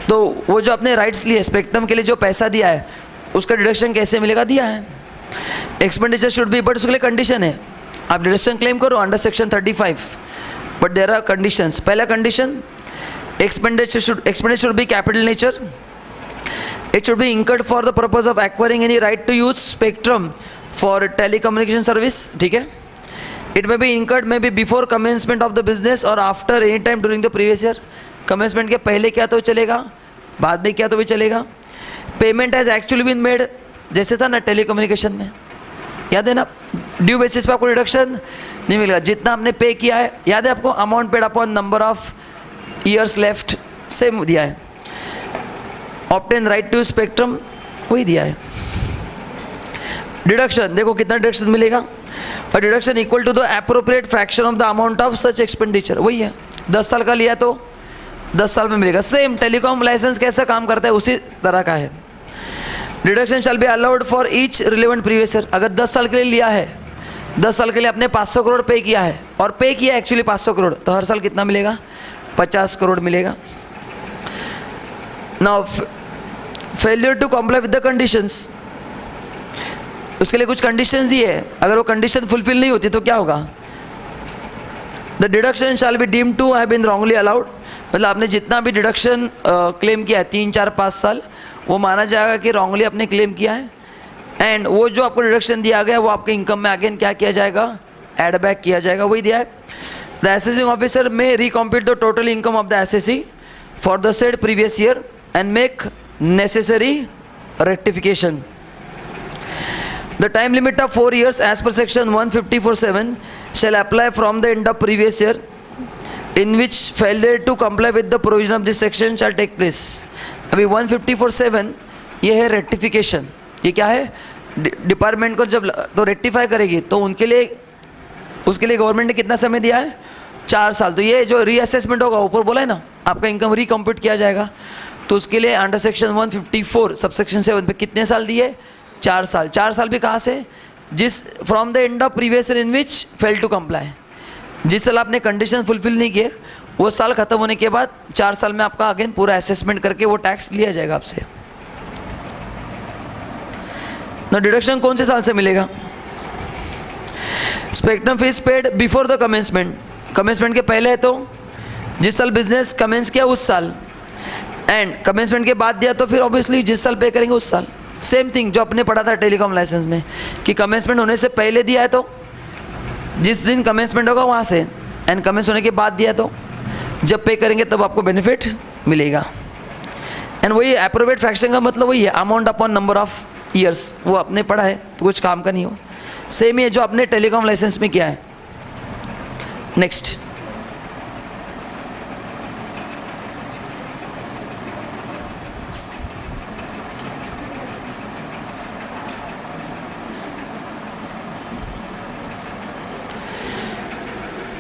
तो वो जो अपने राइट्स लिए स्पेक्ट्रम के लिए जो पैसा दिया है उसका डिडक्शन कैसे मिलेगा, दिया है। एक्सपेंडिचर शुड बी, बट उसके लिए कंडीशन है, आप डिडक्शन क्लेम करो under section 35, but there are conditions. पहला condition, expenditure should be capital nature, it should be incurred for the purpose of acquiring any right to use spectrum for telecommunication service, ठीक है। It may be incurred may be before commencement of the business और after any time during the previous year. Commencement के पहले क्या तो चलेगा, बाद में क्या तो भी चलेगा। Payment has actually been made, जैसे था ना टेलीकम्युनिकेशन में, याद है ना, ड्यू बेसिस पे आपको रिडक्शन नहीं मिलेगा, जितना आपने पे किया है, याद है आपको, amount paid upon number of years left, same दिया है। ऑब्टेन राइट टू स्पेक्ट्रम, वही दिया है। डिडक्शन, देखो कितना डिडक्शन मिलेगा, और deduction equal to the appropriate fraction of the amount of such expenditure, वही है। 10 साल का लिया तो 10 साल में मिलेगा। सेम टेलीकॉम लाइसेंस कैसा काम करता है उसी तरह का है। Deduction shall be allowed for each relevant previous year. अगर 10 साल के लिए लिया है, 10 साल के लिए आपने 500 करोड़ पे किया है, और पे किया एक्चुअली 500 करोड़, तो हर साल कितना मिलेगा, 50 करोड़ मिलेगा। Now failure to comply with the conditions, उसके लिए कुछ कंडीशंस दिए है, अगर वो कंडीशन फुलफिल नहीं होती तो क्या होगा, the deduction shall be deemed to have been wrongly allowed. मतलब आपने जितना भी डिडक्शन क्लेम किया है 3, 4, 5 साल, वो माना जाएगा कि रॉन्गली आपने क्लेम किया है, एंड वो जो आपको डिडक्शन दिया गया है वो आपके इनकम में अगेन क्या किया जाएगा, एड बैक किया जाएगा, वही दिया है। द असेसिंग ऑफिसर में recompute the total income of the assessee for the said previous year and make necessary rectification. The time limit of 4 years as per section 154(7) shall apply from the end of previous year in which failure to comply with the provision of this section shall take place. अभी 154(7) ये है rectification. ये क्या है, department को जब तो rectify करेगी तो उनके लिए, उसके लिए गवर्नमेंट ने कितना समय दिया है, 4 साल। तो ये जो रीअसेसमेंट होगा, ऊपर बोला है ना, आपका इनकम रिकम्प्यूट किया जाएगा, तो उसके लिए अंडर सेक्शन 154 सबसेक्शन 7 पे कितने साल दिए, 4 साल। 4 साल भी कहाँ से, जिस from the end of previous year in which fail to comply, जिस साल आपने कंडीशन फुलफिल नहीं किए वो साल खत्म होने के बाद 4 साल में आपका अगेन पूरा असेसमेंट करके वो टैक्स लिया जाएगा आपसे। ना डिडक्शन कौन से साल से मिलेगा, spectrum fees paid before the commencement, commencement के पहले है तो जिस साल बिजनेस कमेंस किया उस साल, एंड कमेंसमेंट के बाद दिया तो फिर ऑब्वियसली जिस साल पे करेंगे उस साल। सेम थिंग जो आपने पढ़ा था टेलीकॉम लाइसेंस में कि कमेंसमेंट होने से पहले दिया है तो जिस दिन कमेंसमेंट होगा वहाँ से, एंड कमेंस होने के बाद दिया तो जब पे करेंगे तब आपको बेनिफिट मिलेगा। एंड वही एप्रोप्रिएट फ्रैक्शन का मतलब वही है, amount upon number of years, वो आपने पढ़ा है तो कुछ काम का नहीं हो। सेम ही है जो आपने टेलीकॉम लाइसेंस में किया है। नेक्स्ट,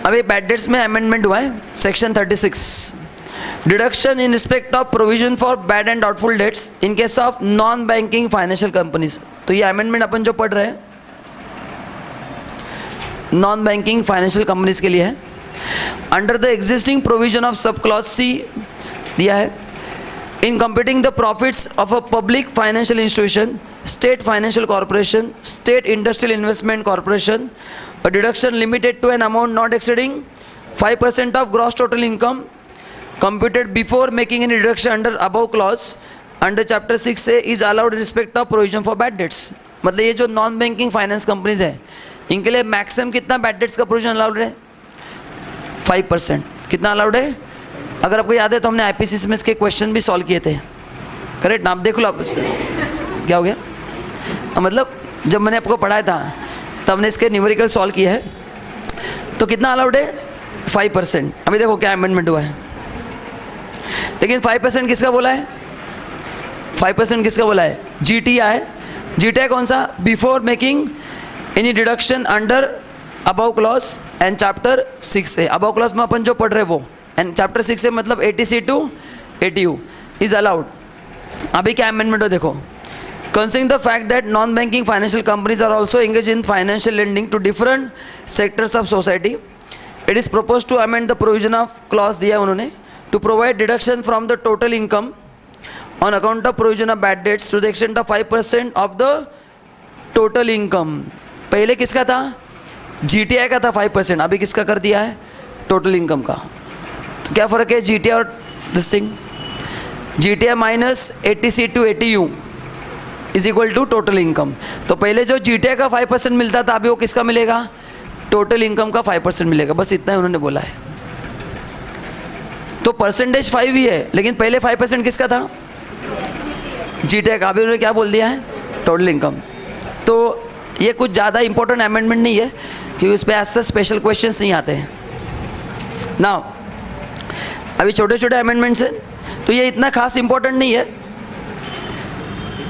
अभी बैड डेट्स में अमेंडमेंट हुआ है section 36, deduction in respect of provision for bad and doubtful debts in case of non banking financial companies. तो ये अमेंडमेंट अपन जो पढ़ रहे हैं नॉन बैंकिंग फाइनेंशियल कंपनीज के लिए है। Under the existing provision of sub clause C दिया है, in computing the profits of a public financial institution, state financial corporation, state industrial investment corporation, a deduction limited to an amount not exceeding 5% of gross total income computed before making any deduction under above clause under chapter 6A is allowed in respect of provision for bad debts। मतलब ये जो non banking finance companies है इनके लिए maximum कितना bad debts का provision allowed है? 5%। कितना अलाउड है? अगर आपको याद है तो हमने IPCC में इसके क्वेश्चन भी सॉल्व किए थे, करेक्ट ना? आप देख लो आप क्या हो गया, मतलब जब मैंने आपको पढ़ाया था तब हमने इसके न्यूमेरिकल सॉल्व किया है। तो कितना अलाउड है? 5%। अभी देखो क्या अमेंडमेंट हुआ है, लेकिन 5% किसका बोला है? 5% किसका बोला है? GTI। GTI कौन सा? Before making any deduction under above clause and chapter 6A। Above clause में अपन जो पढ़ रहे वो, एंड चैप्टर 6A मतलब 80C to 80U is allowed. अभी क्या अमेंडमेंट हो देखो, considering the fact that non-banking financial companies are also engaged in financial lending to different sectors of society, it is proposed to amend the provision of clause दिया उन्होंने to provide deduction from the total income on account of provision of bad debts to the extent of 5% of the total income। पहले किसका था? GTI का था 5%, अभी किसका कर दिया है? टोटल इनकम का। तो क्या फ़र्क है GTI और this thing? GTI minus 80C to 80U is equal to total income. तो पहले जो GTI का 5% मिलता था अभी वो किसका मिलेगा? टोटल इनकम का 5% मिलेगा। बस इतना ही उन्होंने बोला है। तो परसेंटेज 5 ही है, लेकिन पहले 5% किसका था? GTI का। अभी उन्होंने क्या बोल दिया है? Total income. तो ये कुछ ज़्यादा इंपॉर्टेंट अमेंडमेंट नहीं है क्योंकि उस पर ऐसा स्पेशल क्वेश्चंस नहीं आते हैं ना। अभी छोटे छोटे अमेंडमेंट्स हैं तो ये इतना खास इंपॉर्टेंट नहीं है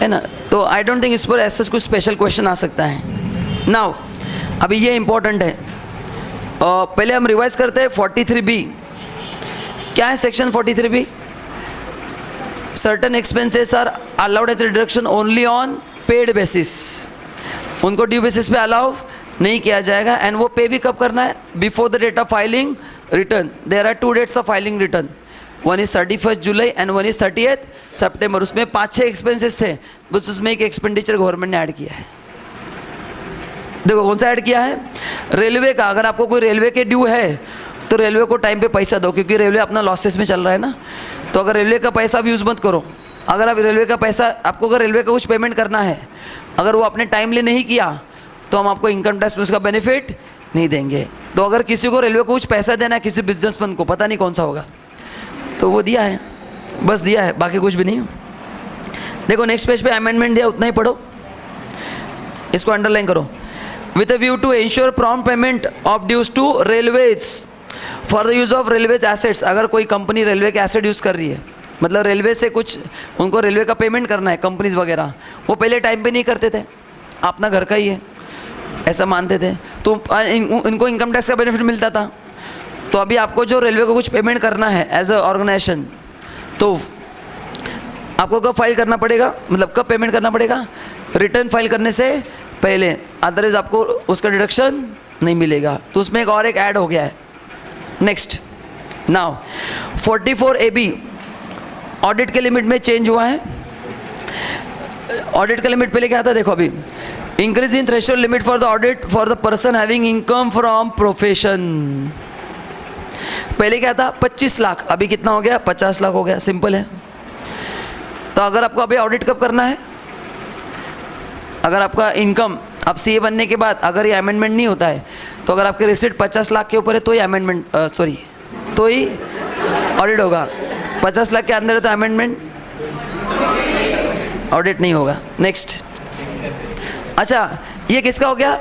ना। तो आई डोंट थिंक इस पर ऐसा कुछ स्पेशल क्वेश्चन आ सकता है। नाउ अभी ये इंपॉर्टेंट है, पहले हम रिवाइज करते हैं 43B। क्या है section 43B? Certain expenses are allowed as reduction only on paid basis. उनको ड्यू बेसिस पे अलाउ नहीं किया जाएगा। एंड वो पे भी कब करना है? Before the date of filing return. There are 2 dates of filing return, one is 31 July and one is 30 September. उसमें 5-6 एक्सपेंसेस थे, बस उसमें एक एक्सपेंडिचर गवर्नमेंट ने ऐड किया है। देखो कौन सा ऐड किया है? रेलवे का। अगर आपको कोई रेलवे के ड्यू है तो रेलवे को टाइम पे पैसा दो, क्योंकि रेलवे अपना लॉसेस में चल रहा है ना। तो अगर रेलवे का पैसा आप यूज़ मत करो। अगर आप रेलवे का पैसा, आपको अगर रेलवे का कुछ पेमेंट करना है, अगर वो आपने टाइमली नहीं किया तो हम आपको इनकम टैक्स में उसका बेनिफिट नहीं देंगे। तो अगर किसी को रेलवे को कुछ पैसा देना है, किसी बिजनेसमैन को, पता नहीं कौन सा होगा, तो वो दिया है, बस दिया है, बाकी कुछ भी नहीं। देखो नेक्स्ट पेज पे अमेंडमेंट दिया, उतना ही पढ़ो, इसको अंडरलाइन करो। With a view to ensure prompt payment of dues to railways for the use of railways assets. अगर कोई कंपनी रेलवे के एसेट यूज़ कर रही है, मतलब रेलवे से कुछ उनको रेलवे का पेमेंट करना है, कंपनीज वगैरह, वो पहले टाइम पे नहीं करते थे, अपना घर का ही है ऐसा मानते थे, तो इनको इनकम टैक्स का बेनिफिट मिलता था। तो अभी आपको जो रेलवे को कुछ पेमेंट करना है एज अ ऑर्गेनाइजेशन, तो आपको कब फाइल करना पड़ेगा, मतलब कब पेमेंट करना पड़ेगा? रिटर्न फाइल करने से पहले, अदरवाइज आपको उसका डिडक्शन नहीं मिलेगा। तो उसमें एक ऐड हो गया है। नेक्स्ट नाउ 44AB ऑडिट के लिमिट में चेंज हुआ है। ऑडिट का लिमिट पहले क्या था देखो, अभी increase in threshold limit for the audit for the person having income from profession. पहले क्या था? 25 लाख, अभी कितना हो गया? 50 लाख हो गया। सिंपल है। तो अगर आपको अभी ऑडिट कब करना है? अगर आपका इनकम अब CA बनने के बाद अगर ये अमेंडमेंट नहीं होता है, तो अगर आपके रिसीट 50 लाख के ऊपर है तो ही अमेंडमेंट तो ही ऑडिट होगा। 50 लाख के अंदर है तो अमेंडमेंट ऑडिट नहीं होगा। नेक्स्ट, अच्छा ये किसका हो गया?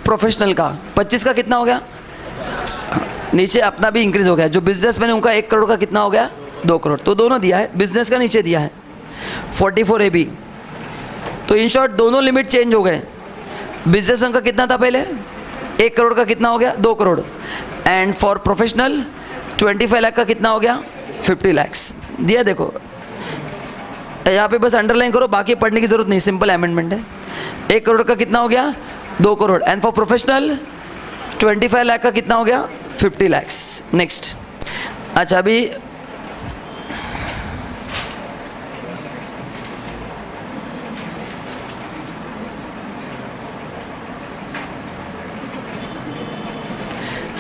प्रोफेशनल का। 25 का कितना हो गया? नीचे अपना भी इंक्रीज हो गया। जो बिजनेसमैन है उनका 1 करोड़ का कितना हो गया? 2 करोड़। तो दोनों दिया है, बिजनेस का नीचे दिया है 44AB। तो इन शॉर्ट दोनों लिमिट चेंज हो गए। बिजनेसमैन का कितना था पहले? 1 करोड़ का कितना हो गया? 2 crore. And for professional 25 lakh का कितना हो गया, 50 lakhs दिया। देखो यहाँ पे बस अंडरलाइन करो, बाकी पढ़ने की जरूरत नहीं, सिंपल अमेंडमेंट है। 1 करोड़ का कितना हो गया, 2 crore, and for professional 25 lakh का कितना हो गया, 50 lakhs। नेक्स्ट, अच्छा अभी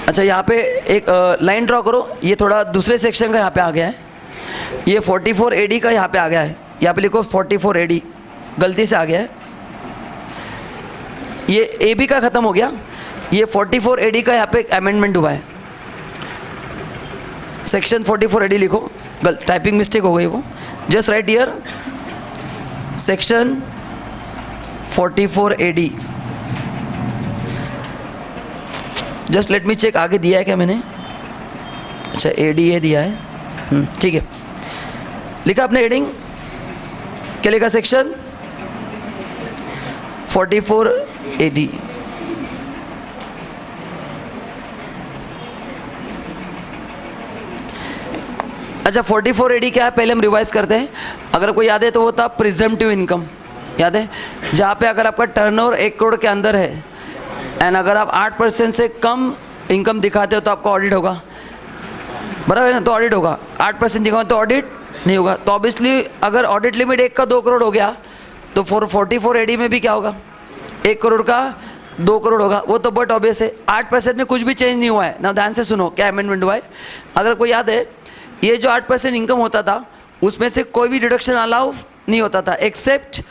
अच्छा यहाँ पे एक लाइन ड्रॉ करो, ये थोड़ा दूसरे सेक्शन का यहाँ पे आ गया है, ये 44 AD का यहाँ पे आ गया है, यहाँ पे लिखो 44 AD, गलती से आ गया है, ये AB का ख़त्म हो गया, ये 44 AD का यहाँ पे अमेंडमेंट हुआ है, सेक्शन 44 AD लिखो, टाइपिंग मिस्टेक हो गई वो, just right here section 44 AD। Just let me check आगे दिया है क्या मैंने, अच्छा ADA दिया है, ठीक है, लिखा आपने हेडिंग, क्या लिखा, सेक्शन 44 AD। अच्छा 44 AD क्या है, पहले हम रिवाइज करते हैं। अगर कोई याद है तो वो था प्रिजम्पटिव इनकम, याद है, जहाँ पे अगर आपका टर्नओवर 1 करोड़ के अंदर है एंड अगर आप 8% से कम इनकम दिखाते हो तो आपका ऑडिट होगा, बराबर है ना, तो ऑडिट होगा। 8% दिखाओ तो ऑडिट नहीं होगा। तो ऑब्वियसली अगर ऑडिट लिमिट 1 का 2 करोड़ हो गया तो 44 AD में भी क्या होगा, 1 करोड़ का 2 करोड़ होगा, वो तो बट ऑब्वियस है। 8% में कुछ भी चेंज नहीं हुआ है ना, ध्यान से सुनो क्या अमेंडमेंट हुआ है। अगर कोई याद है, ये जो 8% इनकम होता था उसमें से कोई भी डिडक्शन अलाउ नहीं होता था, एक्सेप्ट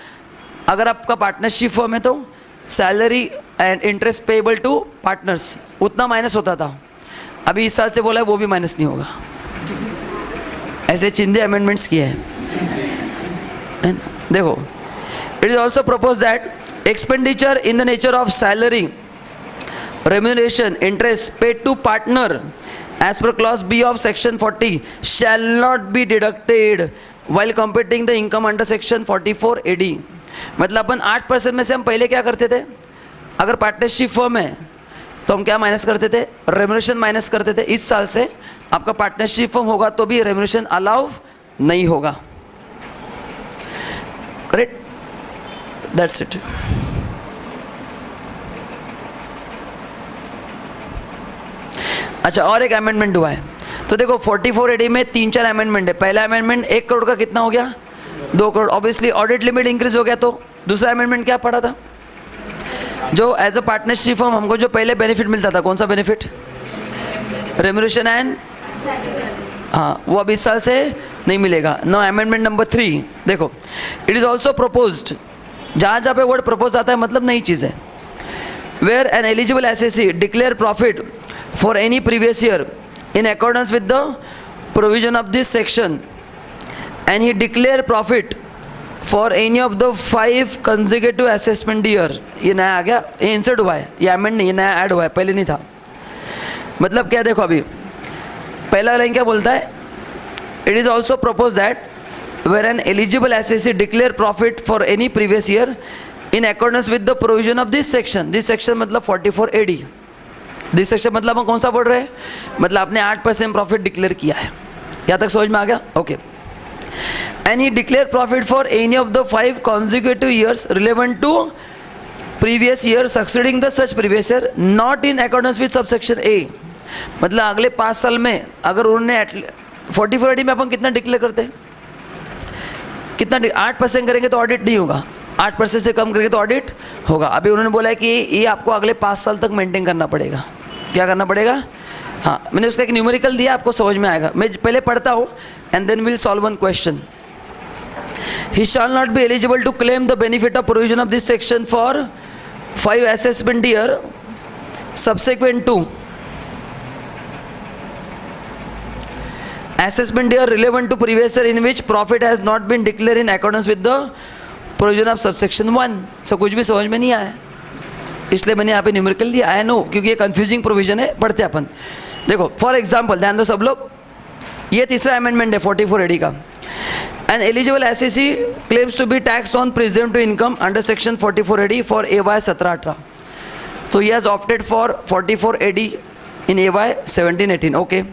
अगर आपका पार्टनरशिप फर्म है तो salary and interest payable to partners उतना माइनस होता था। अभी इस साल से बोला है वो भी माइनस नहीं होगा, ऐसे चिंदे अमेंडमेंट्स किए हैं। देखो, it is also propose that expenditure in the nature of salary, remuneration, interest paid to partner as per clause B of section 40 shall not be deducted while computing the income under section 44 AD। मतलब अपन 8% में से हम पहले क्या करते थे, अगर partnership firm है तो हम क्या माइनस करते थे, रेम्यूनरेशन माइनस करते थे। इस साल से आपका पार्टनरशिप फर्म होगा तो भी रेम्यूनरेशन अलाउ नहीं होगा, करेक्ट, दैट्स इट। अच्छा और एक अमेंडमेंट हुआ है, तो देखो 44 AD में 3-4 अमेंडमेंट है। पहला अमेंडमेंट 1 करोड़ का कितना हो गया, 2 crore, obviously audit limit increase हो गया। तो दूसरा अमेंडमेंट क्या पड़ा था, जो एज अ पार्टनरशिप फर्म हमको जो पहले बेनिफिट मिलता था, कौन सा बेनिफिट, रेम्यूनरेशन एंड, हाँ, वो अब इस साल से नहीं मिलेगा। नो अमेंडमेंट नंबर 3, देखो इट इज़ ऑल्सो प्रपोज्ड, जहाँ जहाँ पे वर्ड प्रपोज आता है मतलब नई चीज़ है, where an eligible assessee declare profit for any previous year in accordance with the provision of this section and he declare profit for any of the 5 consecutive assessment year। ये नया आ गया, ये इंसर्ट हुआ है, ये अमेंड नहीं, ये नया ऐड हुआ है, पहले नहीं था। मतलब क्या, देखो अभी पहला लाइन क्या बोलता है, it is also propose that where an eligible assessee declare profit for any previous year in accordance with the provision of this section. This section मतलब 44 AD। दिस सेक्शन मतलब हम कौन सा पढ़ रहे हैं, मतलब आपने 8% प्रॉफिट डिक्लेयर किया है, यहाँ तक समझ में आ गया, okay. And he declare profit for any of the 5 consecutive years relevant to previous year succeeding the such previous year not in accordance with subsection A। मतलब अगले 5 साल में अगर उन्होंने 44 AD में अपन कितना डिक्लेयर करते हैं, कितना 8% करेंगे तो ऑडिट नहीं होगा, 8% से कम करेंगे तो ऑडिट होगा। अभी उन्होंने बोला है कि ये आपको अगले 5 साल तक मेंटेन करना पड़ेगा। क्या करना पड़ेगा, हाँ, मैंने उसका एक न्यूमेरिकल दिया, आपको समझ में आएगा। मैं पहले पढ़ता हूँ and then will solve one question. He shall not be eligible to claim the benefit of provision of this section for 5 assessment year subsequent to assessment year relevant to previous year in which profit has not been declared in accordance with the provision of subsection 1। सब कुछ भी समझ में नहीं आया, इसलिए मैंने यहाँ पे न्यूमेरिकल दिया। आई नो, क्योंकि ये कंफ्यूजिंग प्रोविजन है, पढ़ते अपन। देखो फॉर एग्जांपल, ध्यान दो सब लोग, ये तीसरा अमेंडमेंट है 44 AD का। An eligible assessee claims to be tax on presumptive income under section 44 AD for AY 17-18। तो he has opted for 44 AD in AY 17-18. Okay.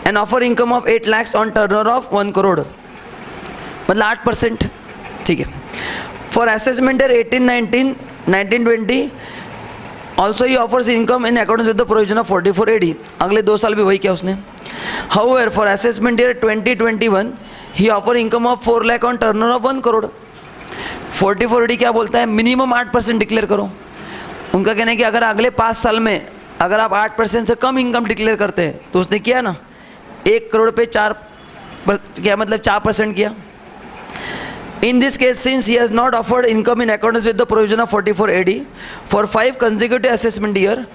And offer income of 8 lakhs on turnover of 1 crore. मतलब 8%. ठीक है. For assessment year 18-19, 19-20, also he offers income in accordance with the provision of 44 AD. अगले 2 साल भी वही किया उसने. However, for assessment year 20-21, he offer income of 4 lakh on turnover of 1 crore. 44 AD क्या बोलता है? मिनिमम 8% डिक्लेयर करो. उनका कहना है कि अगर अगले 5 साल में अगर आप 8% से कम इनकम डिक्लेयर करते हैं तो उसने किया ना, 1 करोड़ पे 4 क्या मतलब 4% किया. In this case, since he has not offered income in accordance with the provision of 44 AD for 5 consecutive assessment year,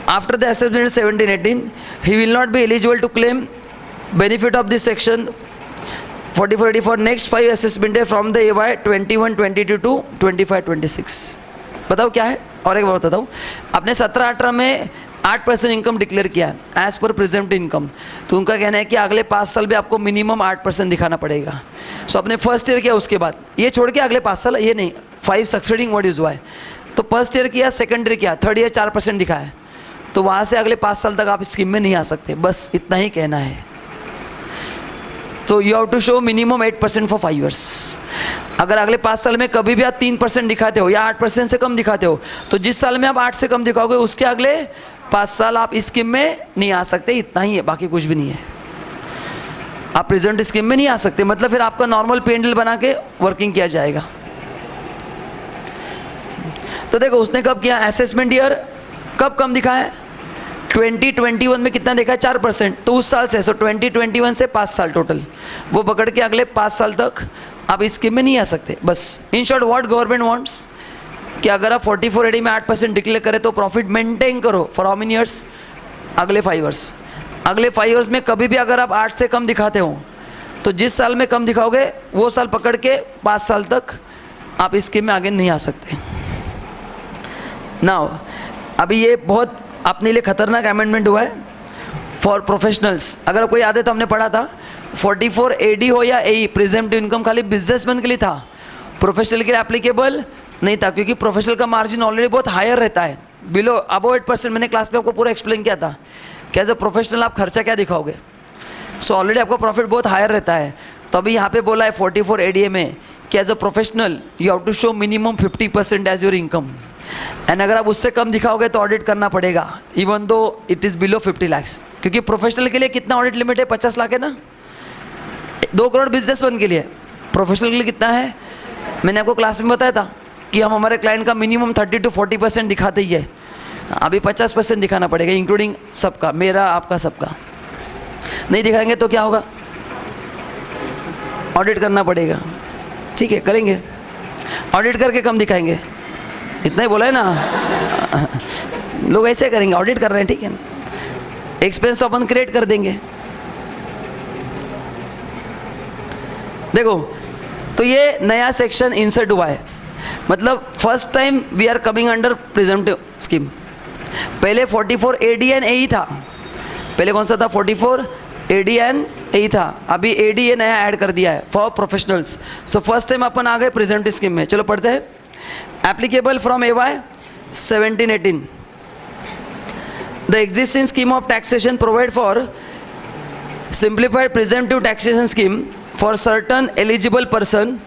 after the assessment 17-18, he will not be eligible to claim benefit of this section 44 AD for next 5 assessment year from the AY 21-22 to 25-26. बताओ क्या है. और एक बात बताता हूँ, आपने 17-18 में 8% इनकम डिक्लेयर किया एज पर प्रेजेंट इनकम, तो उनका कहना है कि अगले 5 साल भी आपको मिनिमम 8% दिखाना पड़ेगा. सो आपने फर्स्ट ईयर किया, उसके बाद ये छोड़ के अगले 5 साल, ये नहीं, 5 सक्सीडिंग व्हाट इज वाई. तो फर्स्ट ईयर किया, सेकंड ईयर किया, थर्ड ईयर 4% दिखाया, तो वहाँ से अगले 5 साल तक आप स्कीम में नहीं आ सकते. बस इतना ही कहना है. तो you have to show minimum 8% for 5 years. अगर अगले 5 साल में कभी भी आप 3% दिखाते हो या 8% से कम दिखाते हो, तो जिस साल में आप 8 से कम दिखाओगे उसके अगले 5 साल आप इस स्कीम में नहीं आ सकते. इतना ही है, बाकी कुछ भी नहीं है. आप प्रेजेंट स्कीम में नहीं आ सकते, मतलब फिर आपका नॉर्मल पेंडल बना के वर्किंग किया जाएगा. तो देखो उसने कब किया, असेसमेंट ईयर कब कम दिखा है, 2021 में कितना देखा है, 4%. तो उस साल से, सो 2021 से 5 साल टोटल, वो पकड़ के अगले 5 साल तक आप इस स्कीम में नहीं आ सकते. बस in short what government wants कि अगर आप 44 AD में 8% डिक्लेयर करें तो प्रॉफिट मेंटेन करो फॉर हाउ मेनी ईयर्स, अगले 5 ईयर्स. अगले 5 ईयर्स में कभी भी अगर आप 8 से कम दिखाते हो तो जिस साल में कम दिखाओगे वो साल पकड़ के 5 साल तक आप इस स्कीम में आगे नहीं आ सकते. नाउ अभी ये बहुत अपने लिए खतरनाक अमेंडमेंट हुआ है फॉर प्रोफेशनल्स. अगर आपको याद है तो हमने पढ़ा था 44 AD हो या AE, प्रेजेंटिव इनकम खाली बिजनेसमैन के लिए था, प्रोफेशनल के लिए एप्लीकेबल नहीं था, क्योंकि प्रोफेशनल का मार्जिन ऑलरेडी बहुत हायर रहता है, बिलो अबव 8%. मैंने क्लास में आपको पूरा एक्सप्लेन किया था कि एज अ प्रोफेशनल आप खर्चा क्या दिखाओगे. सो ऑलरेडी आपका प्रॉफिट बहुत हायर रहता है. तो अभी यहाँ पे बोला है 44 ADA में कि as a professional you have to show minimum 50% as your income, and अगर आप उससे कम दिखाओगे तो ऑडिट करना पड़ेगा even though it is below 50 lakhs. क्योंकि प्रोफेशनल के लिए कितना ऑडिट लिमिट है, 50 लाख है ना, 2 करोड़ बिजनेसमैन के लिए. प्रोफेशनल के लिए कितना है, मैंने आपको क्लास में बताया था कि हम हमारे क्लाइंट का मिनिमम 30 to 40% दिखाते ही है. अभी 50% दिखाना पड़ेगा इंक्लूडिंग सबका, मेरा आपका सबका. नहीं दिखाएंगे तो क्या होगा, ऑडिट करना पड़ेगा. ठीक है, करेंगे, ऑडिट करके कम दिखाएंगे, इतना ही बोला है ना. लोग ऐसे करेंगे, ऑडिट कर रहे हैं, ठीक है ना, एक्सपेंस अपन क्रिएट कर देंगे. देखो तो ये नया सेक्शन इंसर्ट हुआ है, मतलब first time we are coming under presumptive scheme. पहले 44 AD एंड AE था, पहले कौन सा था, 44 AD एंड AE था, अभी ADA नया ऐड कर दिया है for professionals. So first time अपन आ गए प्रेजेंटिव स्कीम में. चलो पढ़ते हैं. Applicable from AY 17-18. The existing scheme of taxation provide for simplified presumptive taxation scheme for certain eligible person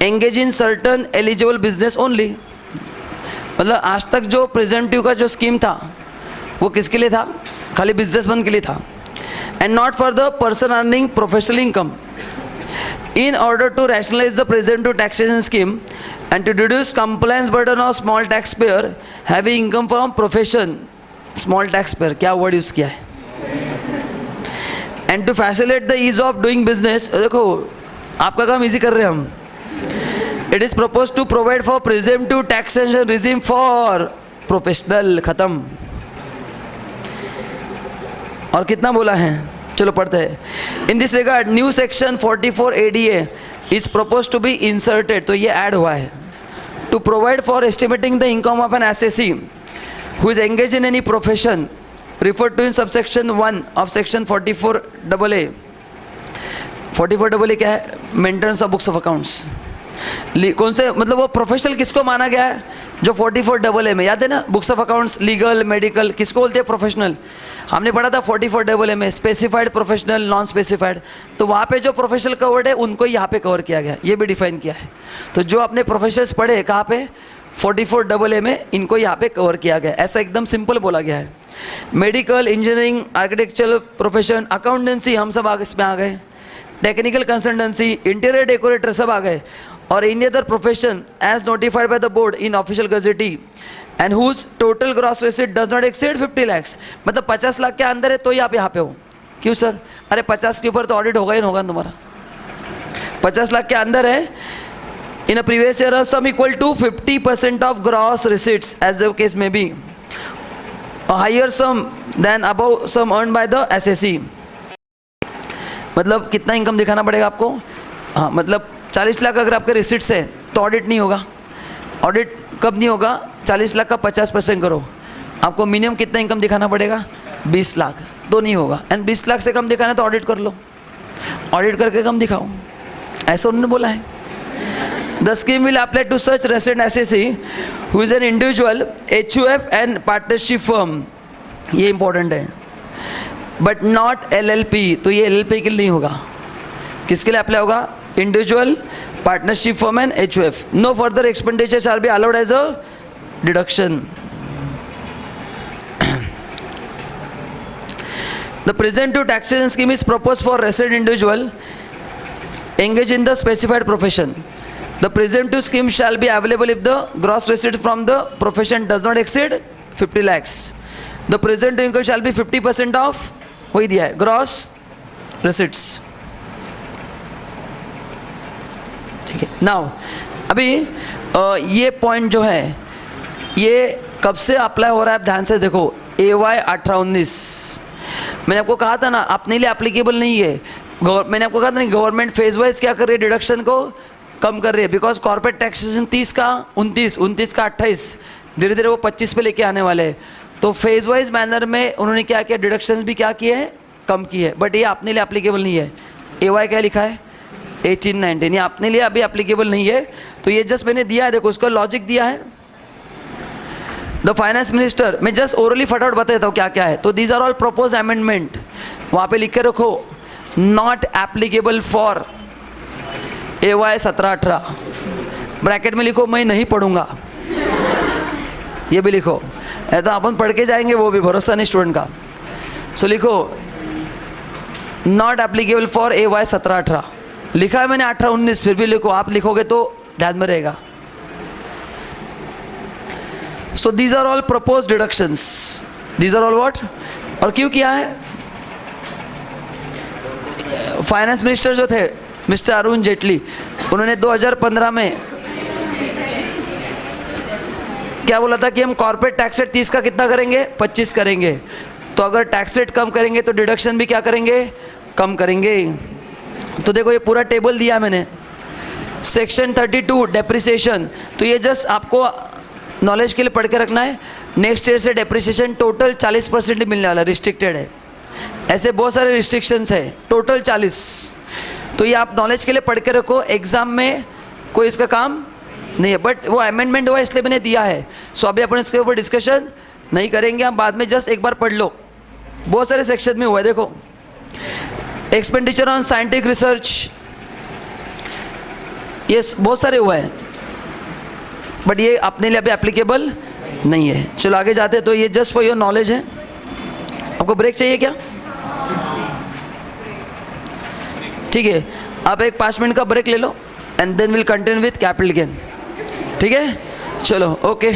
engage in certain eligible business only. मतलब आज तक जो प्रेजेंटिव का जो स्कीम था वो किसके लिए था, खाली बिजनेसमैन के लिए था, and not for the person earning professional income. In order to rationalise the presumptive taxation scheme and to reduce compliance burden of small tax payer having income from profession. Small tax payer क्या word use किया है, and to facilitate the ease of doing business. देखो आपका काम easy कर रहे हैं हम. It is propose to provide for presumptive taxation regime for professional. खत्म. और कितना बोला है, चलो पढ़ते हैं. In this regard new section 44 ADA is propose to be inserted. तो ये ऐड हुआ है. To provide for estimating the income of an assessee who is engage in any profession referred to in subsection 1 of section 44AA. 44AA क्या है, maintenance of books of accounts. कौन से मतलब वो प्रोफेशनल किसको माना गया है? जो 44AA में, याद है ना, books of accounts, legal, medical, किसको बोलते हैं प्रोफेशनल? हमने पढ़ा था 44AA में स्पेसिफाइड, प्रोफेशनल, नॉन स्पेसिफाइड। तो वहाँ पे जो प्रोफेशनल कवर्ड है उनको यहाँ पे कवर किया गया, ये भी डिफाइन किया है। तो जो अपने प्रोफेशनल्स पढ़े कहाँ पे? 44AA में, इनको यहाँ पे कवर किया गया, ऐसा एकदम सिंपल बोला गया है। Medical, engineering, architectural profession, accountancy, हम सब इसमें आ गए। टेक्निकल कंसल्टेंसी, इंटीरियर डेकोरेटर, सब आ गए। और any other profession as notified by the board in official gazette and whose total gross receipt does not exceed 50 lakhs, मतलब 50 लाख के अंदर है तो ही आप यहाँ पे हो। क्यों सर? अरे 50 के ऊपर तो ऑडिट होगा ही होगा तुम्हारा। 50 लाख के अंदर है, in a previous year sum equal to 50% of gross receipts as the case may be, higher sum than above sum earn by the assessee. मतलब कितना इनकम दिखाना पड़ेगा आपको? हाँ, मतलब 40 लाख अगर आपके रिसीट्स है तो ऑडिट नहीं होगा। ऑडिट कब नहीं होगा? 40 लाख का 50% करो, आपको मिनिमम कितना इनकम दिखाना पड़ेगा? 20 लाख, तो नहीं होगा। एंड 20 लाख से कम दिखाना है तो ऑडिट कर लो, ऑडिट करके कम दिखाओ, ऐसा उन्होंने बोला है। The scheme will apply to such resident assessee who is an individual, HUF and partnership firm, ये इंपॉर्टेंट है, बट नॉट LLP। तो ये LLP के लिए नहीं होगा, किसके लिए अप्लाई होगा? Individual, partnership firm and HUF। No further expenditure shall be allowed as a deduction. The presumptive taxation scheme is proposed for resident individual engaged in the specified profession. The presumptive scheme shall be available if the gross receipt from the profession does not exceed 50 lakhs. The presumptive income shall be 50% of, वही दिया है, gross receipts। ठीक है। Now अभी ये point जो है ये कब से अप्लाई हो रहा है, आप ध्यान से देखो। AY 18-19 मैंने आपको कहा था ना, अपने लिए एप्लीकेबल नहीं है। मैंने आपको कहा था ना, गवर्नमेंट फेज वाइज क्या कर रही है? डिडक्शन को कम कर रही है। बिकॉज कॉर्पोरेट टैक्सेशन 30 का 29 का 28, धीरे धीरे वो 25 पे लेके आने वाले हैं। तो फेज वाइज मैनर में उन्होंने क्या किया? डिडक्शंस भी क्या किए हैं? कम किए हैं। बट ये अपने लिए एप्लीकेबल नहीं है। AY क्या लिखा है? 18-19, ये अपने लिए अभी एप्लीकेबल नहीं है। तो ये जस्ट मैंने दिया है, देखो उसका लॉजिक दिया है। द फाइनेंस मिनिस्टर, मैं जस्ट ओरली फटाफट बता देता हूँ क्या क्या है। तो these are all propose amendment, वहाँ पे लिख के रखो, not applicable for AY 17-18, bracket में लिखो मैं नहीं पढ़ूंगा, ये भी लिखो, तो अपन पढ़ के जाएंगे, वो भी भरोसा नहीं स्टूडेंट का। सो लिखो नॉट एप्लीकेबल फॉर AY 17-18, लिखा है मैंने 18-19, फिर भी लिखो, आप लिखोगे तो ध्यान में रहेगा। So these are all propose deductions, these are all what, और क्यों किया है? फाइनेंस मिनिस्टर जो थे मिस्टर अरुण जेटली, उन्होंने 2015 में क्या बोला था कि हम कॉर्पोरेट टैक्स रेट 30 का कितना करेंगे? 25 करेंगे। तो अगर टैक्स रेट कम करेंगे तो डिडक्शन भी क्या करेंगे? कम करेंगे। तो देखो ये पूरा टेबल दिया मैंने, सेक्शन 32 डेप्रिसिएशन, तो ये जस्ट आपको नॉलेज के लिए पढ़ के रखना है। नेक्स्ट ईयर से डेप्रिसिएशन टोटल 40% मिलने वाला, रिस्ट्रिक्टेड है। ऐसे बहुत सारे रिस्ट्रिक्शंस है, टोटल 40। तो ये आप नॉलेज के लिए पढ़ के रखो, एग्जाम में कोई इसका काम नहीं है। बट वो अमेंडमेंट हुआ इसलिए मैंने दिया है। सो अभी अपन इसके ऊपर डिस्कशन नहीं करेंगे, हम बाद में जस्ट एक बार पढ़ लो। बहुत सारे सेक्शन में हुआ है, देखो एक्सपेंडिचर ऑन साइंटिफिक रिसर्च, ये बहुत सारे हुआ है, बट ये अपने लिए अभी एप्लीकेबल नहीं है। चलो आगे जाते हैं। तो ये जस्ट फॉर योर नॉलेज है। आपको ब्रेक चाहिए क्या? ठीक है, आप एक 5 मिनट का ब्रेक ले लो and then will continue with capital gain. ठीक है, चलो ओके।